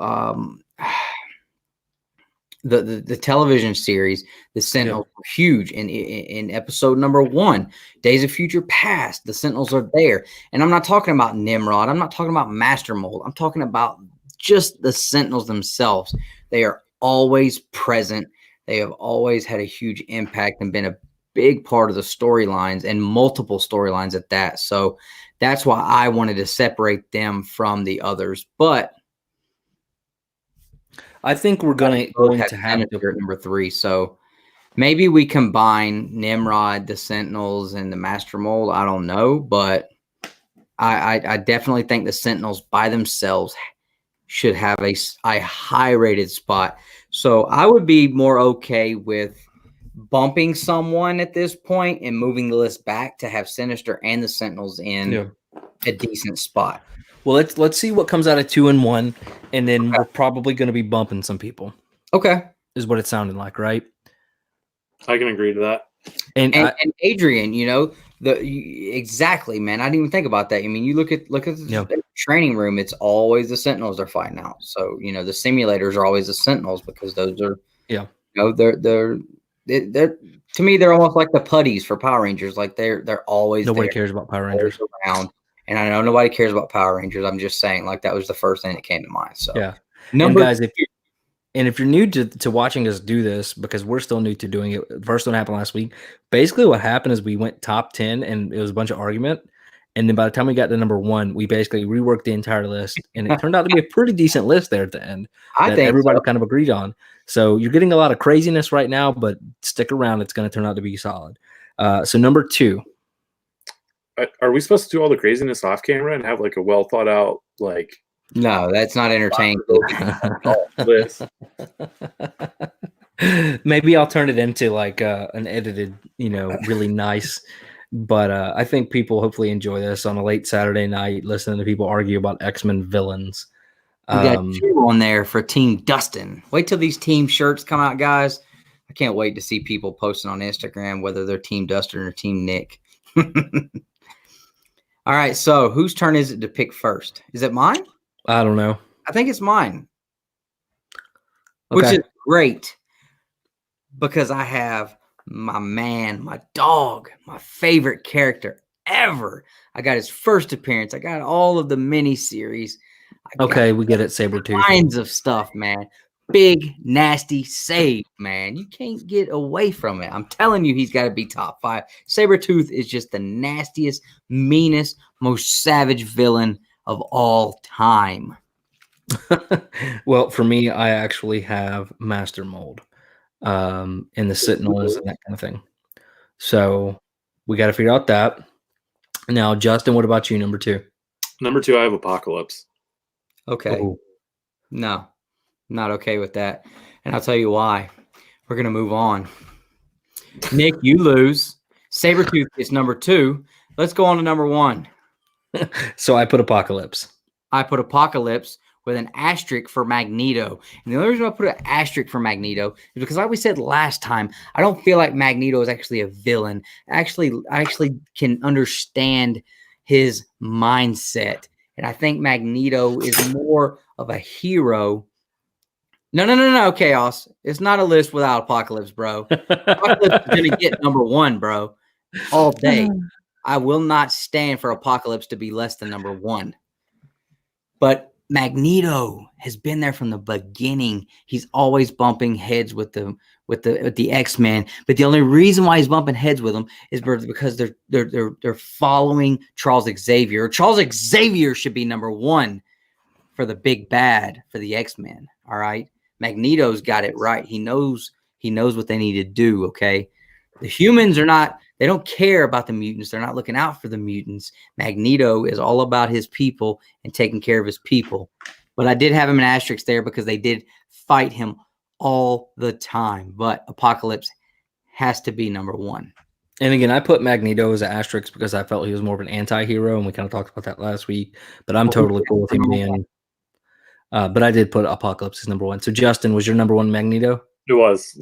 the television series. The Sentinels were huge. In episode number 1, Days of Future Past, the Sentinels are there. And I'm not talking about Nimrod. I'm not talking about Master Mold. I'm talking about just the Sentinels themselves. They are always present. They have always had a huge impact and been a big part of the storylines, and multiple storylines at that. So that's why I wanted to separate them from the others. But I think we're going to have at number 3. So maybe we combine Nimrod, the Sentinels, and the Master Mold. I don't know, but I definitely think the Sentinels by themselves should have a high rated spot. So I would be more okay with bumping someone at this point and moving the list back to have Sinister and the Sentinels in a decent spot. Well, let's see what comes out of 2 and 1, and then we're probably going to be bumping some people. Okay, is what it sounded like, right? I can agree to that. And Adrian, exactly, man. I didn't even think about that. I mean, you look at the training room; it's always the Sentinels they're fighting out. So the simulators are always the Sentinels because those are they're to me they're almost like the putties for Power Rangers. Like they're always nobody cares about Power Rangers around. And I know nobody cares about Power Rangers. I'm just saying, like, that was the first thing that came to mind. So yeah, and guys, if you're new to watching us do this, because we're still new to doing it, the first one happened last week. Basically, what happened is we went top 10, and it was a bunch of argument. And then by the time we got to number 1, we basically reworked the entire list, and it turned out to be a pretty decent list there at the end. I think everybody kind of agreed on. So you're getting a lot of craziness right now, but stick around; it's going to turn out to be solid. So number 2. Are we supposed to do all the craziness off camera and have like a well thought out like? No, that's not entertaining. Maybe I'll turn it into like an edited, really nice. But I think people hopefully enjoy this on a late Saturday night, listening to people argue about X-Men villains. We got 2 on there for Team Dustin. Wait till these team shirts come out, guys. I can't wait to see people posting on Instagram whether they're Team Dustin or Team Nick. All right, so whose turn is it to pick first? Is it mine? I don't know. I think it's mine, which is great because I have my man, my dog, my favorite character ever. I got his first appearance. I got all of the mini-series. Okay, we get it, Sabretooth. Kinds of stuff, man. Big, nasty save, man. You can't get away from it. I'm telling you, he's got to be top 5. Sabretooth is just the nastiest, meanest, most savage villain of all time. Well, for me, I actually have Master Mold and the Sentinels and that kind of thing. So we got to figure out that. Now, Justin, what about you, number 2? Number 2, I have Apocalypse. Okay. Ooh. No. Not okay with that. And I'll tell you why. We're going to move on. Nick, you lose. Sabretooth is number 2. Let's go on to number 1. So I put Apocalypse. I put Apocalypse with an asterisk for Magneto. And the only reason I put an asterisk for Magneto is because, like we said last time, I don't feel like Magneto is actually a villain. I actually can understand his mindset. And I think Magneto is more of a hero. No, Chaos. It's not a list without Apocalypse, bro. Apocalypse is going to get number 1, bro, all day. I will not stand for Apocalypse to be less than number 1. But Magneto has been there from the beginning. He's always bumping heads with the X-Men. But the only reason why he's bumping heads with them is because they're following Charles Xavier. Charles Xavier should be number 1 for the big bad for the X-Men. All right. Magneto's got it right. He knows what they need to do. Okay. The humans they don't care about the mutants. They're not looking out for the mutants. Magneto is all about his people and taking care of his people. But I did have him an asterisk there because they did fight him all the time. But Apocalypse has to be number 1. And again, I put Magneto as an asterisk because I felt he was more of an anti-hero, and we kind of talked about that last week. But I'm totally cool with him being. But I did put Apocalypse as number 1. So Justin, was your number 1 Magneto? It was.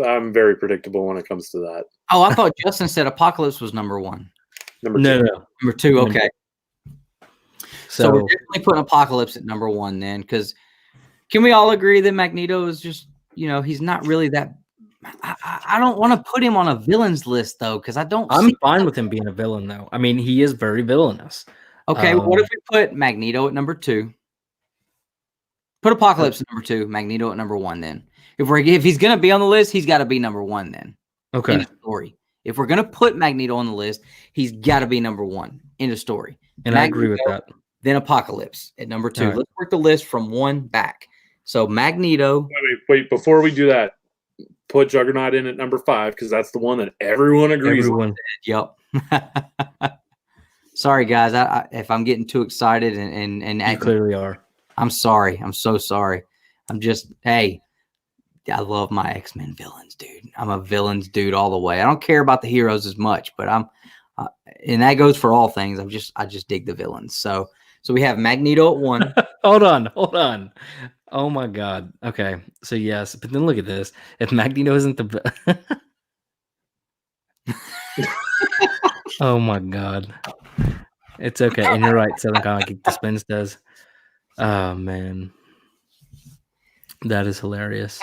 I'm very predictable when it comes to that. Oh, I thought Justin said Apocalypse was number 1. Number 2. No. Number 2. Okay. So we're definitely putting Apocalypse at number 1 then, because can we all agree that Magneto is just, he's not really that. I don't want to put him on a villains list though, because I'm fine with him being a villain though. I mean, he is very villainous. Okay, what if we put Magneto at number 2? Put Apocalypse at number 2, Magneto at number 1 then. If he's going to be on the list, he's got to be number 1 then. Okay. End of story. If we're going to put Magneto on the list, he's got to be number 1. End of story. And Magneto, I agree with that. Then Apocalypse at number 2. Right. Let's work the list from 1 back. So Magneto. Wait. Before we do that, put Juggernaut in at number 5 because that's the one that everyone agrees on. Yep. Sorry, guys. If I'm getting too excited and you clearly are. I'm sorry. I'm so sorry. I'm just, hey, I love my X-Men villains, dude. I'm a villains dude all the way. I don't care about the heroes as much, but and that goes for all things. I just dig the villains. So we have Magneto at 1. Hold on. Oh my god. Okay. So yes, but then look at this. If Magneto isn't the oh my god. It's okay. And you're right, Southern Comic Geek Dispense does. Oh man. That is hilarious.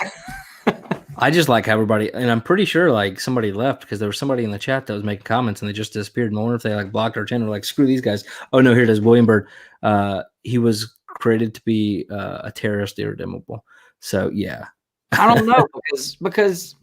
I just like how everybody, and I'm pretty sure like somebody left because there was somebody in the chat that was making comments and they just disappeared. And I wonder if they like blocked our channel, like screw these guys. Oh no, here it is. William Bird. He was created to be a terrorist irredeemable. So yeah. I don't know because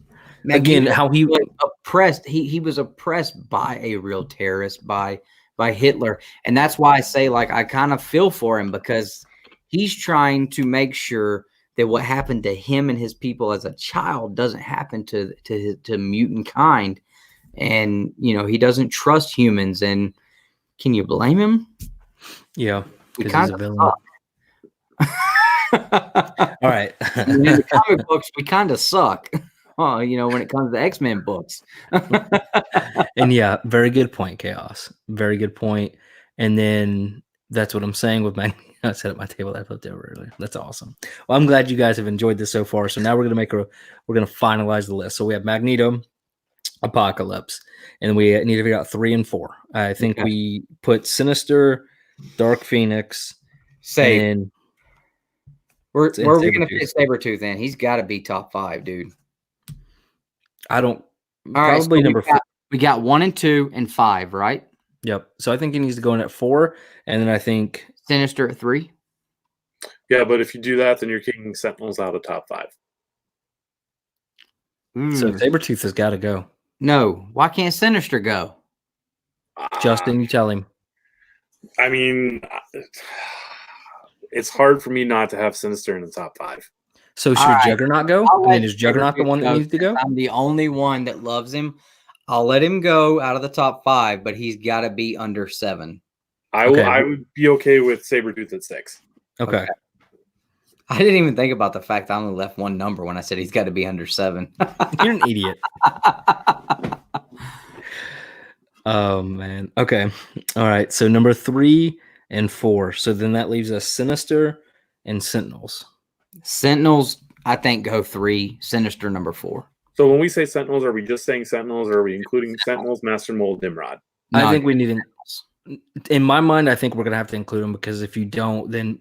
again, how he was oppressed. He was oppressed by a real terrorist, by Hitler, and that's why I say like I kind of feel for him because he's trying to make sure that what happened to him and his people as a child doesn't happen to mutant kind, and he doesn't trust humans. And can you blame him? Yeah, because he's a villain. All right. In the comic books, we kind of suck. When it comes to X-Men books. And yeah, very good point, Chaos. Very good point. And then that's what I'm saying with Magneto. I set up my table that I flipped over earlier. That's awesome. Well, I'm glad you guys have enjoyed this so far. So now we're gonna finalize the list. So we have Magneto, Apocalypse, and we need to figure out 3 and 4. I think we put Sinister, Dark Phoenix, and where are we gonna fit Sabretooth in? He's got to be top 5, dude. I don't. All probably right, so number 4. We got 1 and 2 and 5, right? Yep. So I think he needs to go in at 4, and then I think Sinister at 3. Yeah, but if you do that, then you're kicking Sentinels out of top 5. So Sabretooth has got to go. No, why can't Sinister go? Justin, you tell him. I mean, it's hard for me not to have Sinister in the top 5. So should Juggernaut go? I mean, is Juggernaut the one that needs to go? I'm the only one that loves him. I'll let him go out of the top 5, but he's got to be under 7. I would be okay with Sabretooth at 6. Okay. I didn't even think about the fact I only left one number when I said he's got to be under 7. You're an idiot. Oh, man. Okay. All right. So number 3 and 4. So then that leaves us Sinister and Sentinels. Sentinels, I think, go 3. Sinister, number 4. So when we say Sentinels, are we just saying Sentinels, or are we including Sentinels, Master Mold, Nimrod? I think we need in my mind, I think we're going to have to include them because if you don't, then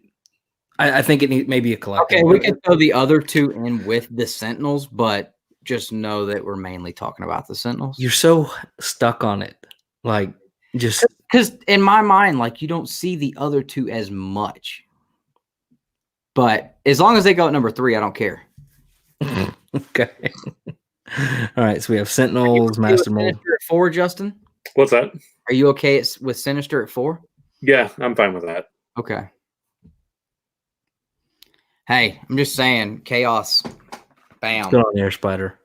I think it may be a collective. Okay, we can throw the other 2 in with the Sentinels, but just know that we're mainly talking about the Sentinels. You're so stuck on it. Like, just because in my mind, like, you don't see the other 2 as much. But as long as they go at number 3, I don't care. Okay. All right, so we have Sentinels, Master Mold. At 4, Justin? What's that? Are you okay with Sinister at 4? Yeah, I'm fine with that. Okay. Hey, I'm just saying, Chaos. Bam. Good on there, Spider.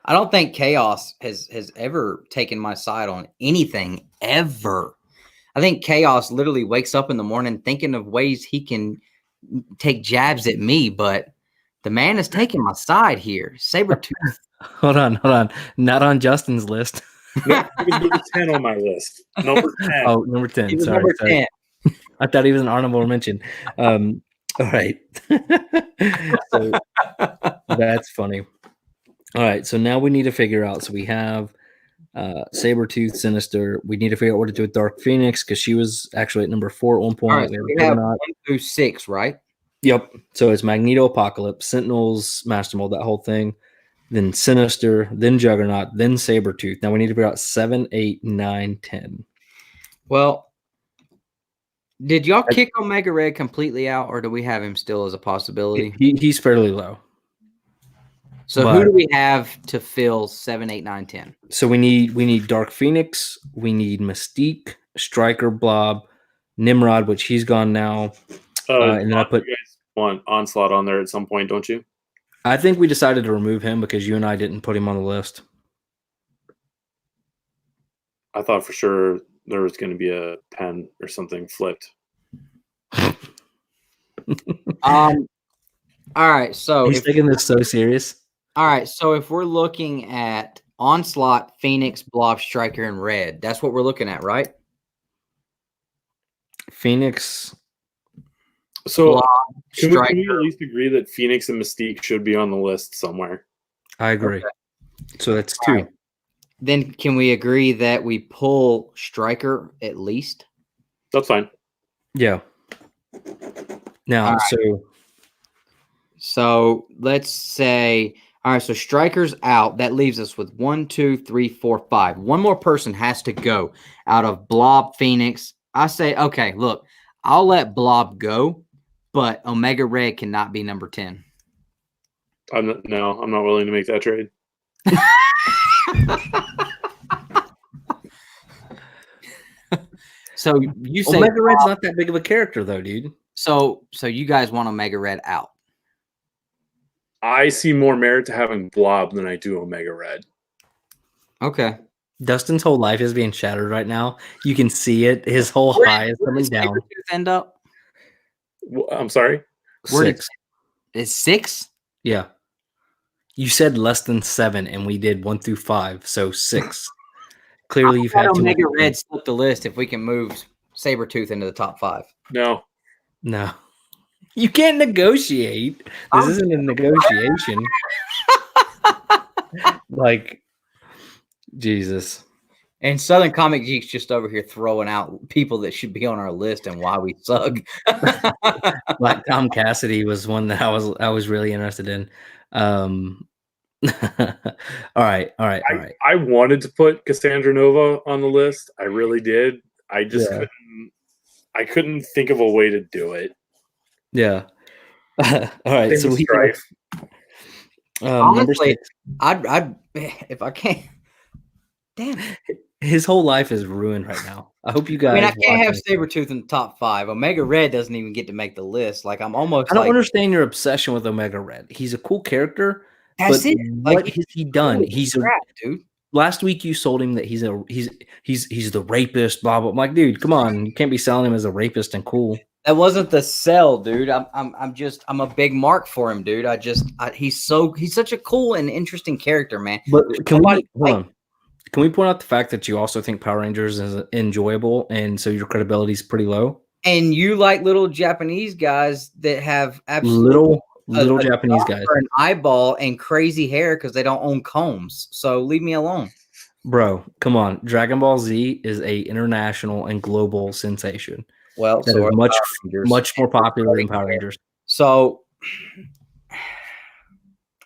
I don't think Chaos has ever taken my side on anything, ever. I think Chaos literally wakes up in the morning thinking of ways he can take jabs at me, but the man is taking my side here. Sabretooth. Hold on. Not on Justin's list. No, he was number 10 on my list. Number 10. Oh, number 10. Sorry. Number 10. I thought he was an honorable mention. All right. So that's funny. All right. So now we need to figure out. So we have Sabretooth, Sinister. We need to figure out what to do with Dark Phoenix because she was actually at number 4 at one point. Right, we have 1 through 6, right? Yep. So it's Magneto, Apocalypse, Sentinels, Master Mold, that whole thing. Then Sinister, then Juggernaut, then Sabretooth. Now we need to figure out 7, 8, 9, 10. Well, did y'all kick Omega Red completely out, or do we have him still as a possibility? He's fairly low. So who do we have to fill 7, 8, 9, 10? So we need Dark Phoenix, we need Mystique, Stryker, Blob, Nimrod, which he's gone now. And then I put you guys want Onslaught on there at some point, don't you? I think we decided to remove him because you and I didn't put him on the list. I thought for sure there was going to be a pen or something flipped. All right, so He's taking this so serious. all right, so if we're looking at Onslaught, Phoenix, Blob, Striker, and Red, that's what we're looking at, right? Phoenix. So Blob, can we Striker. at least agree that Phoenix and Mystique should be on the list somewhere? I agree. Okay. So that's All 2. right. Then can we agree that we pull Striker at least? That's fine. Yeah. Now, All So let's say, all right, so Striker's out. That leaves us with 1, 2, 3, 4, 5. One more person has to go out of Blob, Phoenix. I say, okay, look, I'll let Blob go, but Omega Red cannot be number 10. I'm not willing to make that trade. So you say Omega Red's not that big of a character, though, dude. So you guys want Omega Red out? I see more merit to having Blob than I do Omega Red. Okay. Dustin's whole life is being shattered right now. You can see it. His whole high is coming down. Sabretooth end up? I'm sorry? Where 6. Is 6? Yeah. You said less than 7, and we did 1 through 5, so 6. Clearly, you've had Omega Red slip the list if we can move Sabretooth into the top 5. No. No. You can't negotiate. This isn't a negotiation. Like, Jesus. And Southern Comic Geek's just over here throwing out people that should be on our list and why we suck. Like Tom Cassidy was one that I was really interested in. All right. I wanted to put Cassandra Nova on the list. I really did. I just couldn't think of a way to do it. Yeah. All right. So we Strife. Honestly, I'd if I can't. Damn. His whole life is ruined right now. I hope you guys. I mean, I can't have Sabretooth in the top 5. Omega Red doesn't even get to make the list. Like, I'm almost. I don't understand your obsession with Omega Red. He's a cool character. That's it. What has he done? He's crap, dude. Last week you sold him that he's the rapist. Blah blah. I'm like, dude, come on, you can't be selling him as a rapist and cool. That wasn't the sell, dude. I'm a big mark for him, dude. He's such a cool and interesting character, man. But can we point out the fact that you also think Power Rangers is enjoyable, and so your credibility is pretty low? And you like little Japanese guys that have absolutely little Japanese guys, an eyeball and crazy hair because they don't own combs. So leave me alone, bro. Come on, Dragon Ball Z is a international and global sensation. Well, that is much more popular than Power Rangers. So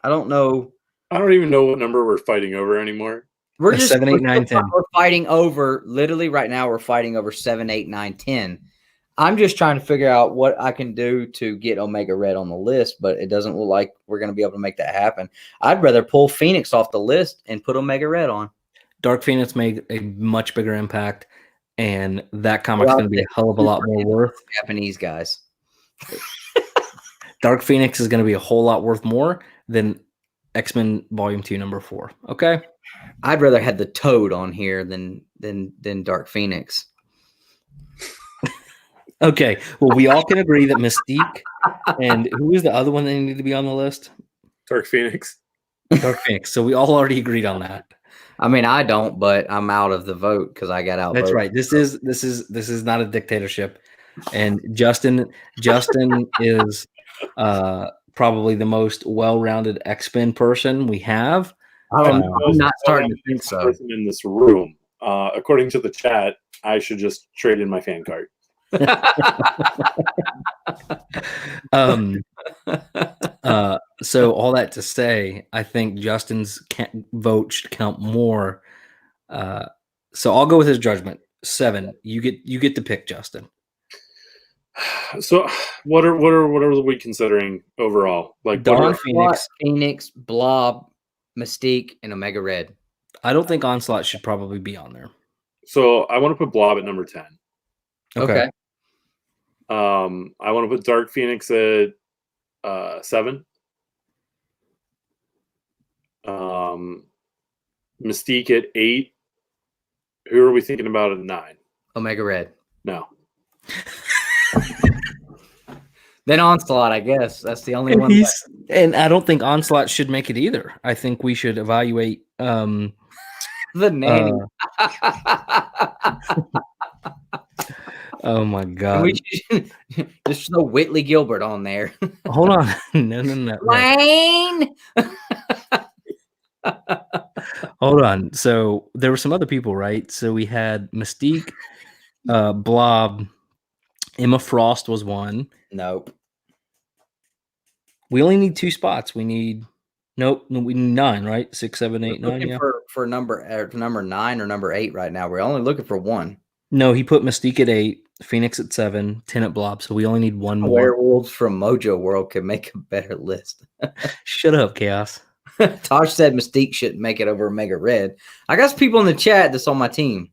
I don't know. I don't even know what number we're fighting over anymore. We're just 7, 8, 9, 10. We're fighting over literally right now. We're fighting over 7, 8, 9, 10. I'm just trying to figure out what I can do to get Omega Red on the list, but it doesn't look like we're going to be able to make that happen. I'd rather pull Phoenix off the list and put Omega Red on. Dark Phoenix made a much bigger impact. And that comic's going to be a hell of a lot more worth. Japanese guys. Dark Phoenix is going to be a whole lot worth more than X-Men Volume 2, number 4. Okay? I'd rather have the Toad on here than Dark Phoenix. Okay. Well, we all can agree that Mystique and who is the other one that needed to be on the list? Dark Phoenix. Dark Phoenix. So we all already agreed on that. I mean, I don't, but I'm out of the vote because I got out. That's right. This is not a dictatorship, and Justin is probably the most well-rounded X-Men person we have. I'm not starting to think so. Person in this room, according to the chat, I should just trade in my fan card. So all that to say, I think Justin's vote should count more. So I'll go with his judgment. 7. You get to pick, Justin. So what are we considering overall? Like Dawn, Phoenix, Blob, Mystique, and Omega Red. I don't think Onslaught should probably be on there. So I want to put Blob at number 10. Okay. I want to put Dark Phoenix at 7. Mystique at 8. Who are we thinking about at 9? Omega Red. No. Then Onslaught, I guess. That's the only And one. and I don't think Onslaught should make it either. I think we should evaluate The nanny. Oh my god! We should just throw Whitley Gilbert on there. Hold on, no. Wayne. Hold on. So there were some other people, right? So we had Mystique, Blob, Emma Frost was one. Nope. We only need 2 spots. We need we need 9, right? 6, 7, 8, 9. Looking Yeah. for number 9 or number 8 right now. We're only looking for one. No, he put Mystique at 8, Phoenix at 7, 10 at Blob. So we only need one more. Werewolves from Mojo World could make a better list. Shut up, Chaos. Tosh said Mystique shouldn't make it over Omega Red. I got some people in the chat that's on my team.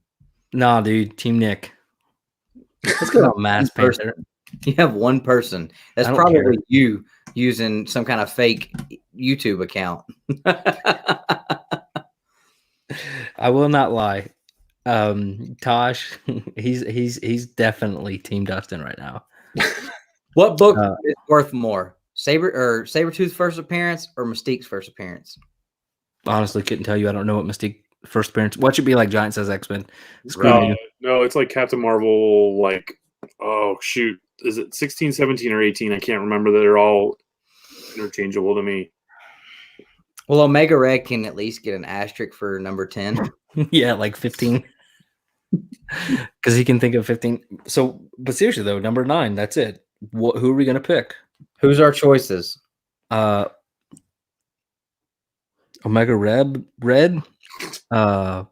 Nah, dude. Team Nick. Let's go on Mass Panther. You have one person. That's probably you using some kind of fake YouTube account. I will not lie. Tosh, he's definitely Team Dustin right now. What book is worth more? Sabretooth's first appearance or Mystique's first appearance? Honestly, couldn't tell you. I don't know what Mystique first appearance. What should be like Giant Says X-Men? No, it's like Captain Marvel, like, oh shoot. Is it 16, 17, or 18? I can't remember. They're all interchangeable to me. Well, Omega Red can at least get an asterisk for number 10. Yeah, like 15. Because he can think of 15. So, but seriously though, number 9, that's it. Who are we gonna pick? Who's our choices? Omega Red. I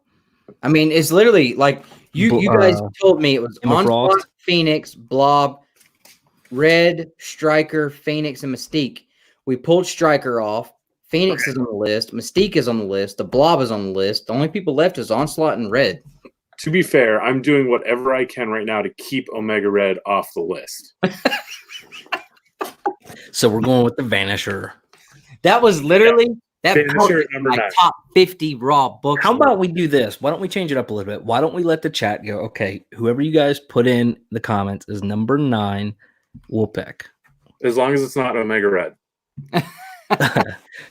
mean, it's literally like you guys told me it was Onslaught, Phoenix, Blob, Red, Striker, Phoenix, and Mystique. We pulled Striker off. Phoenix is on the list. Mystique is on the list. The Blob is on the list. The only people left is Onslaught and Red. To be fair, I'm doing whatever I can right now to keep Omega Red off the list. So we're going with the Vanisher. That was literally Vanisher number 9. Top 50 raw books. How about we do this? Why don't we change it up a little bit? Why don't we let the chat go? Okay, whoever you guys put in the comments is number 9. We'll pick. As long as it's not Omega Red.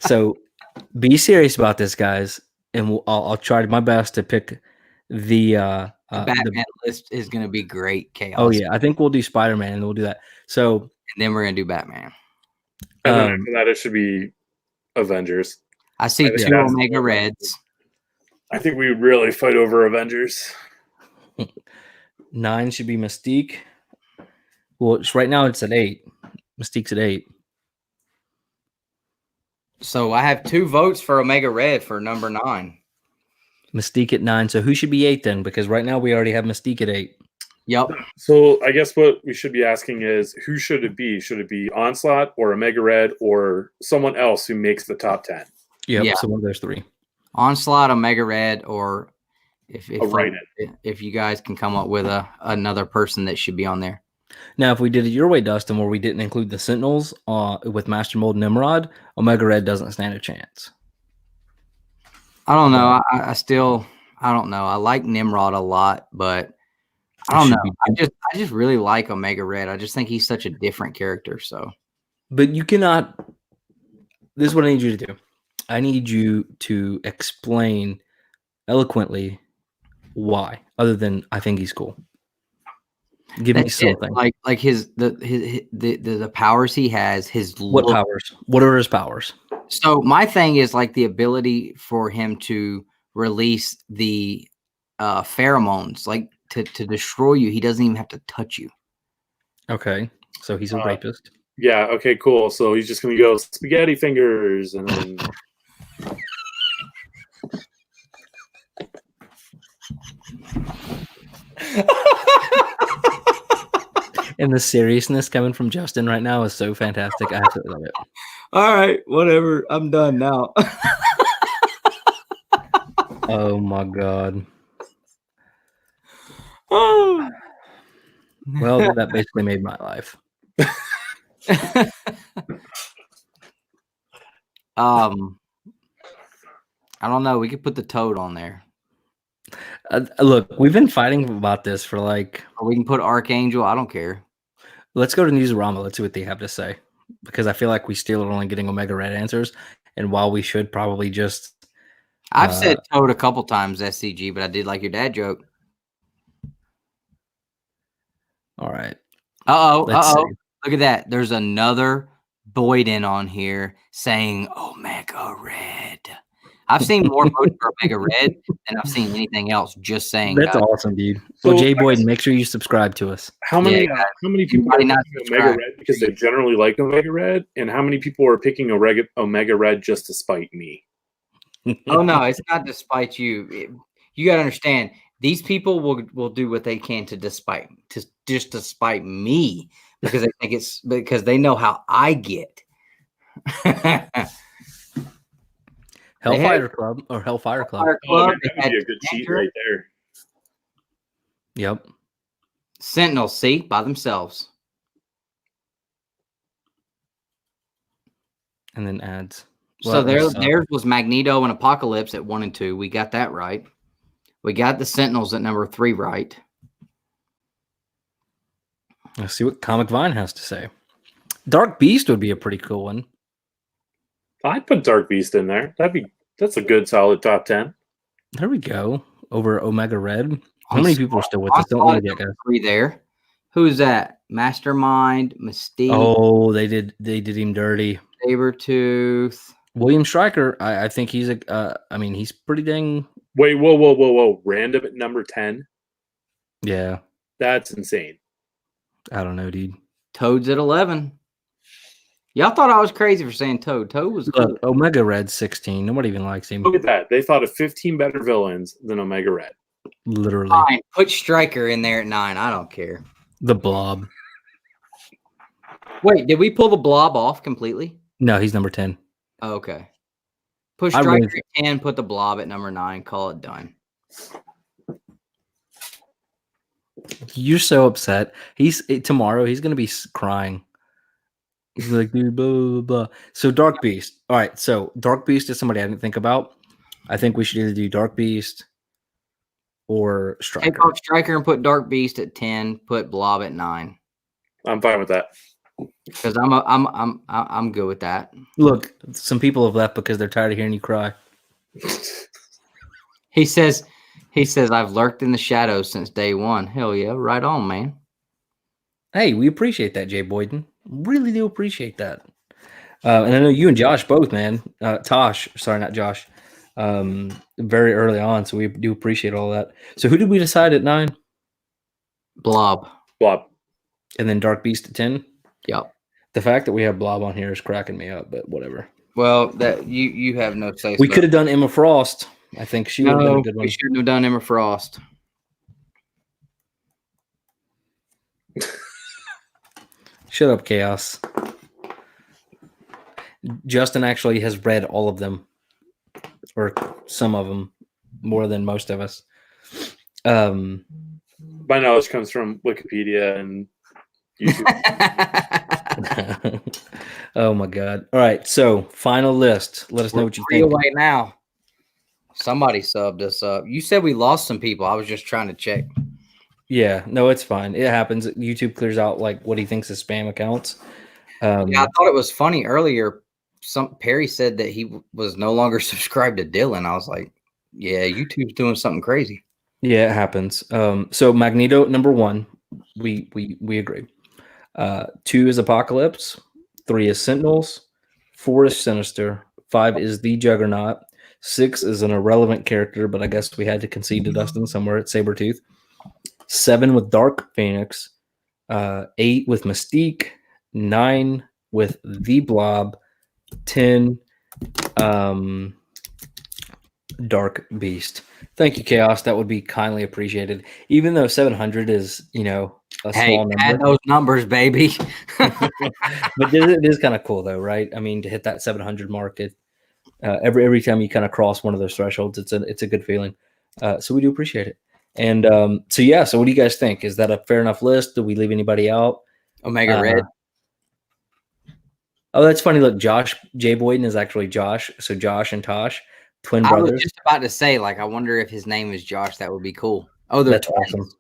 So be serious about this, guys, and I'll try my best to pick the Batman list is going to be great. Chaos. Oh yeah, I think we'll do Spider-Man and we'll do that. So and then we're going to do Batman. And then after that, it should be Avengers. I see 2 Omega Reds. I think we would really fight over Avengers. 9 should be Mystique. Well, right now it's at 8. Mystique's at 8. So I have 2 votes for Omega Red for number 9. Mystique at 9. So who should be 8 then? Because right now we already have Mystique at 8. Yep. So I guess what we should be asking is, who should it be? Should it be Onslaught or Omega Red or someone else who makes the top 10? Yep, yeah. So one of those 3. Onslaught, Omega Red, or if you guys can come up with another person that should be on there. Now, if we did it your way, Dustin, where we didn't include the Sentinels with Master Mold and Nimrod, Omega Red doesn't stand a chance. I don't know. I don't know. I like Nimrod a lot, but I don't know. I just really like Omega Red. I just think he's such a different character. So, but you cannot. This is what I need you to do. I need you to explain eloquently why, other than I think he's cool. Give me something like the powers he has. What powers? What are his powers? So my thing is like the ability for him to release the pheromones, like to destroy you. He doesn't even have to touch you. Okay, so he's a rapist. Yeah. Okay. Cool. So he's just gonna go spaghetti fingers and then. And the seriousness coming from Justin right now is so fantastic. I absolutely love it. All right, whatever. I'm done now. Oh my god. Oh. Well, that basically made my life. I don't know. We could put the Toad on there. Look, we've been fighting about this for like. Or we can put Archangel. I don't care. Let's go to Newsarama. Let's see what they have to say, because I feel like we still are only getting Omega Red answers. And while we should probably just, I've said Toad a couple times, SCG, but I did like your dad joke. all right. Uh oh. Look at that. There's another Boyden on here saying Omega Red. I've seen more votes for Omega Red than I've seen anything else. Just saying. That's guys. awesome, dude. So, Well, Jay Boyden, make sure you subscribe to us. How many people are might not picking Omega Red because they generally like Omega Red, and how many people are picking Omega Red just to spite me? Oh no, it's not to spite you. You got to understand, these people will do what they can to spite me because they think it's because they know how I get. Hellfire Club or Hellfire Club. Oh, man, that would be a good cheat right there. Yep. Sentinels, see, by themselves. And then ads. So theirs was Magneto and Apocalypse at 1 and 2. We got that right. We got the Sentinels at number 3 right. Let's see what Comic Vine has to say. Dark Beast would be a pretty cool one. I'd put Dark Beast in there. That's a good solid top 10. There we go. Over Omega Red. How many people are still with us? Don't leave yet, guys. 3 there. Who's that? Mastermind, Mystique. Oh, they did him dirty. Sabretooth. William Stryker, I think he's he's pretty dang. Wait, whoa. Random at number 10? Yeah. That's insane. I don't know, dude. Toad's at 11. Y'all thought I was crazy for saying Toad. Toad was cool. Omega Red's 16. Nobody even likes him. Look at that. They thought of 15 better villains than Omega Red. Literally. Fine. Put Stryker in there at 9. I don't care. The Blob. Wait, did we pull the Blob off completely? No, he's number 10. Oh, okay. Put Stryker at 10, put the Blob at number 9. Call it done. You're so upset. Tomorrow he's gonna be crying. He's like, dude, blah, blah, blah. So Dark Beast. All right. So Dark Beast is somebody I didn't think about. I think we should either do Dark Beast or Stryker. Take off Stryker and put Dark Beast at 10. Put Blob at 9. I'm fine with that. Because I'm good with that. Look, some people have left because they're tired of hearing you cry. He says I've lurked in the shadows since day 1. Hell yeah, right on, man. Hey, we appreciate that, Jay Boyden. Really do appreciate that. And I know you and Josh both, man. Tosh, sorry, not Josh. Very early on, so we do appreciate all that. So who did we decide at 9? Blob. And then Dark Beast at 10? Yep. The fact that we have Blob on here is cracking me up, but whatever. Well, that you have no say. We could have done Emma Frost. I think she would have been a good one. We shouldn't have done Emma Frost. Shut up, Chaos. Justin actually has read all of them, or some of them, more than most of us. My knowledge comes from Wikipedia and YouTube. Oh my God! All right, so final list. Let us know what you think. Away now. Somebody subbed us up. You said we lost some people. I was just trying to check. Yeah, no, it's fine. It happens. YouTube clears out like what he thinks is spam accounts. Yeah, I thought it was funny earlier. Perry said that he was no longer subscribed to Dylan. I was like, yeah, YouTube's doing something crazy. Yeah, it happens. So Magneto number 1, we agree. 2 is Apocalypse. 3 is Sentinels. 4 is Sinister. 5 is the Juggernaut. 6 is an irrelevant character, but I guess we had to concede to Dustin somewhere at Sabretooth. 7 with Dark Phoenix. 8 with Mystique. 9 with the Blob. 10 Dark Beast. Thank you, Chaos. That would be kindly appreciated. Even though 700 is, a small number. Add those numbers, baby. But it is kind of cool, though, right? I mean, to hit that 700 mark, every time you kind of cross one of those thresholds, it's a good feeling. So we do appreciate it. And so what do you guys think? Is that a fair enough list? Do we leave anybody out? Omega Red. Oh, that's funny. Look, Jay Boyden is actually Josh. So Josh and Tosh, twin brothers. I was just about to say, I wonder if his name is Josh. That would be cool. Oh, that's awesome.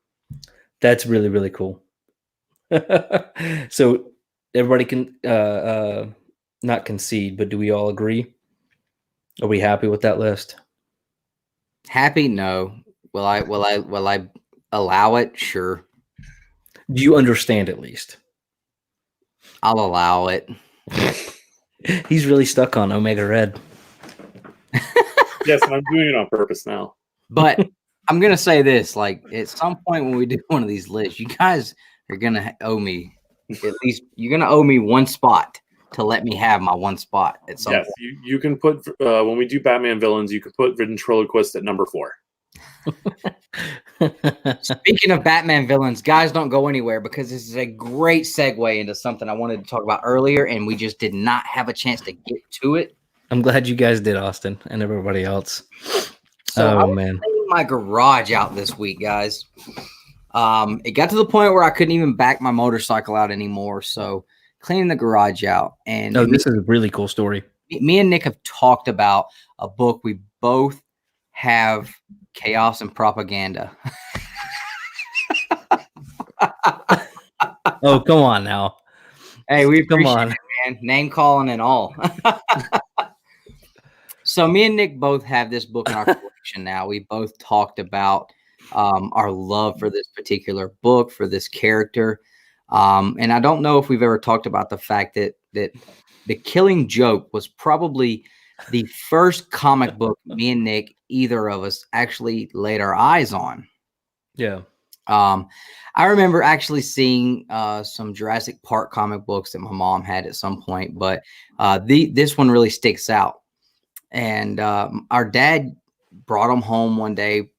That's really, really cool. So everybody can not concede, but do we all agree? Are we happy with that list? Happy? No. Will I allow it? Sure. Do you understand at least? I'll allow it. He's really stuck on Omega Red. Yes, and I'm doing it on purpose now. But I'm gonna say this: like at some point when we do one of these lists, you guys are gonna owe me at least. You're gonna owe me one spot to let me have my one spot at some Yes, point. you can put when we do Batman villains, you can put Ventriloquist at number 4. Speaking of Batman villains, guys, don't go anywhere because this is a great segue into something I wanted to talk about earlier, and we just did not have a chance to get to it. I'm glad you guys did, Austin, and everybody else. So I was man, cleaning my garage out this week, guys. It got to the point where I couldn't even back my motorcycle out anymore. So cleaning the garage out, and this is a really cool story. Me and Nick have talked about a book we both have, Chaos and Propaganda. Oh, come on now. Hey, we Come appreciate on. it, man. Name calling and all. So me and Nick both have this book in our collection now. We both talked about our love for this particular book, for this character. And I don't know if we've ever talked about the fact that The Killing Joke was probably the first comic book me and Nick, either of us, actually laid our eyes on. Yeah. I remember actually seeing some Jurassic Park comic books that my mom had at some point, but this one really sticks out. And our dad brought them home one day.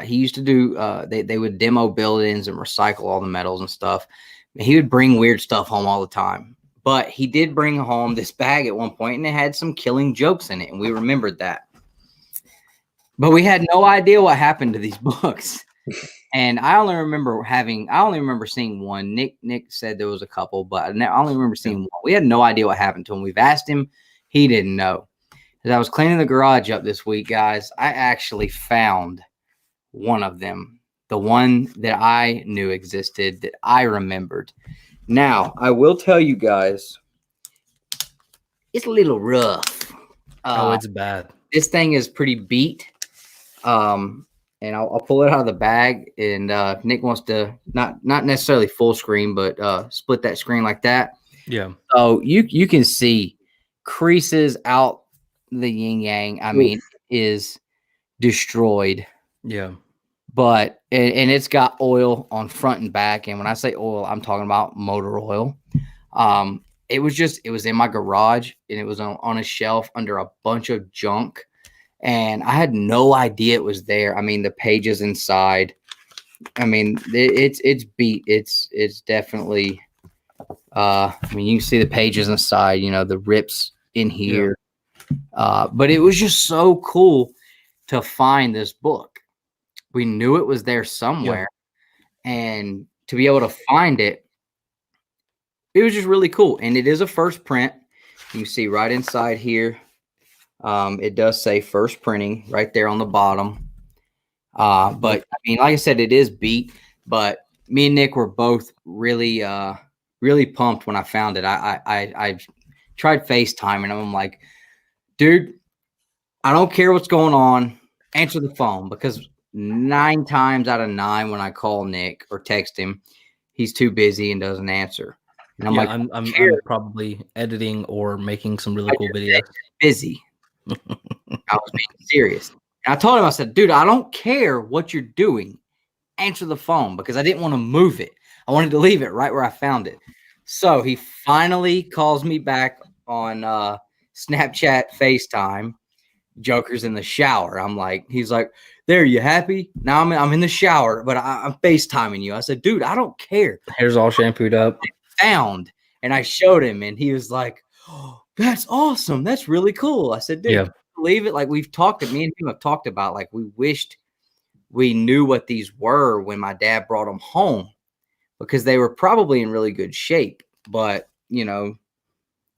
He used to do, they would demo buildings and recycle all the metals and stuff. He would bring weird stuff home all the time. But he did bring home this bag at one point, and it had some Killing Jokes in it, and we remembered that. But we had no idea what happened to these books. And I only remember seeing one. Nick said there was a couple, but I only remember seeing one. We had no idea what happened to him. We've asked him. He didn't know. As I was cleaning the garage up this week, guys, I actually found one of them. The one that I knew existed, that I remembered. Now, I will tell you guys, it's a little rough. It's bad. This thing is pretty beat. And I'll pull it out of the bag, and Nick wants to not necessarily full screen, but split that screen like that. Yeah. So you can see creases out the yin yang. I mean, is destroyed. Yeah. But and it's got oil on front and back. And when I say oil, I'm talking about motor oil. It was in my garage, and it was on a shelf under a bunch of junk. And I had no idea it was there. I mean, the pages inside. I mean, it's beat. It's definitely. I mean, you can see the pages inside. You know, the rips in here. Yeah. But it was just so cool to find this book. We knew it was there somewhere, and to be able to find it, it was just really cool. And it is a first print. You can see right inside here. It does say first printing right there on the bottom. But I mean, like I said, it is beat, but me and Nick were both really, really pumped when I found it. I tried FaceTime, and I'm like, dude, I don't care what's going on. Answer the phone, because 9 times out of 9 when I call Nick or text him, he's too busy and doesn't answer. And I'm like, I'm probably editing or making some really cool videos. Busy. I was being serious. And I told him, I said, dude, I don't care what you're doing. Answer the phone, because I didn't want to move it. I wanted to leave it right where I found it. So he finally calls me back on Snapchat FaceTime. Joker's in the shower. He's like, there, you happy? Now I'm in the shower, but I'm FaceTiming you. I said, dude, I don't care. Hair's all shampooed up. Found. And I showed him, and he was like, oh, that's awesome. That's really cool. I said, dude, believe it? Like, me and him have talked about, like, we wished we knew what these were when my dad brought them home, because they were probably in really good shape. But, you know,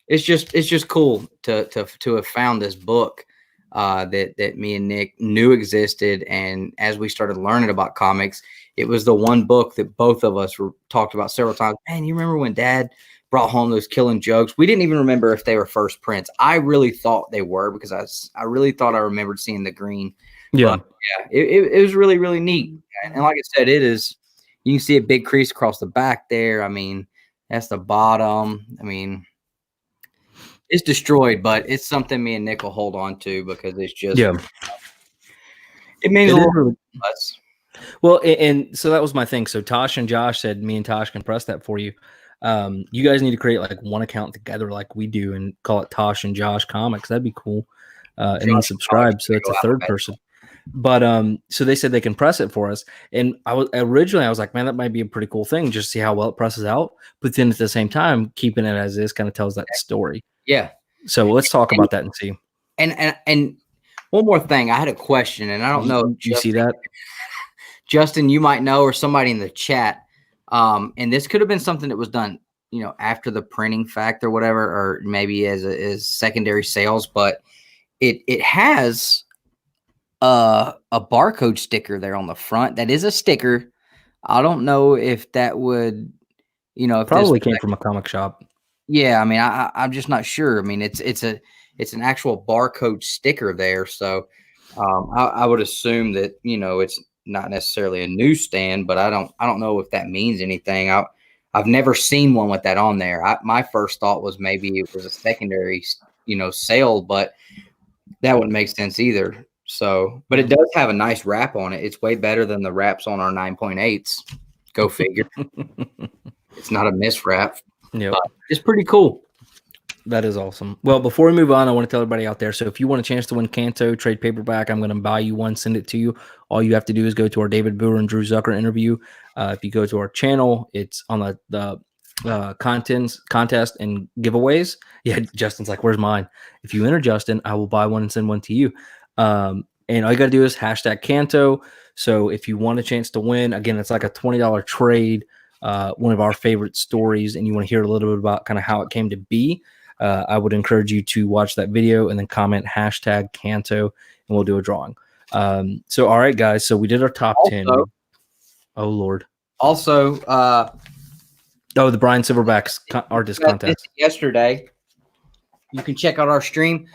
it's just cool to have found this book that me and Nick knew existed. And as we started learning about comics, it was the one book that both of us were talked about several times. Man, you remember when Dad brought home those Killing Jokes? We didn't even remember if they were first prints. I really thought they were because I really thought I remembered seeing the green. Yeah. But yeah, it was really, really neat. And like I said, it is, you can see a big crease across the back there. I mean, that's the bottom. I mean, it's destroyed, but it's something me and Nick will hold on to because it's just, it means a little really, less. Well, and so that was my thing. So Tosh and Josh said me and Tosh can press that for you. You guys need to create like one account together like we do and call it Tosh and Josh Comics. That'd be cool. And then subscribe so it's a third person. But so they said they can press it for us. And I was like, man, that might be a pretty cool thing, just to see how well it presses out. But then at the same time, keeping it as is kind of tells that story. Yeah. So let's talk about that and see. And one more thing, I had a question, and I don't know. Do you see that? Justin, you might know, or somebody in the chat. And this could have been something that was done, you know, after the printing fact or whatever, or maybe as secondary sales, but it has a barcode sticker there on the front. That is a sticker. I don't know if that would, you know, if probably came from a comic shop. Yeah, I mean, I'm just not sure. I mean, it's an actual barcode sticker there, so I would assume that, you know, it's not necessarily a newsstand, but I don't know if that means anything. I've never seen one with that on there. My first thought was maybe it was a secondary, you know, sale, but that wouldn't make sense either. So, but it does have a nice wrap on it. It's way better than the wraps on our 9.8s. Go figure. It's not a miswrap. Yeah, it's pretty cool. That is awesome. Well, before we move on, I want to tell everybody out there. So if you want a chance to win Kanto trade paperback, I'm going to buy you one, send it to you. All you have to do is go to our David Boer and Drew Zucker interview. If you go to our channel, it's on the contest and giveaways. Yeah, Justin's like, where's mine? If you enter Justin, I will buy one and send one to you. And all you got to do is hashtag Kanto. So if you want a chance to win, again, it's like a $20 trade, one of our favorite stories, and you want to hear a little bit about kind of how it came to be, I would encourage you to watch that video and then comment hashtag Kanto, and we'll do a drawing. So, all right, guys. So we did our top 10. Oh, Lord. Also, the Brian Silverback's artist contest. Yesterday, you can check out our stream.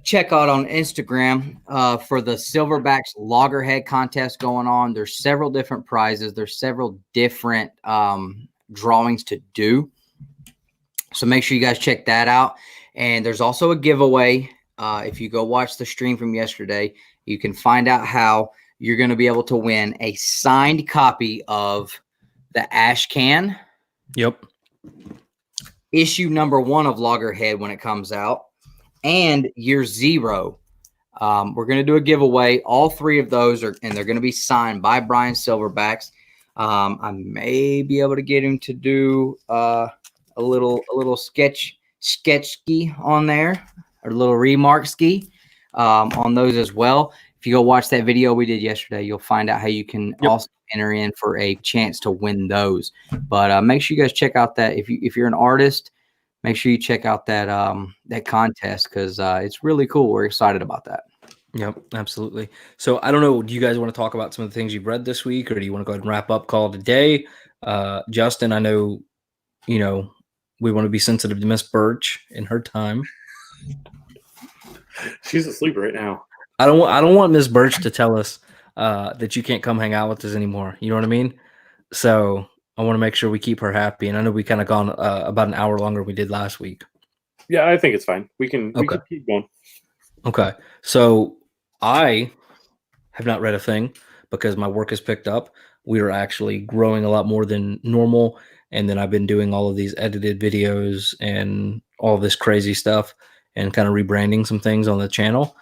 Check out on Instagram for the Silverbacks Loggerhead contest going on. There's several different prizes. There's several different drawings to do. So make sure you guys check that out. And there's also a giveaway. If you go watch the stream from yesterday, you can find out how you're going to be able to win a signed copy of the Ash Can. Yep. Issue number 1 of Loggerhead when it comes out. And year 0. We're going to do a giveaway. All 3 of those and they're going to be signed by Brian Silverbacks. I may be able to get him to do a little sketch ski on there, or a little remark ski on those as well. If you go watch that video we did yesterday, you'll find out how you can also enter in for a chance to win those. But make sure you guys check out that if you're an artist. Make sure you check out that that contest because it's really cool. We're excited about that. Yep, absolutely. So I don't know. Do you guys want to talk about some of the things you've read this week, or do you want to go ahead and wrap up, call it a day? Justin, I know, you know, we want to be sensitive to Miss Birch in her time. She's asleep right now. I don't want Miss Birch to tell us that you can't come hang out with us anymore. You know what I mean? So I want to make sure we keep her happy. And I know we kind of gone about an hour longer than we did last week. Yeah, I think it's fine. We can keep going. Okay. So I have not read a thing because my work has picked up. We are actually growing a lot more than normal. And then I've been doing all of these edited videos and all this crazy stuff and kind of rebranding some things on the channel,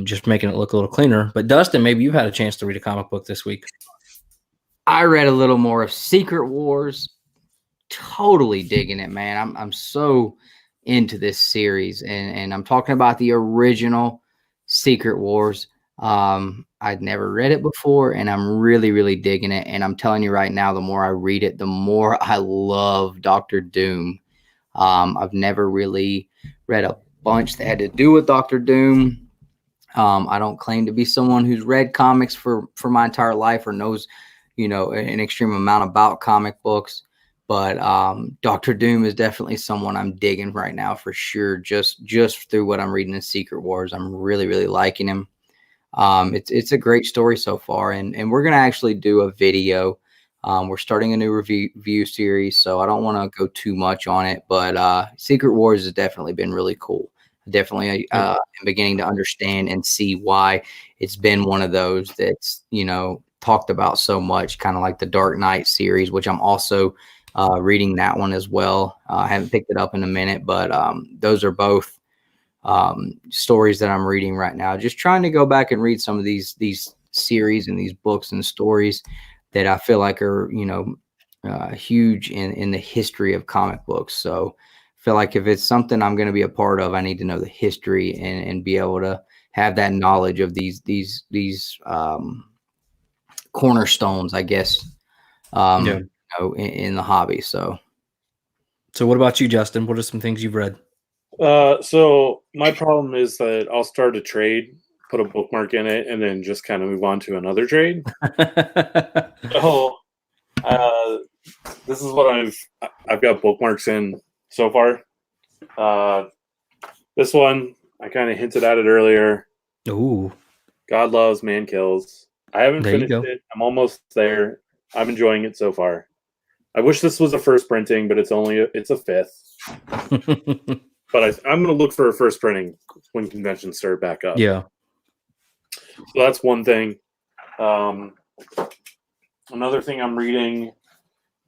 just making it look a little cleaner. But Dustin, maybe you've had a chance to read a comic book this week. I read a little more of Secret Wars. Totally digging it, man. I'm so into this series, and I'm talking about the original Secret Wars. I'd never read it before, and I'm really, really digging it. And I'm telling you right now, the more I read it, the more I love Dr. Doom. I've never really read a bunch that had to do with Dr. Doom. I don't claim to be someone who's read comics for my entire life or knows, an extreme amount about comic books. But Dr. Doom is definitely someone I'm digging right now for sure. Just through what I'm reading in Secret Wars, I'm really, really liking him. It's a great story so far, and we're gonna actually do a video. We're starting a new review series, so I don't want to go too much on it. But Secret Wars has definitely been really cool. Definitely am beginning to understand and see why it's been one of those that's talked about so much, kind of like the Dark Knight series, which I'm also reading that one as well. I haven't picked it up in a minute, but those are both stories that I'm reading right now. Just trying to go back and read some of these series and these books and stories that I feel like are huge in the history of comic books. So I feel like if it's something I'm going to be a part of, I need to know the history and be able to have that knowledge of these cornerstones, I guess, in the hobby. So what about you, Justin? What are some things you've read? So my problem is that I'll start a trade, put a bookmark in it, and then just kind of move on to another trade. So this is what I've got bookmarks in so far. This one, I kind of hinted at it earlier. Ooh. God Loves, Man Kills. I haven't finished it. I'm almost there. I'm enjoying it so far. I wish this was a first printing, but it's a fifth. But I'm going to look for a first printing when conventions start back up. Yeah. So that's one thing. Another thing I'm reading,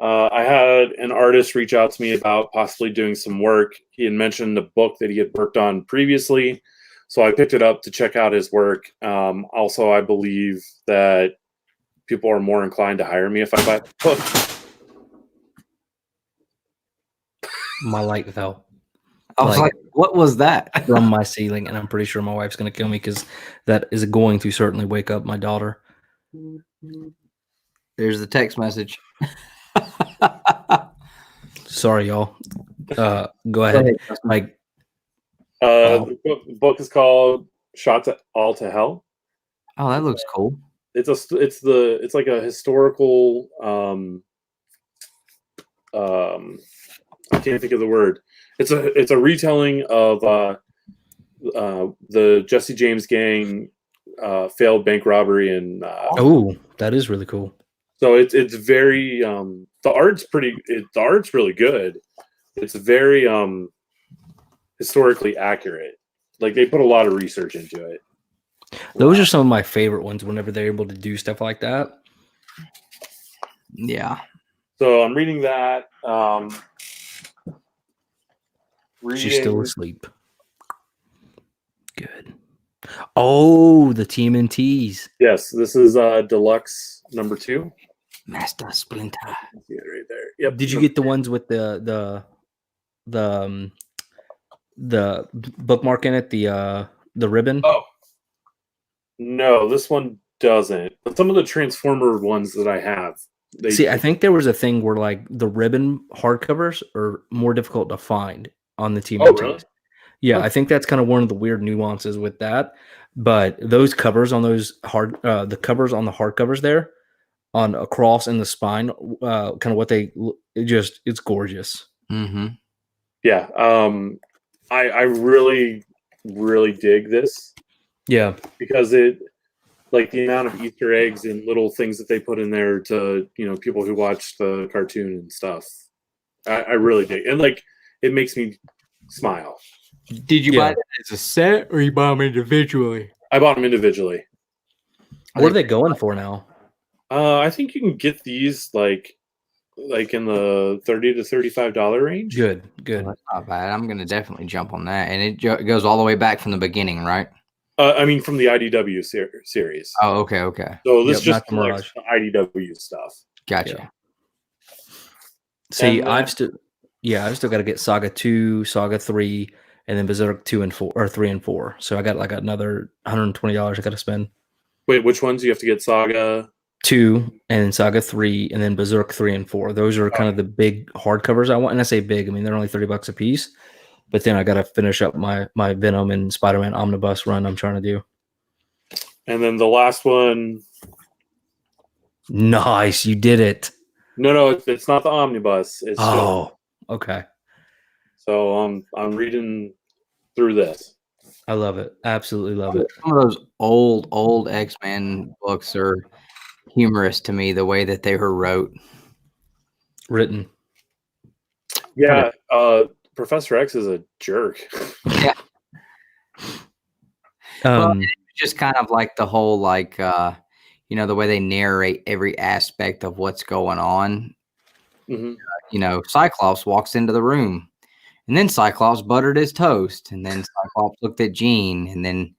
I had an artist reach out to me about possibly doing some work. He had mentioned a book that he had worked on previously, so I picked it up to check out his work. Also, I believe that people are more inclined to hire me if I buy the book. My light fell. I was like, what was that? From my ceiling, and I'm pretty sure my wife's going to kill me because that is going to certainly wake up my daughter. There's the text message. Sorry, y'all. Go ahead. The book is called "Shot to All to Hell." Oh, that looks cool. It's like a historical. I can't think of the word. It's a retelling of the Jesse James gang failed bank robbery and. Oh, that is really cool. So it's very the art's really good. It's very historically accurate. Like they put a lot of research into it. Those are some of my favorite ones whenever they're able to do stuff like that. Yeah. So I'm reading that. She's still asleep. Good. Oh, the TMNTs. Yes, this is Deluxe number 2. Master Splinter. See it right there. Yep. Did you get the ones with the bookmark in it, the ribbon? Oh. No, this one doesn't. But some of the Transformer ones that I have. I think there was a thing where like the ribbon hardcovers are more difficult to find on the TMNTs. Oh, really? Yeah, I think that's kind of one of the weird nuances with that. But those covers on those the covers on the hardcovers there, on across in the spine, kind of what it's gorgeous. Mm-hmm. Yeah, I really, really dig this. Yeah, because it, like the amount of Easter eggs and little things that they put in there to people who watch the cartoon and stuff. I really dig, and like it makes me smile. Did you buy that as a set or you buy them individually? I bought them individually. What are they going for now? I think you can get these like in the $30 to $35 range. Good. Well, that's not bad. I'm gonna definitely jump on that, and it goes all the way back from the beginning, right? I mean, from the IDW series. Oh, okay. So this just collects the IDW stuff. Gotcha. Yeah. See, I've still got to get Saga 2, Saga 3, and then Berserk 2 and 4, or 3 and 4. So I got like another $120 I got to spend. Wait, which ones do you have to get? Saga 2 and then Saga 3 and then Berserk 3 and 4. Those are kind of the big hardcovers I want. And I say big, I mean they're only $30 a piece. But then I got to finish up my Venom and Spider-Man omnibus run I'm trying to do. And then the last one, Nice, you did it. No, it's not the omnibus. It's okay. So I'm reading through this. I love it. Absolutely love it. Some of those old X-Men books are humorous to me, the way that they were written. Yeah, Professor X is a jerk. Yeah. Well, it's just kind of like the whole the way they narrate every aspect of what's going on. Mm-hmm. Cyclops walks into the room, and then Cyclops buttered his toast, and then Cyclops looked at Jean, and then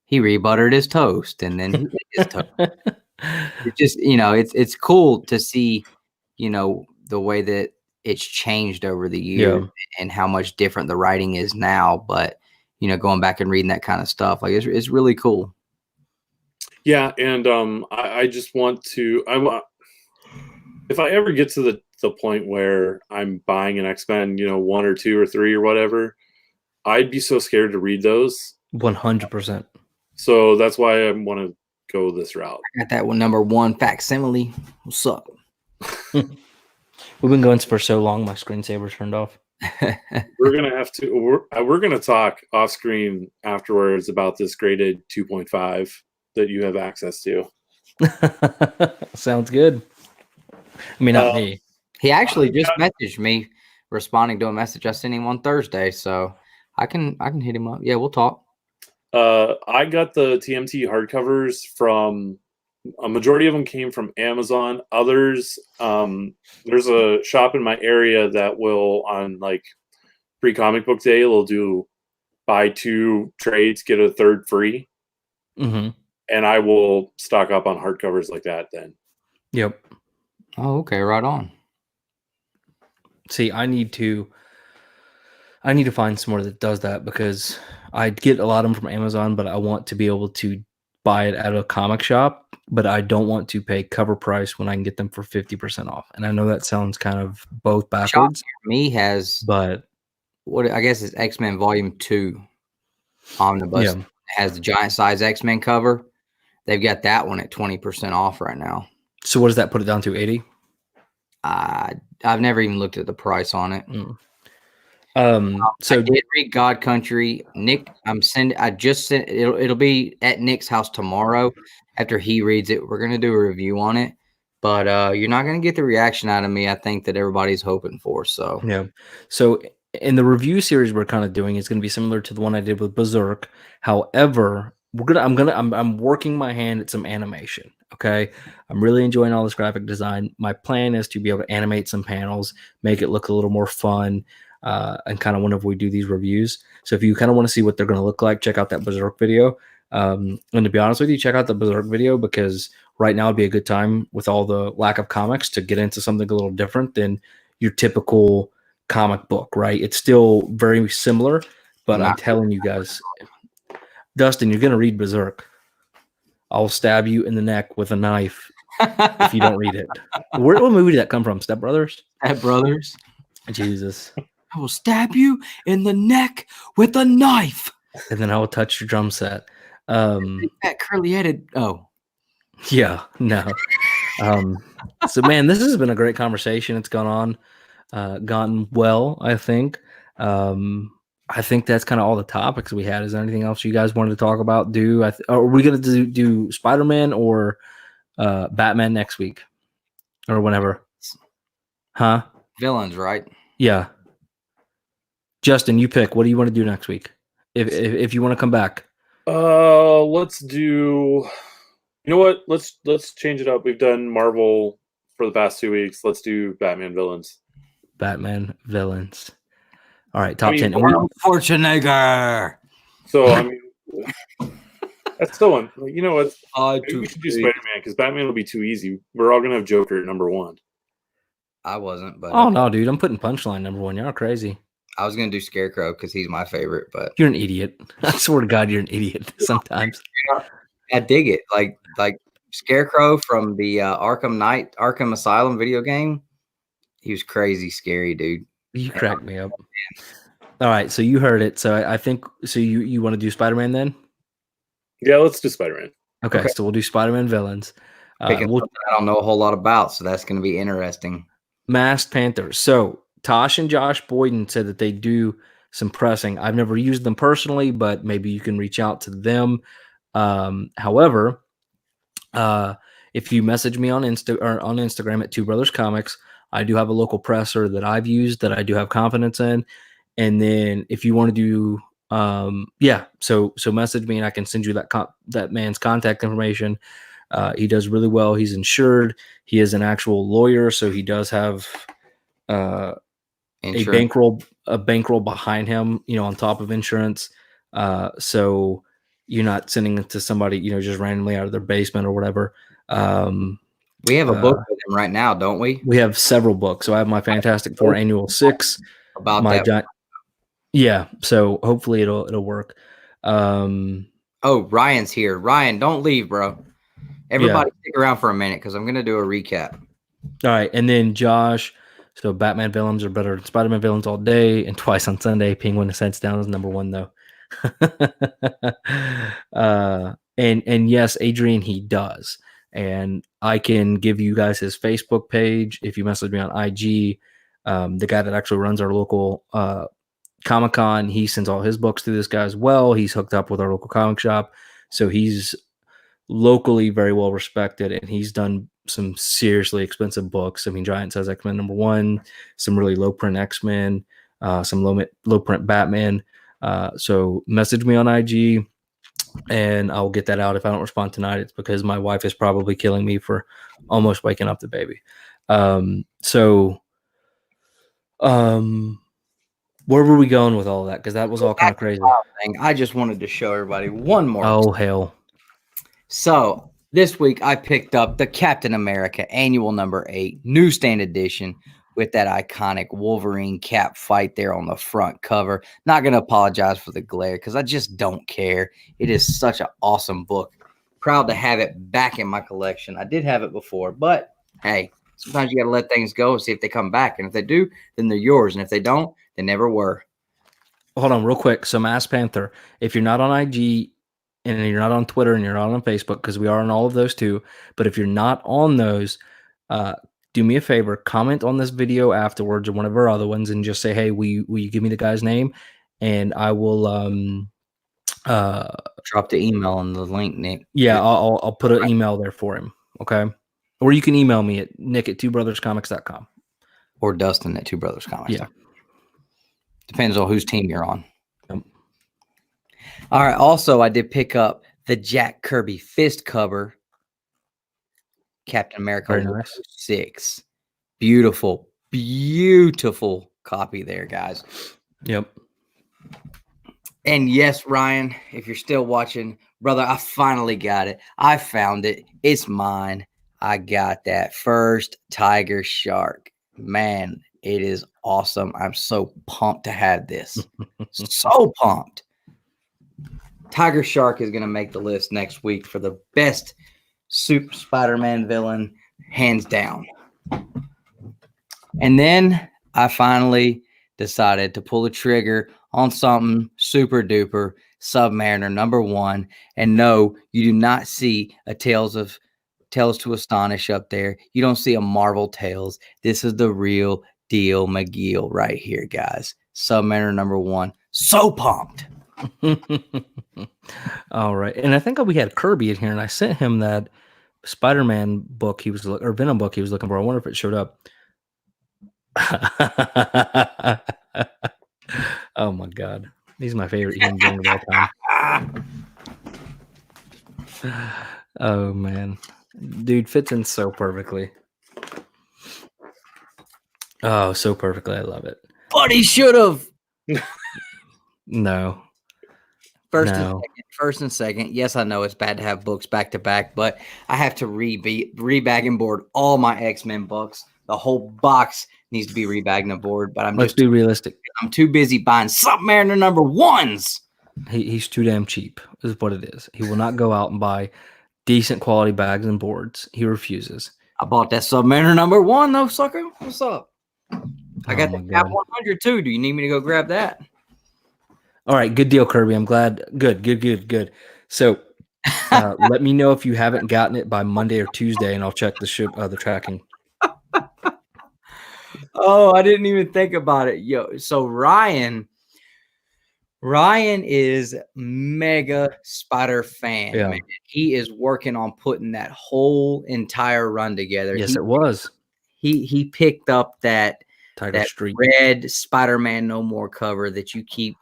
he rebuttered his toast, and then he ate his toast. It's just, it's cool to see, the way that it's changed over the years and how much different the writing is now. But, going back and reading that kind of stuff, like it's really cool. Yeah. And I just want to, if I ever get to the point where I'm buying an X-Men, 1 or 2 or 3 or whatever, I'd be so scared to read those. 100%. So that's why I want to go this route. I got that one, number 1 facsimile. What's up? We've been going for so long, my screensaver turned off. We're gonna have to. We're gonna talk off screen afterwards about this graded 2.5 that you have access to. Sounds good. I mean, not me. He actually just messaged me, responding to a message I sent him on Thursday, so I can hit him up. Yeah, we'll talk. I got the TMT hardcovers from a majority of them came from Amazon. Others, there's a shop in my area that will, on like pre-comic book day, they'll do buy 2 trades, get a 3rd free. Mm-hmm. And I will stock up on hardcovers like that then. Yep. Oh, okay, right on. See, I need to find somewhere that does that, because I get a lot of them from Amazon, but I want to be able to buy it at a comic shop, but I don't want to pay cover price when I can get them for 50% off. And I know that sounds kind of both backwards. Me has, but what I guess it's X-Men Volume 2 omnibus. Yeah. It has the giant size X-Men cover. They've got that one at 20% off right now. So what does that put it down to? 80? I've never even looked at the price on it. So I did read God Country. Nick, I just sent it'll be at Nick's house tomorrow. After he reads it, we're gonna do a review on it. But you're not gonna get the reaction out of me, I think, that everybody's hoping for. So yeah. So in the review series we're kind of doing, it's gonna be similar to the one I did with Berserk. However, I'm working my hand at some animation. Okay. I'm really enjoying all this graphic design. My plan is to be able to animate some panels, make it look a little more fun. And kind of whenever we do these reviews. So if you kind of want to see what they're going to look like, check out that Berserk video. And to be honest with you, check out the Berserk video, because right now would be a good time with all the lack of comics to get into something a little different than your typical comic book, right? It's still very similar, but I'm telling you guys, Dustin, you're going to read Berserk. I'll stab you in the neck with a knife if you don't read it. What movie did that come from? Step Brothers? Step Brothers. Jesus. I will stab you in the neck with a knife. And then I will touch your drum set. That curly-headed. Oh. Yeah, no. So, man, this has been a great conversation. It's gone well, I think. I think that's kind of all the topics we had. Is there anything else you guys wanted to talk about? Are we going to do Spider-Man or Batman next week? Or whenever? Huh? Villains, right? Yeah. Justin, you pick. What do you want to do next week? If you want to come back. Let's do. You know what? Let's change it up. We've done Marvel for the past 2 weeks. Let's do Batman villains. Batman villains. All right, top 10. Schwarzenegger. So I mean, that's still one. You know what? Maybe we should do Spider-Man, because Batman will be too easy. We're all gonna have Joker at number 1. I wasn't, but oh no, dude! I'm putting Punchline number 1. Y'all crazy. I was gonna do Scarecrow because he's my favorite, but you're an idiot. I swear to God, you're an idiot. Sometimes I dig it. Like Scarecrow from the Arkham Asylum video game. He was crazy scary, dude. You cracked me up. All right, so you heard it. So I think so. You want to do Spider-Man then? Yeah, let's do Spider-Man. Okay, so we'll do Spider-Man villains. Picking We'll something I don't know a whole lot about, so that's going to be interesting. Masked Panthers. So Tosh and Josh Boyden said that they do some pressing. I've never used them personally, but maybe you can reach out to them. However, if you message me on Instagram at Two Brothers Comics, I do have a local presser that I've used that I do have confidence in. And then if you want to do, so message me and I can send you that man's contact information. He does really well. He's insured. He is an actual lawyer, so he does have a bankroll behind him, on top of insurance. So you're not sending it to somebody, just randomly out of their basement or whatever. We have a book with him right now, don't we? We have several books. So I have my Fantastic Four Annual 6 about my that. Yeah. So hopefully it'll work. Ryan's here. Ryan, don't leave, bro. Everybody stick around for a minute because I'm going to do a recap. All right. And then Josh, so Batman villains are better than Spider-Man villains all day and twice on Sunday. Penguin Ascents Down is number 1, though. And yes, Adrian, he does. And I can give you guys his Facebook page if you message me on IG. The guy that actually runs our local ComiKon, he sends all his books to this guy as well. He's hooked up with our local comic shop. So he's locally very well respected, and he's done some seriously expensive books. I mean, Giant Says X-Men #1, some really low print X-Men, some low print Batman. So message me on IG and I'll get that out. If I don't respond tonight, it's because my wife is probably killing me for almost waking up the baby. Where were we going with all of that? Because that was all kind of crazy. I just wanted to show everybody one more. Oh, hell. So this week I picked up the Captain America Annual #8 newsstand edition with that iconic Wolverine cap fight there on the front cover. Not going to apologize for the glare because I just don't care. It is such an awesome book. Proud to have it back in my collection. I did have it before, but hey, sometimes you got to let things go and see if they come back. And if they do, then they're yours. And if they don't, they never were. Hold on real quick. So Masked Panther, if you're not on IG and you're not on Twitter and you're not on Facebook, because we are on all of those too, but if you're not on those, do me a favor, comment on this video afterwards or one of our other ones and just say, hey, will you give me the guy's name? And I will drop the email on the link, Nick. Yeah, I'll put an email there for him. Okay. Or you can email me at nick@twobrotherscomics.com. Or Dustin at twobrotherscomics. Yeah. Depends on whose team you're on. Yep. All right. Also, I did pick up the Jack Kirby fist cover. Captain America 6. Beautiful, beautiful copy there, guys. Yep. And yes, Ryan, if you're still watching, brother, I finally got it. I found it. It's mine. I got that first Tiger Shark. Man, it is awesome. I'm so pumped to have this. So pumped. Tiger Shark is going to make the list next week for the best Super Spider-Man villain, hands down. And then I finally decided to pull the trigger on something super duper, Submariner #1. And no, you do not see a Tales to Astonish up there. You don't see a Marvel Tales. This is the real deal McGill right here, guys. Submariner #1. So pumped. All right. And I think we had Kirby in here, and I sent him that Spider-Man book or Venom book he was looking for. I wonder if it showed up. Oh my God. He's my favorite human being of all time. Oh man. Dude fits in so perfectly. Oh, so perfectly. I love it. But he should have. No. First and second. Yes, I know it's bad to have books back to back, but I have to rebag and board all my X-Men books. The whole box needs to be rebagged and board, but let's be realistic. I'm too busy buying Submariner #1s. He's too damn cheap, is what it is. He will not go out and buy decent quality bags and boards. He refuses. I bought that Submariner #1 though, sucker. What's up? I got the Cap 100 too. Do you need me to go grab that? All right, good deal, Kirby. I'm glad. Good. So Let me know if you haven't gotten it by Monday or Tuesday, and I'll check the tracking. Oh, I didn't even think about it. Yo, so Ryan is mega Spider fan. Yeah. Man. He is working on putting that whole entire run together. Yes, it was. He picked up that Tiger Street. red Spider-Man No More cover that you keep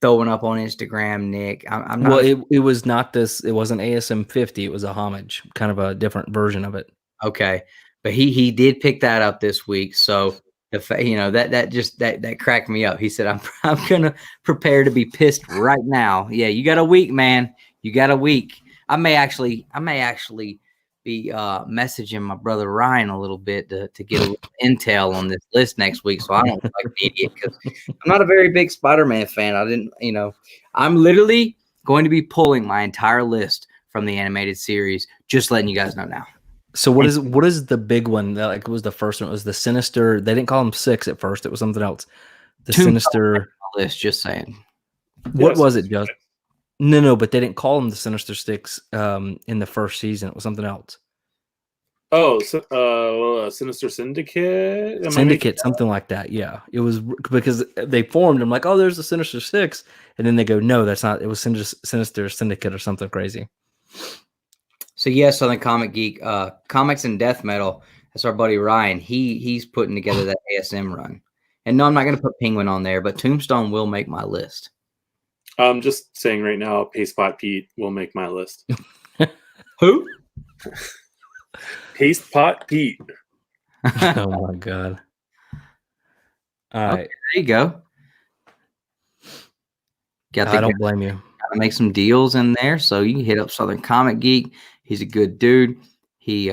throwing up on Instagram, Nick. I'm not. Well, it was not this. It wasn't ASM 50. It was a homage, kind of a different version of it. Okay, but he did pick that up this week. So that cracked me up. He said, I'm gonna prepare to be pissed right now. Yeah, you got a week, man. You got a week. I may actually be messaging my brother Ryan a little bit to get a little intel on this list next week, so I don't look like an idiot, because I'm not a very big Spider-Man fan. I'm literally going to be pulling my entire list from the animated series. Just letting you guys know now. So what is the big one that like was the first one? It was the Sinister. They didn't call him 6 at first. It was something else. The Sinister list. Just saying. What was it? Just no, but they didn't call him the Sinister Six in the first season. It was something else. Oh, Sinister Syndicate? Syndicate, something like that. Yeah, it was because they formed. I'm like, oh, there's the Sinister Six, and then they go, no, that's not. It was Sinister Syndicate or something crazy. So yes, on the Comic Geek, Comics and Death Metal. That's our buddy Ryan. He's putting together that ASM run. And no, I'm not going to put Penguin on there, but Tombstone will make my list. I'm just saying right now, Paste Pete will make my list. Who? Paste Pete. Oh my god! All right, there you go. I don't blame you. Gotta make some deals in there, so you can hit up Southern Comic Geek. He's a good dude. He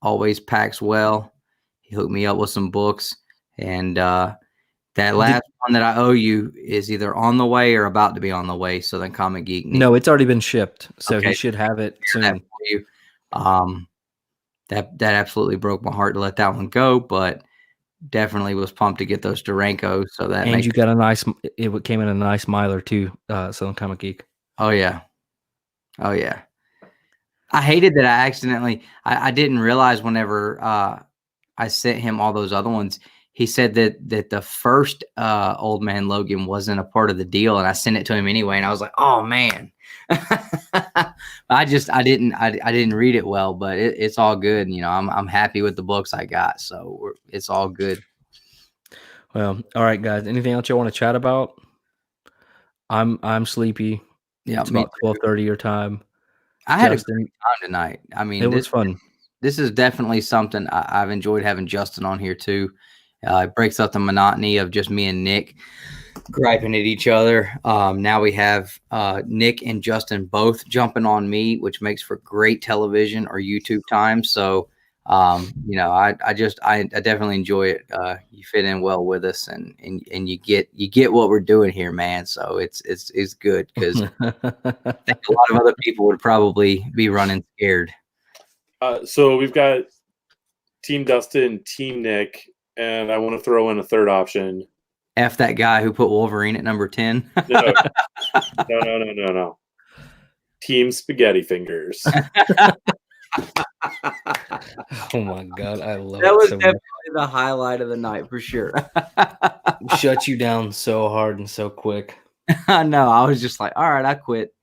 always packs well. He hooked me up with some books, and that last one that I owe you is either on the way or about to be on the way. Southern Comic Geek. No, it's already been shipped, so he should have it soon. That for you. That absolutely broke my heart to let that one go, but definitely was pumped to get those Durango. So that you got it came in a nice miler too, Southern Comic Geek. Oh yeah. I hated that I accidentally I didn't realize whenever I sent him all those other ones. He said that the first Old Man Logan wasn't a part of the deal, and I sent it to him anyway. And I was like, "Oh man!" I didn't read it well, but it's all good. I'm happy with the books I got, so it's all good. Well, all right, guys. Anything else you want to chat about? I'm sleepy. Yeah, it's about 12:30 your time. I had a great time tonight. I mean, it was fun. This is definitely something I've enjoyed having Justin on here too. It breaks up the monotony of just me and Nick griping at each other. Now we have Nick and Justin both jumping on me, which makes for great television or YouTube time. So, I definitely enjoy it. You fit in well with us, and you get what we're doing here, man. So it's good, because I think a lot of other people would probably be running scared. So we've got Team Dustin, Team Nick, and I want to throw in a third option. F that guy who put Wolverine at number 10. No. Team Spaghetti Fingers. Oh my god, I love that. Was so definitely the highlight of the night for sure. Shut you down so hard and so quick. I know. I was just like, all right, I quit.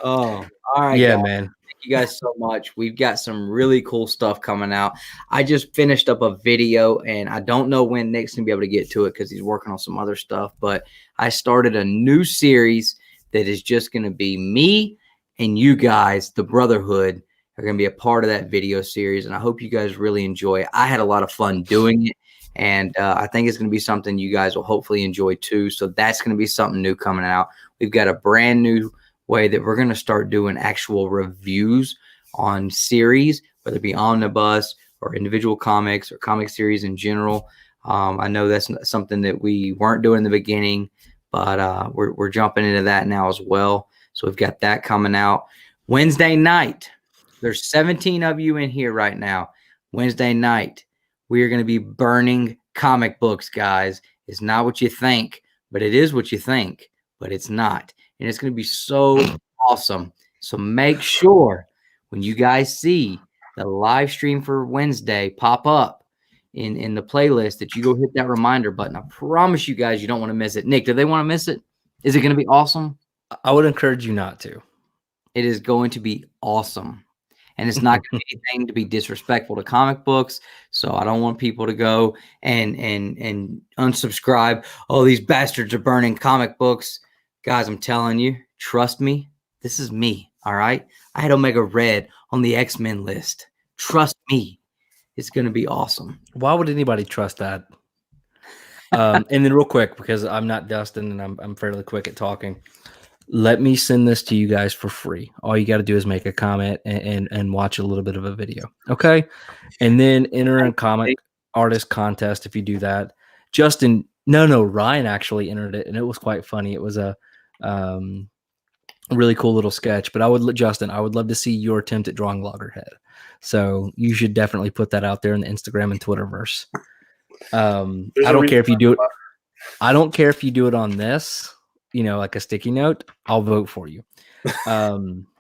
Oh, all right. Yeah, guys. Man. Thank you guys so much. We've got some really cool stuff coming out. I just finished up a video, and I don't know when Nick's gonna be able to get to it because he's working on some other stuff. But I started a new series that is just gonna be me and you guys, the Brotherhood, are gonna be a part of that video series, and I hope you guys really enjoy it. I had a lot of fun doing it, and I think it's gonna be something you guys will hopefully enjoy too. So that's gonna be something new coming out. We've got a brand new way that we're going to start doing actual reviews on series, whether it be omnibus or individual comics or comic series in general. I know that's something that we weren't doing in the beginning, but we're jumping into that now as well. So we've got that coming out Wednesday night. There's 17 of you in here right now. Wednesday night, we are going to be burning comic books, guys. It's not what you think, but it is what you think, but it's not. and it's going to be so awesome. So make sure when you guys see the live stream for Wednesday pop up in the playlist that you go hit that reminder button. I promise you guys you don't want to miss it. Nick, do they want to miss it? Is it going to be awesome? I would encourage you not to. It is going to be awesome. And it's not going to be anything to be disrespectful to comic books. So I don't want people to go and unsubscribe. Oh, these bastards are burning comic books. Guys, I'm telling you, trust me, this is me. All right. I had Omega Red on the X-Men list. Trust me. It's going to be awesome. Why would anybody trust that? And then real quick, because I'm not Dustin and I'm fairly quick at talking, let me send this to you guys for free. All you got to do is make a comment and watch a little bit of a video. Okay. And then enter a comic artist contest if you do that. Justin, Ryan actually entered it and it was quite funny. It was a really cool little sketch, but I would love to see your attempt at drawing Loggerhead. So you should definitely put that out there in the Instagram and Twitterverse. I don't care if you do it. I don't care if you do it on this, like a sticky note. I'll vote for you.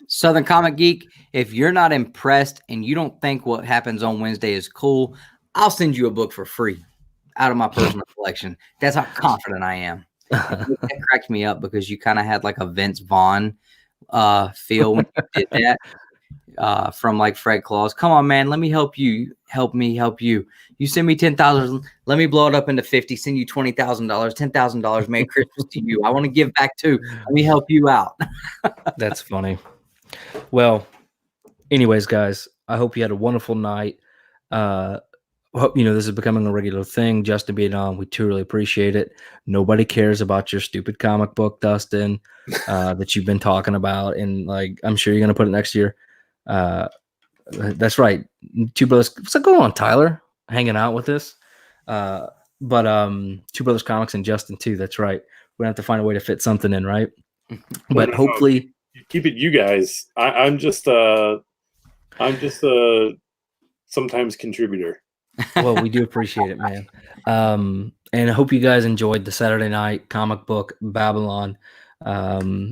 Southern Comic Geek, if you're not impressed and you don't think what happens on Wednesday is cool, I'll send you a book for free out of my personal collection. That's how confident I am. That cracked me up because you kind of had like a Vince Vaughn feel when you did that. From like Fred Claus. Come on, man. Let me help you. Help me help you. You send me $10,000. Let me blow it up into 50. Send you $20,000. $10,000. Merry Christmas to you. I want to give back too. Let me help you out. That's funny. Well, anyways, guys, I hope you had a wonderful night. Hope this is becoming a regular thing. Justin being on, we truly appreciate it. Nobody cares about your stupid comic book, Dustin, that you've been talking about, and like I'm sure you're gonna put it next year. That's right. Two Brothers. What's going on, Tyler? Hanging out with us. But Two Brothers Comics and Justin too. That's right. We're gonna have to find a way to fit something in, right? But hopefully, keep it you guys. I'm just a sometimes contributor. Well, we do appreciate it, man. And I hope you guys enjoyed the Saturday night Comic Book Babble-on.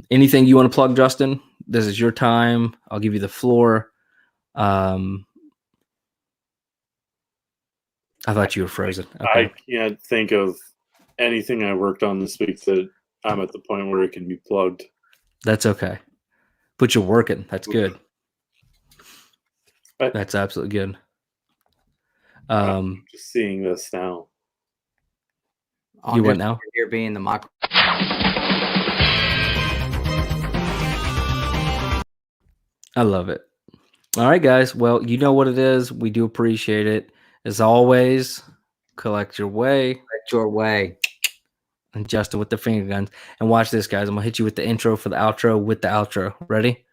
Anything you want to plug, Justin? This is your time. I'll give you the floor. I thought you were frozen. Okay. I can't think of anything I worked on this week that I'm at the point where it can be plugged. That's okay. But you're working. That's good. That's absolutely good. I'm just seeing this now. You went now? Here being the mock. I love it. All right, guys. Well, you know what it is. We do appreciate it. As always, collect your way. Collect your way. And Justin with the finger guns. And watch this, guys. I'm going to hit you with the intro for the outro with the outro. Ready?